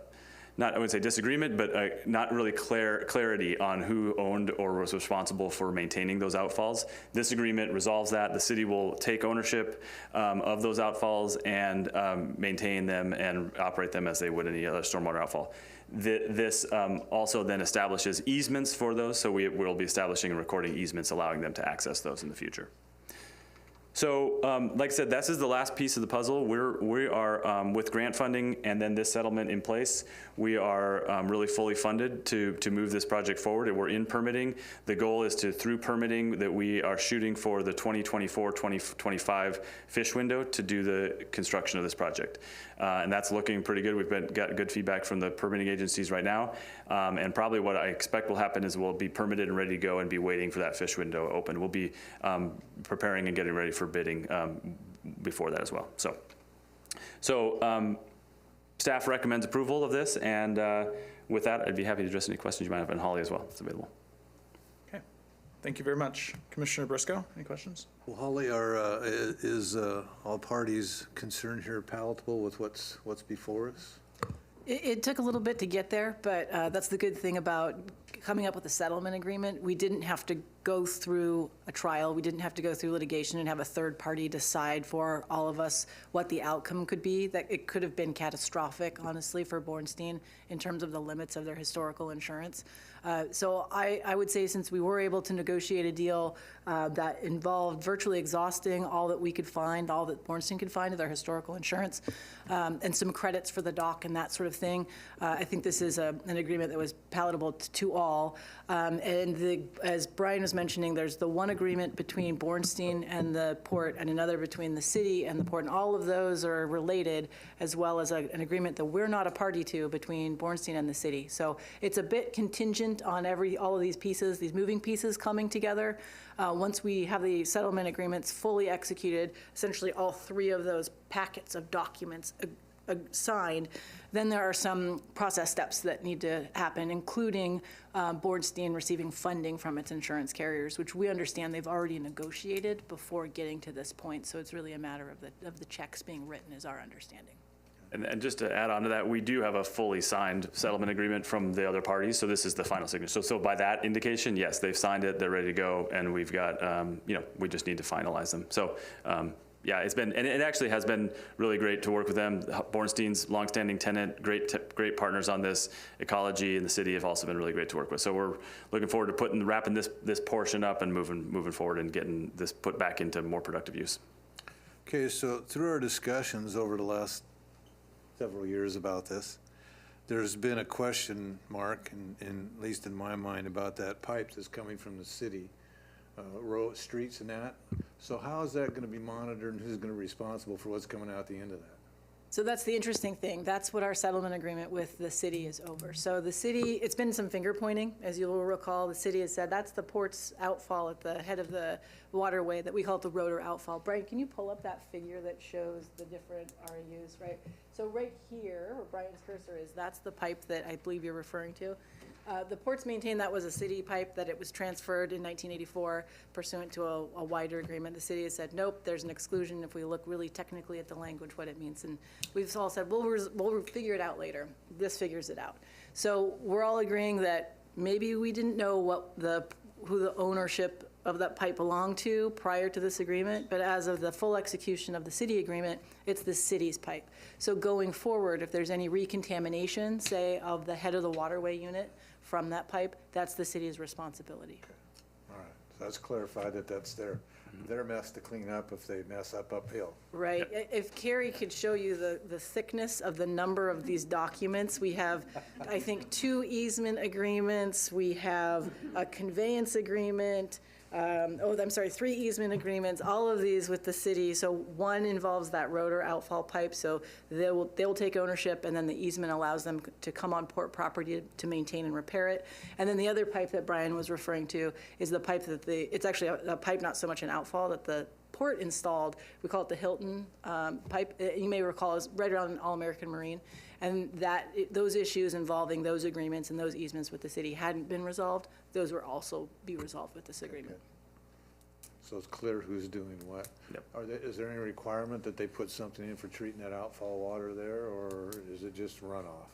I wouldn't say disagreement, but not really clarity on who owned or was responsible for maintaining those outfalls. This agreement resolves that. The city will take ownership of those outfalls and maintain them and operate them as they would any other stormwater outfall. This also then establishes easements for those, so we will be establishing and recording easements allowing them to access those in the future. So, like I said, this is the last piece of the puzzle. We are with grant funding and then this settlement in place, we are really fully funded to move this project forward. And we're in permitting. The goal is to, through permitting, that we are shooting for the 2024-2025 fish window to do the construction of this project. And that's looking pretty good. We've got good feedback from the permitting agencies right now. And probably what I expect will happen is we'll be permitted and ready to go and be waiting for that fish window open. We'll be preparing and getting ready for bidding before that as well. So staff recommends approval of this, and with that, I'd be happy to address any questions you might have, and Holly as well. It's available. Okay, thank you very much. Commissioner Briscoe, any questions? Well, Holly, is all parties concerned here palatable with what's before us? It took a little bit to get there, but that's the good thing about coming up with a settlement agreement. We didn't have to go through a trial. We didn't have to go through litigation and have a third party decide for all of us what the outcome could be. That it could have been catastrophic, honestly, for Bornstein in terms of the limits of their historical insurance. So I would say, since we were able to negotiate a deal that involved virtually exhausting all that we could find, all that Bornstein could find of their historical insurance, and some credits for the dock and that sort of thing, I think this is an agreement that was palatable to all. As Brian was mentioning, there's the one agreement between Bornstein and the port and another between the city and the port, and all of those are related, as well as an agreement that we're not a party to between Bornstein and the city. So it's a bit contingent on all of these pieces, these moving pieces coming together. Once we have the settlement agreements fully executed, essentially all three of those packets of documents signed, then there are some process steps that need to happen, including Bornstein receiving funding from its insurance carriers, which we understand they've already negotiated before getting to this point. So it's really a matter of the checks being written, is our understanding. And just to add on to that, we do have a fully signed settlement agreement from the other parties, so this is the final signature. So by that indication, yes, they've signed it, they're ready to go, and we've got, we just need to finalize them. So, yeah, and it actually has been really great to work with them. Bornstein's longstanding tenant, great partners on this. Ecology and the city have also been really great to work with. So we're looking forward to wrapping this portion up and moving forward and getting this put back into more productive use. Okay, so through our discussions over the last several years about this, there's been a question mark, at least in my mind, about that pipe that's coming from the city, roads, streets and that. So how is that going to be monitored, and who's going to be responsible for what's coming out the end of that? So that's the interesting thing. That's what our settlement agreement with the city is over. So the city, it's been some finger pointing, as you will recall. The city has said that's the port's outfall at the head of the waterway that we call it the rotor outfall. Brian, can you pull up that figure that shows the different RAUs, right? So right here, where Brian's cursor is, that's the pipe that I believe you're referring to. The ports maintain that was a city pipe, that it was transferred in 1984 pursuant to a wider agreement. The city has said, nope, there's an exclusion if we look really technically at the language, what it means. And we've all said, we'll figure it out later. This figures it out. So we're all agreeing that maybe we didn't know who the ownership of that pipe belonged to prior to this agreement, but as of the full execution of the city agreement, it's the city's pipe. So going forward, if there's any recontamination, say, of the head of the waterway unit from that pipe, that's the city's responsibility. Okay. All right, so that's clarified that that's their mess to clean up if they mess up uphill. Right. If Carrie could show you the thickness of the number of these documents, we have, I think, 2 easement agreements, we have a conveyance agreement, 3 easement agreements, all of these with the city. So one involves that rotor outfall pipe, so they will take ownership, and then the easement allows them to come on port property to maintain and repair it. And then the other pipe that Brian was referring to is the pipe that it's actually a pipe, not so much an outfall, that the port installed. We call it the Hilton pipe. You may recall it's right around All-American Marine. And those issues involving those agreements and those easements with the city hadn't been resolved. Those will also be resolved with this agreement. Okay. So it's clear who's doing what. Yep. Is there any requirement that they put something in for treating that outfall water there, or is it just runoff?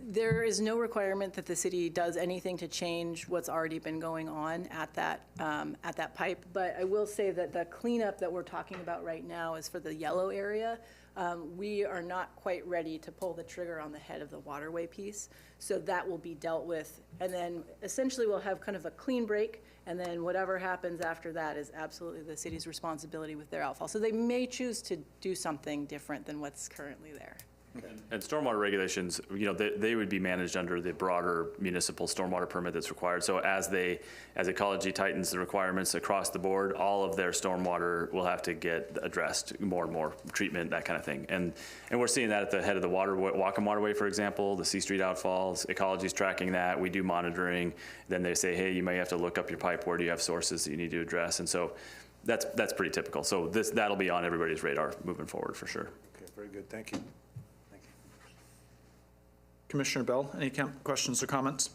There is no requirement that the city does anything to change what's already been going on at that pipe. But I will say that the cleanup that we're talking about right now is for the yellow area. We are not quite ready to pull the trigger on the head of the waterway piece. So that will be dealt with. And then essentially we'll have kind of a clean break. And then whatever happens after that is absolutely the city's responsibility with their outfall. So they may choose to do something different than what's currently there. And stormwater regulations, they would be managed under the broader municipal stormwater permit that's required. So as Ecology tightens the requirements across the board, all of their stormwater will have to get addressed more and more, treatment, that kind of thing. And we're seeing that at the head of the Whatcom Waterway, for example, the C Street outfalls. Ecology's tracking that. We do monitoring. Then they say, hey, you may have to look up your pipe. Where do you have sources that you need to address? And so that's pretty typical. So that'll be on everybody's radar moving forward for sure. Okay, very good. Thank you. Commissioner Bell, any questions or comments?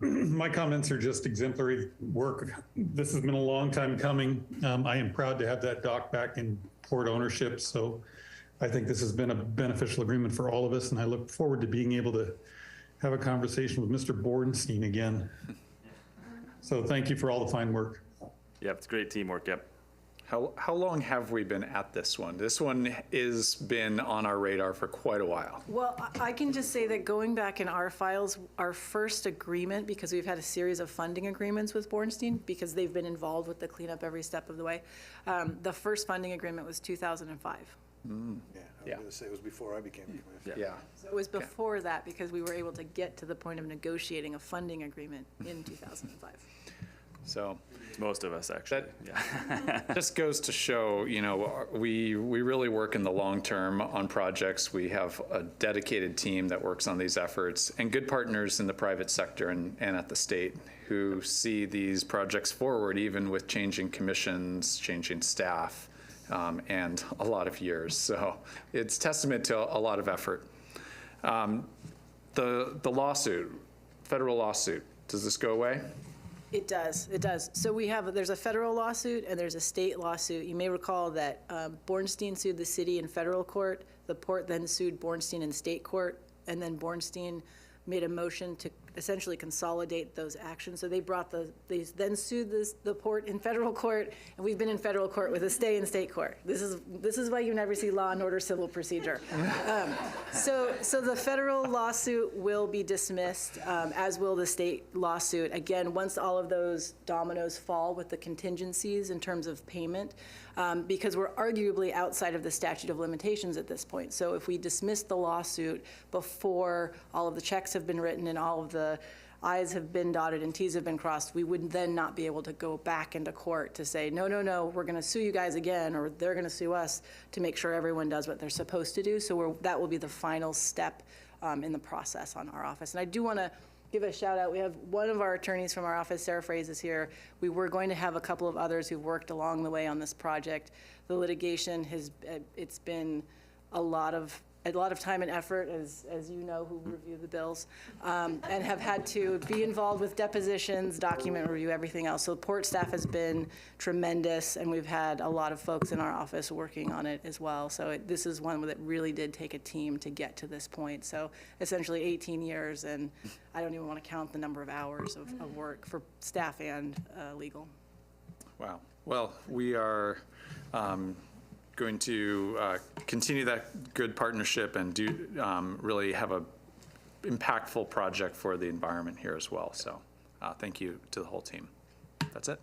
My comments are just exemplary work. This has been a long time coming. I am proud to have that dock back in port ownership. So I think this has been a beneficial agreement for all of us. And I look forward to being able to have a conversation with Mr. Bordenstein again. So thank you for all the fine work. Yep, it's great teamwork, yep. How long have we been at this one? This one has been on our radar for quite a while. Well, I can just say that going back in our files, our first agreement, because we've had a series of funding agreements with Bordenstein, because they've been involved with the cleanup every step of the way. The first funding agreement was 2005. Yeah, I was going to say it was before I became commissioner. Yeah. So it was before that, because we were able to get to the point of negotiating a funding agreement in 2005. So most of us, actually. That just goes to show, we really work in the long term on projects. We have a dedicated team that works on these efforts and good partners in the private sector and at the state who see these projects forward, even with changing commissions, changing staff, and a lot of years. So it's testament to a lot of effort. The lawsuit, federal lawsuit, does this go away? It does. So there's a federal lawsuit and there's a state lawsuit. You may recall that Bordenstein sued the city in federal court. The port then sued Bordenstein in state court, and then Bordenstein made a motion to essentially consolidate those actions. So they then sued the port in federal court, and we've been in federal court with a stay in state court. This is why you never see Law and Order Civil Procedure. So the federal lawsuit will be dismissed, as will the state lawsuit. Again, once all of those dominoes fall with the contingencies in terms of payment, because we're arguably outside of the statute of limitations at this point. So if we dismiss the lawsuit before all of the checks have been written and all of the I's have been dotted and T's have been crossed, we would then not be able to go back into court to say, no, we're going to sue you guys again, or they're going to sue us, to make sure everyone does what they're supposed to do. So that will be the final step in the process on our office. And I do want to give a shout out. We have one of our attorneys from our office, Sarah Fraze, is here. We were going to have a couple of others who've worked along the way on this project. The litigation it's been a lot of time and effort, as you know, who review the bills, and have had to be involved with depositions, document review, everything else. So the port staff has been tremendous, and we've had a lot of folks in our office working on it as well. So this is one that really did take a team to get to this point. So essentially 18 years, and I don't even want to count the number of hours of work for staff and legal. Wow. Well, we are going to continue that good partnership and do really have a impactful project for the environment here as well. So thank you to the whole team. That's it.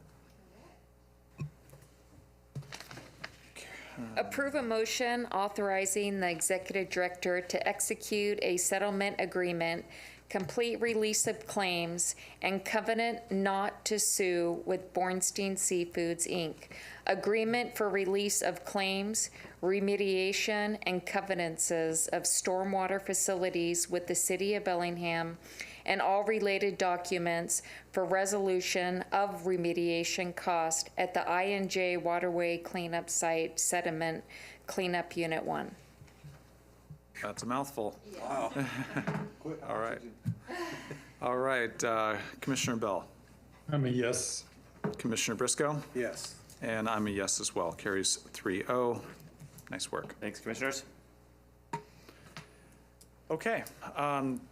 Approve a motion authorizing the executive director to execute a settlement agreement, complete release of claims, and covenant not to sue with Bordenstein Seafoods, Inc. Agreement for release of claims, remediation, and covenances of stormwater facilities with the City of Bellingham, and all related documents for resolution of remediation cost at the INJ Waterway Cleanup Site Sediment Cleanup Unit 1. That's a mouthful. Wow. All right. Commissioner Bell. I'm a yes. Commissioner Briscoe. Yes. And I'm a yes as well. Carries 3-0. Nice work. Thanks, commissioners. Okay,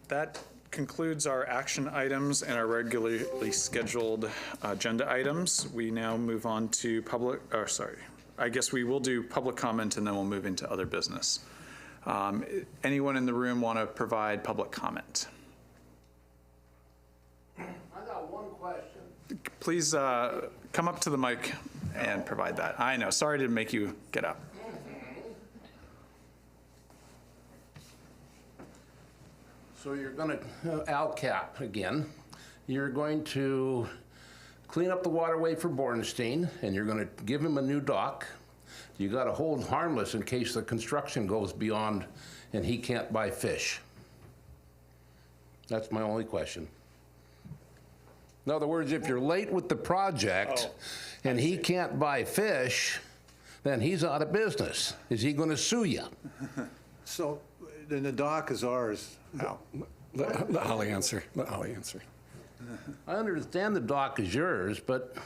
that concludes our action items and our regularly scheduled agenda items. We now move on to I guess we will do public comment and then we'll move into other business. Anyone in the room want to provide public comment? I got one question. Please come up to the mic and provide that. I know, sorry to make you get up. So you're going to, ALCAP again, you're going to clean up the waterway for Bornstein, and you're going to give him a new dock. You got to hold harmless in case the construction goes beyond and he can't buy fish. That's my only question. In other words, if you're late with the project and he can't buy fish, then he's out of business. Is he going to sue you? So, then the dock is ours, Al. Let Holly answer. Let Holly answer. I understand the dock is yours, but,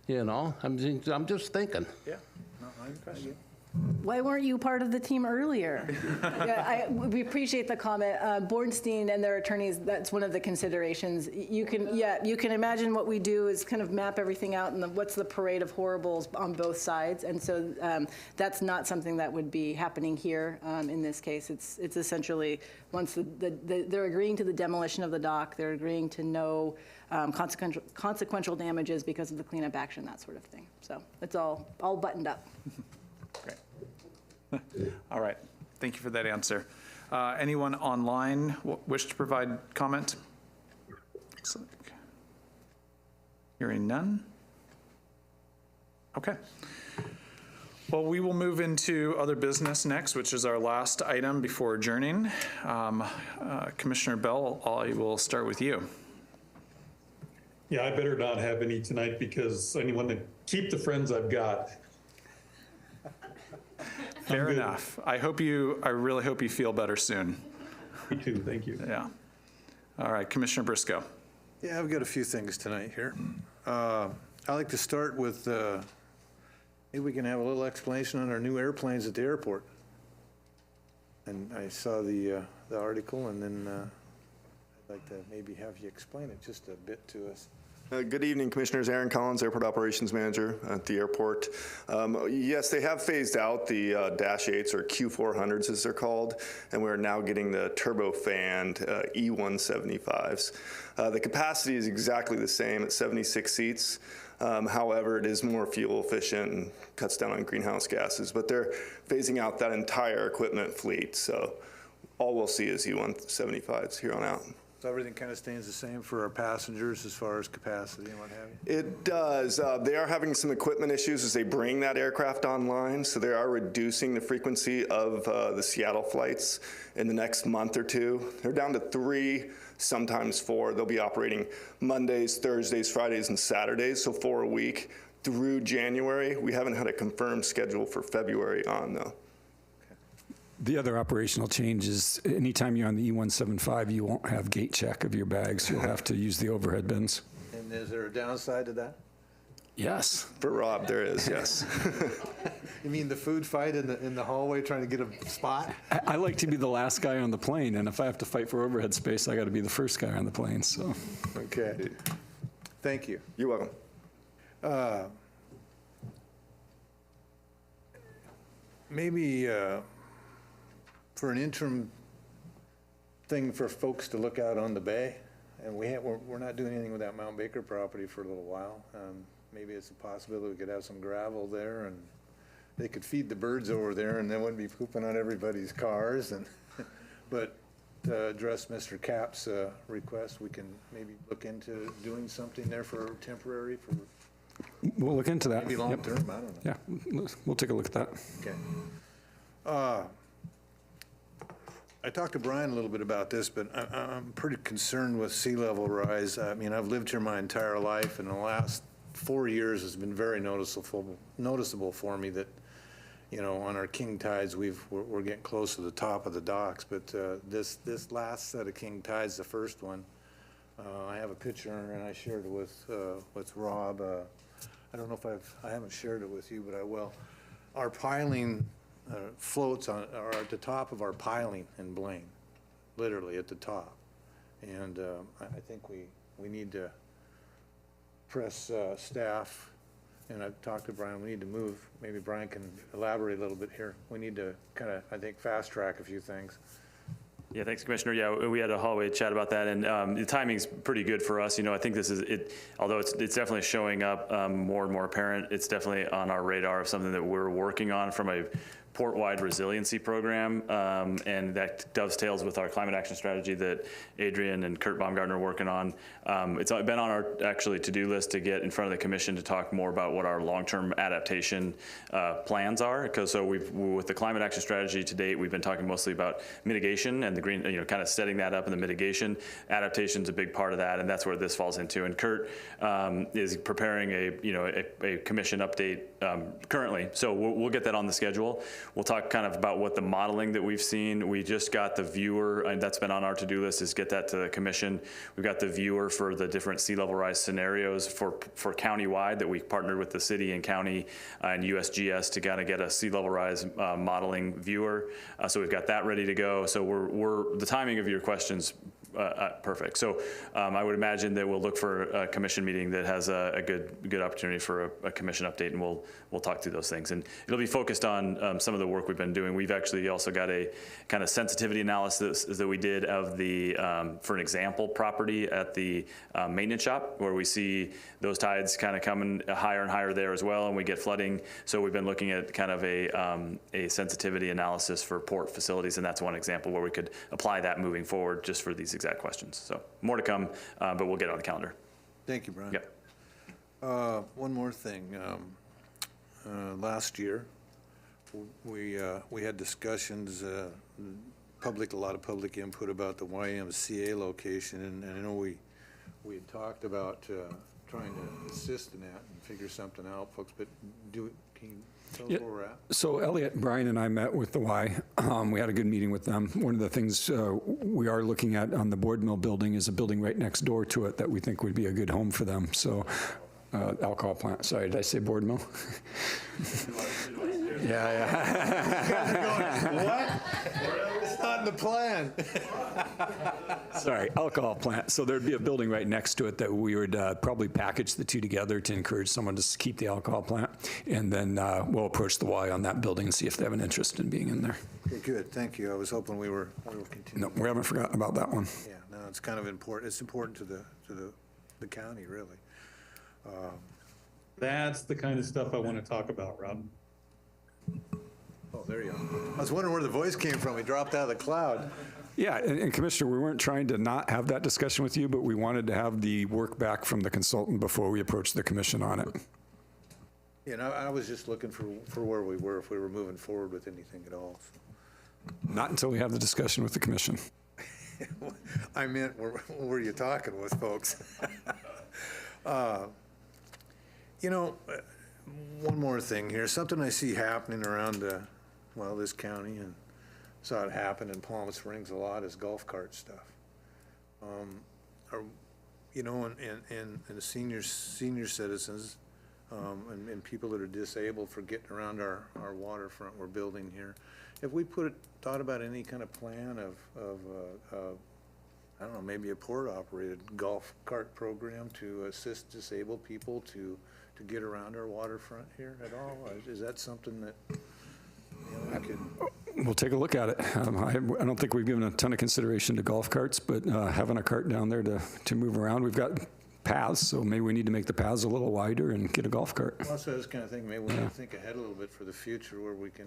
you know, I'm just thinking. Yeah, no, I understand. Why weren't you part of the team earlier? Yeah, we appreciate the comment. Bornstein and their attorneys, that's one of the considerations. You can imagine what we do is kind of map everything out and what's the parade of horribles on both sides. And so that's not something that would be happening here in this case. It's essentially once they're agreeing to the demolition of the dock, they're agreeing to no consequential damages because of the cleanup action, that sort of thing. So it's all buttoned up. Great. All right. Thank you for that answer. Anyone online wish to provide comment? Hearing none? Okay. Well, we will move into other business next, which is our last item before adjourning. Commissioner Bell, I will start with you. Yeah, I better not have any tonight because I want to keep the friends I've got. Fair enough. I really hope you feel better soon. Me too, thank you. Yeah. All right, Commissioner Briscoe. Yeah, I've got a few things tonight here. I'd like to start with, maybe we can have a little explanation on our new airplanes at the airport. And I saw the article, and then I'd like to maybe have you explain it just a bit to us. Good evening, Commissioners. Aaron Collins, Airport Operations Manager at the airport. Yes, they have phased out the Dash 8s, or Q400s as they're called, and we're now getting the turbofan E175s. The capacity is exactly the same at 76 seats. However, it is more fuel efficient and cuts down on greenhouse gases, but they're phasing out that entire equipment fleet, so all we'll see is E175s here on out. So everything kind of stays the same for our passengers as far as capacity and what have you? It does. They are having some equipment issues as they bring that aircraft online, so they are reducing the frequency of the Seattle flights in the next month or two. They're down to 3, sometimes 4. They'll be operating Mondays, Thursdays, Fridays, and Saturdays, so 4 a week through January. We haven't had a confirmed schedule for February on, though. The other operational change is anytime you're on the E175, you won't have gate check of your bags. You'll have to use the overhead bins. And is there a downside to that? Yes. For Rob, there is, yes. You mean the food fight in the hallway trying to get a spot? I like to be the last guy on the plane, and if I have to fight for overhead space, I got to be the first guy on the plane. So. Okay. Thank you. You're welcome. Maybe for an interim thing for folks to look out on the bay, and we're not doing anything with that Mount Baker property for a little while. Maybe it's a possibility we could have some gravel there, and they could feed the birds over there, and they wouldn't be pooping on everybody's cars. But to address Mr. Cap's request, we can maybe look into doing something there for temporary, for we'll look into that. maybe long term. I don't know. Yeah, we'll take a look at that. Okay. I talked to Brian a little bit about this, but I'm pretty concerned with sea level rise. I mean, I've lived here my entire life, and the last 4 years has been very noticeable for me that, you know, on our king tides, we're getting close to the top of the docks. But this last set of king tides, the first one, I have a picture, and I shared it with Rob. I don't know if I haven't shared it with you, but I will. Our piling floats are at the top of our piling in Blaine. literally at the top. And I think we need to press staff, and I've talked to Brian, we need to move, maybe Brian can elaborate a little bit here. We need to kind of, I think, fast track a few things. Yeah, thanks, Commissioner. Yeah, we had a hallway chat about that, and the timing's pretty good for us. You know, I think this is it. Although it's definitely showing up more and more apparent. It's definitely on our radar of something that we're working on from a port-wide resiliency program, and that dovetails with our climate action strategy that Adrian and Kurt Baumgartner are working on. It's been on our actually to-do list to get in front of the commission to talk more about what our long-term adaptation plans are. Because with the climate action strategy to date, we've been talking mostly about mitigation and the green, kind of setting that up in the mitigation. Adaptation's a big part of that, and that's where this falls into. And Kurt is preparing a commission update currently, so we'll get that on the schedule. We'll talk kind of about what the modeling that we've seen. We just got the viewer, and that's been on our to-do list, is get that to the commission. We've got the viewer for the different sea level rise scenarios for countywide that we partnered with the city and county and USGS to kind of get a sea level rise modeling viewer. So we've got that ready to go. So we're the timing of your questions perfect. So I would imagine that we'll look for a commission meeting that has a good opportunity for a commission update, and we'll talk through those things. And it'll be focused on some of the work we've been doing. We've actually also got a kind of sensitivity analysis that we did of the, for an example, property at the maintenance shop, where we see those tides kind of coming higher and higher there as well, and we get flooding. So we've been looking at kind of a sensitivity analysis for port facilities, and that's one example where we could apply that moving forward just for these exact questions. So more to come, but we'll get it on the calendar. Thank you, Brian. Yep. One more thing. Last year, we had discussions, a lot of public input about the YMCA location, and I know we had talked about trying to assist in that and figure something out, folks. But can you tell us where we're at? So Elliot, Brian, and I met with the Y. We had a good meeting with them. One of the things we are looking at on the board mill building is a building right next door to it that we think would be a good home for them. So alcohol plant. Sorry, did I say board mill? Yeah. You guys are going, what? It's not in the plan. Sorry, alcohol plant. So there'd be a building right next to it that we would probably package the two together to encourage someone to keep the alcohol plant. And then we'll approach the Y on that building and see if they have an interest in being in there. Okay, good. Thank you. I was hoping we were continuing. No, we haven't forgotten about that one. Yeah, no, it's kind of important. It's important to the county, really. That's the kind of stuff I want to talk about, Rob. Oh, there you go. I was wondering where the voice came from. He dropped out of the cloud. Yeah, and Commissioner, we weren't trying to not have that discussion with you, but we wanted to have the work back from the consultant before we approached the commission on it. You know, I was just looking for where we were, if we were moving forward with anything at all. Not until we have the discussion with the commission. I meant, where are you talking with, folks? You know, one more thing here. Something I see happening around, this county, and saw it happen in Palm Springs a lot, is golf cart stuff. And the senior citizens and people that are disabled for getting around our waterfront we're building here. Have we thought about any kind of plan of I don't know, maybe a port-operated golf cart program to assist disabled people to get around our waterfront here at all? Is that something that we could? We'll take a look at it. I don't think we've given a ton of consideration to golf carts, but having a cart down there to move around, we've got paths, so maybe we need to make the paths a little wider and get a golf cart. Well, so this kind of thing, maybe we need to think ahead a little bit for the future where we can.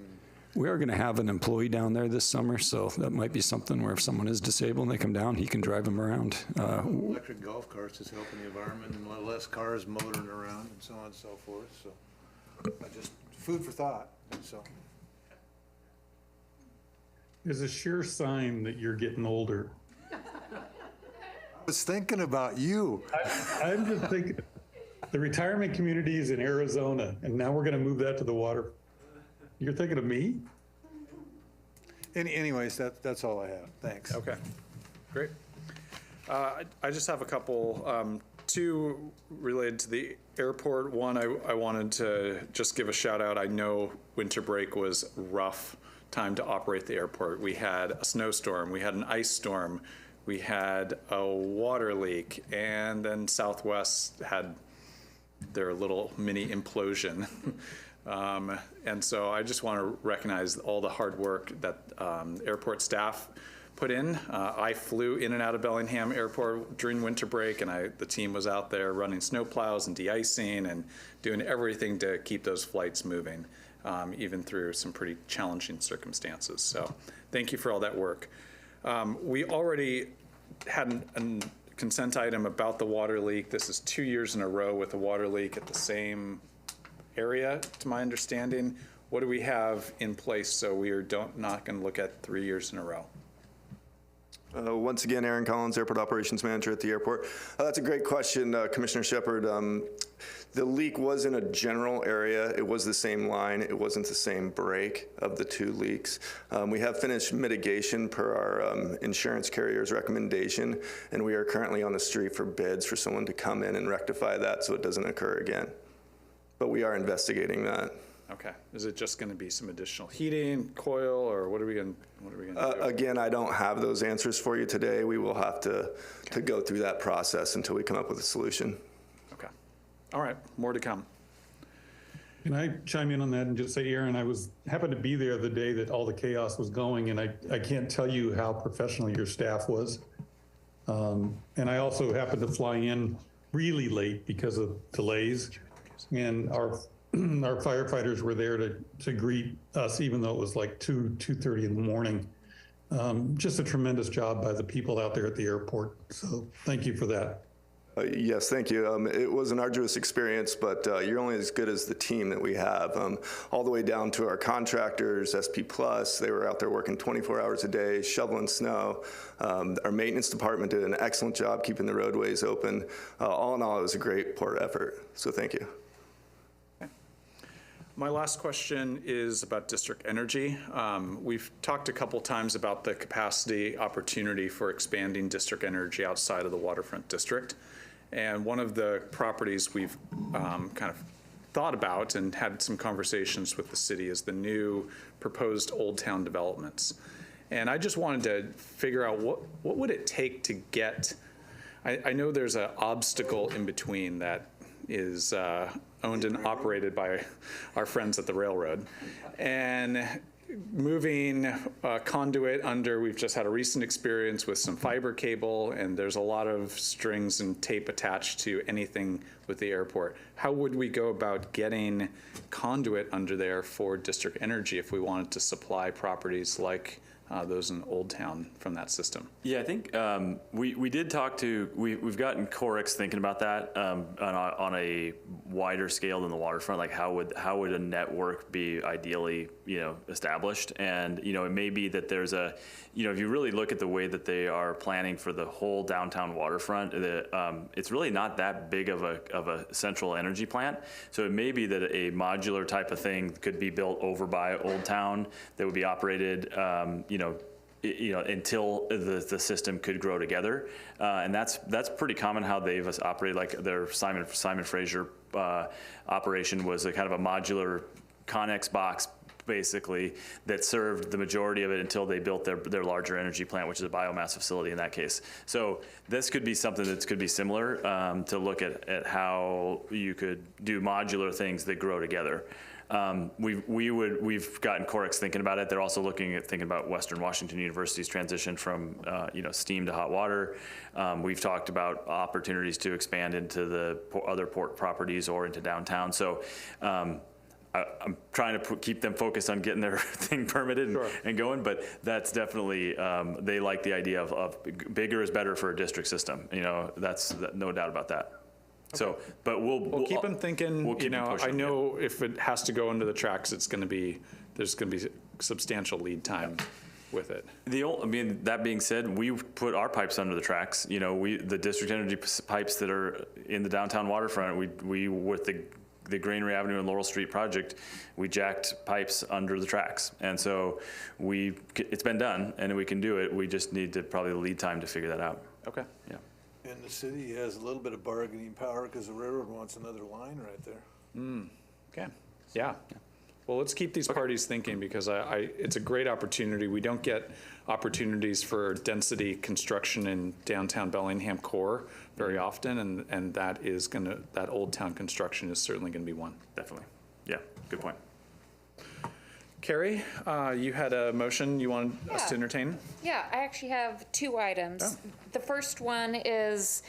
We are going to have an employee down there this summer, so that might be something where if someone is disabled and they come down, he can drive them around. Electric golf carts is helping the environment and less cars motoring around and so on and so forth. So just food for thought. So There's a sure sign that you're getting older. I was thinking about you. I'm just thinking, the retirement community is in Arizona, and now we're going to move that to the water. You're thinking of me? Anyways, that's all I have. Thanks. Okay, great. I just have a couple, two related to the airport. One, I wanted to just give a shout out. I know winter break was rough time to operate the airport. We had a snowstorm, we had an ice storm, we had a water leak, and then Southwest had their little mini implosion. And so I just want to recognize all the hard work that airport staff put in. I flew in and out of Bellingham Airport during winter break, and the team was out there running snowplows and de-icing and doing everything to keep those flights moving, even through some pretty challenging circumstances. So thank you for all that work. We already had a consent item about the water leak. This is 2 years in a row with a water leak at the same area, to my understanding. What do we have in place so we are not going to look at 3 years in a row? Once again, Aaron Collins, Airport Operations Manager at the airport. That's a great question, Commissioner Shepard. The leak was in a general area. It was the same line. It wasn't the same break of the two leaks. We have finished mitigation per our insurance carrier's recommendation, and we are currently on the street for bids for someone to come in and rectify that so it doesn't occur again. But we are investigating that. Okay. Is it just going to be some additional heating, coil, or what are we going to do? Again, I don't have those answers for you today. We will have to go through that process until we come up with a solution. Okay. All right. More to come. Can I chime in on that and just say, Aaron, I happened to be there the day that all the chaos was going, and I can't tell you how professional your staff was. And I also happened to fly in really late because of delays, and our firefighters were there to greet us, even though it was like 2:30 in the morning. Just a tremendous job by the people out there at the airport. So thank you for that. Yes, thank you. It was an arduous experience, but you're only as good as the team that we have. All the way down to our contractors, SP Plus, they were out there working 24 hours a day, shoveling snow. Our maintenance department did an excellent job keeping the roadways open. All in all, it was a great port effort. So thank you. My last question is about district energy. We've talked a couple times about the capacity opportunity for expanding district energy outside of the waterfront district. And one of the properties we've kind of thought about and had some conversations with the city is the new proposed Old Town developments. And I just wanted to figure out what would it take to get, I know there's an obstacle in between that is owned and operated by our friends at the railroad. And moving conduit under, we've just had a recent experience with some fiber cable, and there's a lot of strings and tape attached to anything with the airport. How would we go about getting conduit under there for district energy if we wanted to supply properties like those in Old Town from that system? Yeah, I think we did talk to, we've gotten Corix thinking about that on a wider scale than the waterfront. Like how would a network be ideally, established? And, it may be that there's a, if you really look at the way that they are planning for the whole downtown waterfront, it's really not that big of a central energy plant. So it may be that a modular type of thing could be built over by Old Town that would be operated, until the system could grow together, and that's pretty common how they've operated. Like their Simon Fraser operation was a kind of a modular Connex box, basically, that served the majority of it until they built their larger energy plant, which is a biomass facility in that case. So this could be something that could be similar to look at how you could do modular things that grow together. We've gotten Corix thinking about it. They're also thinking about Western Washington University's transition from steam to hot water. We've talked about opportunities to expand into the other port properties or into downtown. So I'm trying to keep them focused on getting their thing permitted and going, but that's definitely, they like the idea of bigger is better for a district system. That's no doubt about that. Okay. So, but we'll keep them thinking. We'll keep I know if it has to go under the tracks, there's going to be substantial lead time with it. That being said, we put our pipes under the tracks. The district energy pipes that are in the downtown waterfront. We with the Granary Avenue and Laurel Street project, we jacked pipes under the tracks, and so it's been done, and we can do it. We just need to probably the lead time to figure that out. Okay. Yeah. And the city has a little bit of bargaining power because the railroad wants another line right there. Okay. Yeah. Well, let's keep these parties thinking, because it's a great opportunity. We don't get opportunities for density construction in downtown Bellingham core very often, and that Old Town construction is certainly going to be one. Definitely. Yeah, good point. Carrie, you had a motion you wanted us to entertain? Yeah, I actually have 2 items. The first one is,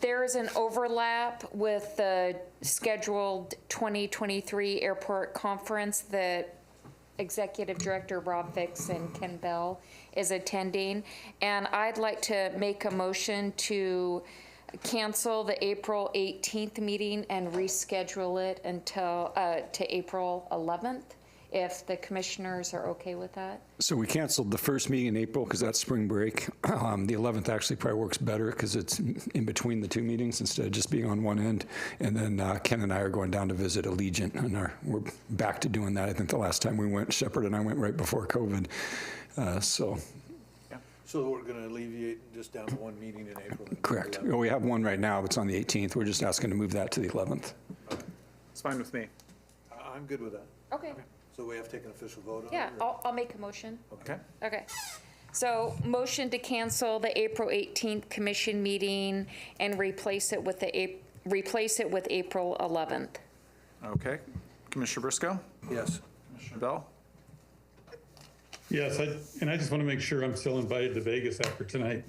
there is an overlap with the scheduled 2023 airport conference that Executive Director Rob Fix and Ken Bell is attending. And I'd like to make a motion to cancel the April 18th meeting and reschedule it until, to April 11th, if the commissioners are okay with that. So we canceled the first meeting in April because that's spring break. The 11th actually probably works better because it's in between the 2 meetings instead of just being on one end. And then Ken and I are going down to visit Allegiant, and we're back to doing that. I think the last time we went, Shepard and I went right before COVID. So we're going to alleviate just down to 1 meeting in April? Correct. Well, we have one right now that's on the 18th. We're just asking to move that to the 11th. It's fine with me. I'm good with that. Okay. So we have to take an official vote on it? Yeah, I'll make a motion. Okay. Okay. So motion to cancel the April 18th commission meeting and replace it with April 11th. Okay. Commissioner Briscoe? Yes. Commissioner Bell? Yes, I just want to make sure I'm still invited to Vegas after tonight.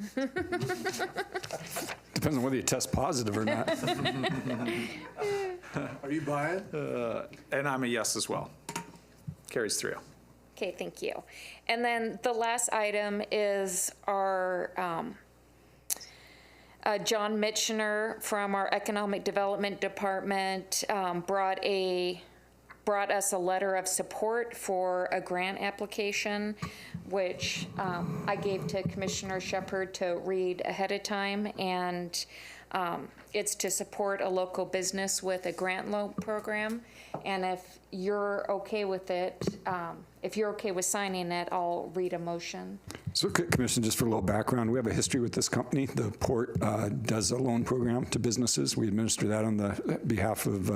Depends on whether you test positive or not. Are you buying? And I'm a yes as well. Carries 3-0. Okay, thank you. And then the last item is our John Mitchener from our Economic Development Department brought us a letter of support for a grant application, which I gave to Commissioner Shepard to read ahead of time, and it's to support a local business with a grant loan program. And if you're okay with it, if you're okay with signing it, I'll read a motion. So, Commissioner, just for a little background, we have a history with this company. The Port does a loan program to businesses. We administer that on the behalf of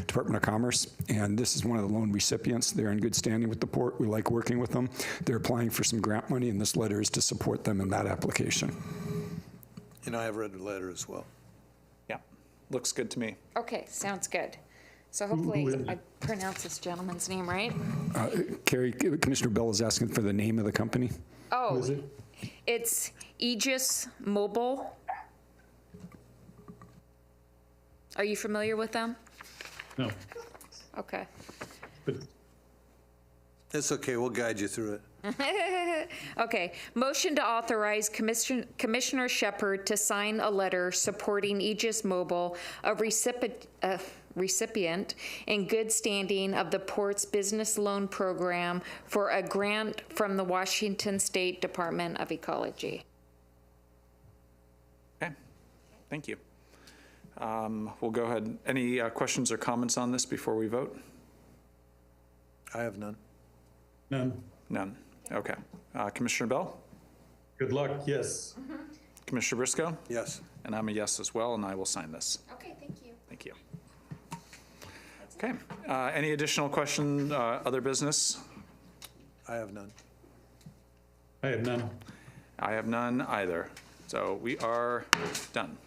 Department of Commerce, and this is one of the loan recipients. They're in good standing with the Port. We like working with them. They're applying for some grant money, and this letter is to support them in that application. And I have read the letter as well. Yeah, looks good to me. Okay, sounds good. So hopefully I pronounce this gentleman's name right. Carrie, Commissioner Bell is asking for the name of the company. Oh, it's Aegis Mobile. Are you familiar with them? No. Okay. It's okay, we'll guide you through it. Okay, motion to authorize Commissioner Shepard to sign a letter supporting Aegis Mobile, a recipient in good standing of the Port's business loan program for a grant from the Washington State Department of Ecology. Okay, thank you. We'll go ahead. Any questions or comments on this before we vote? I have none. None. None. Okay. Commissioner Bell? Good luck, yes. Commissioner Briscoe? Yes. And I'm a yes as well, and I will sign this. Okay, thank you. Thank you. Okay. Any additional question, other business? I have none. I have none. I have none either. So we are done.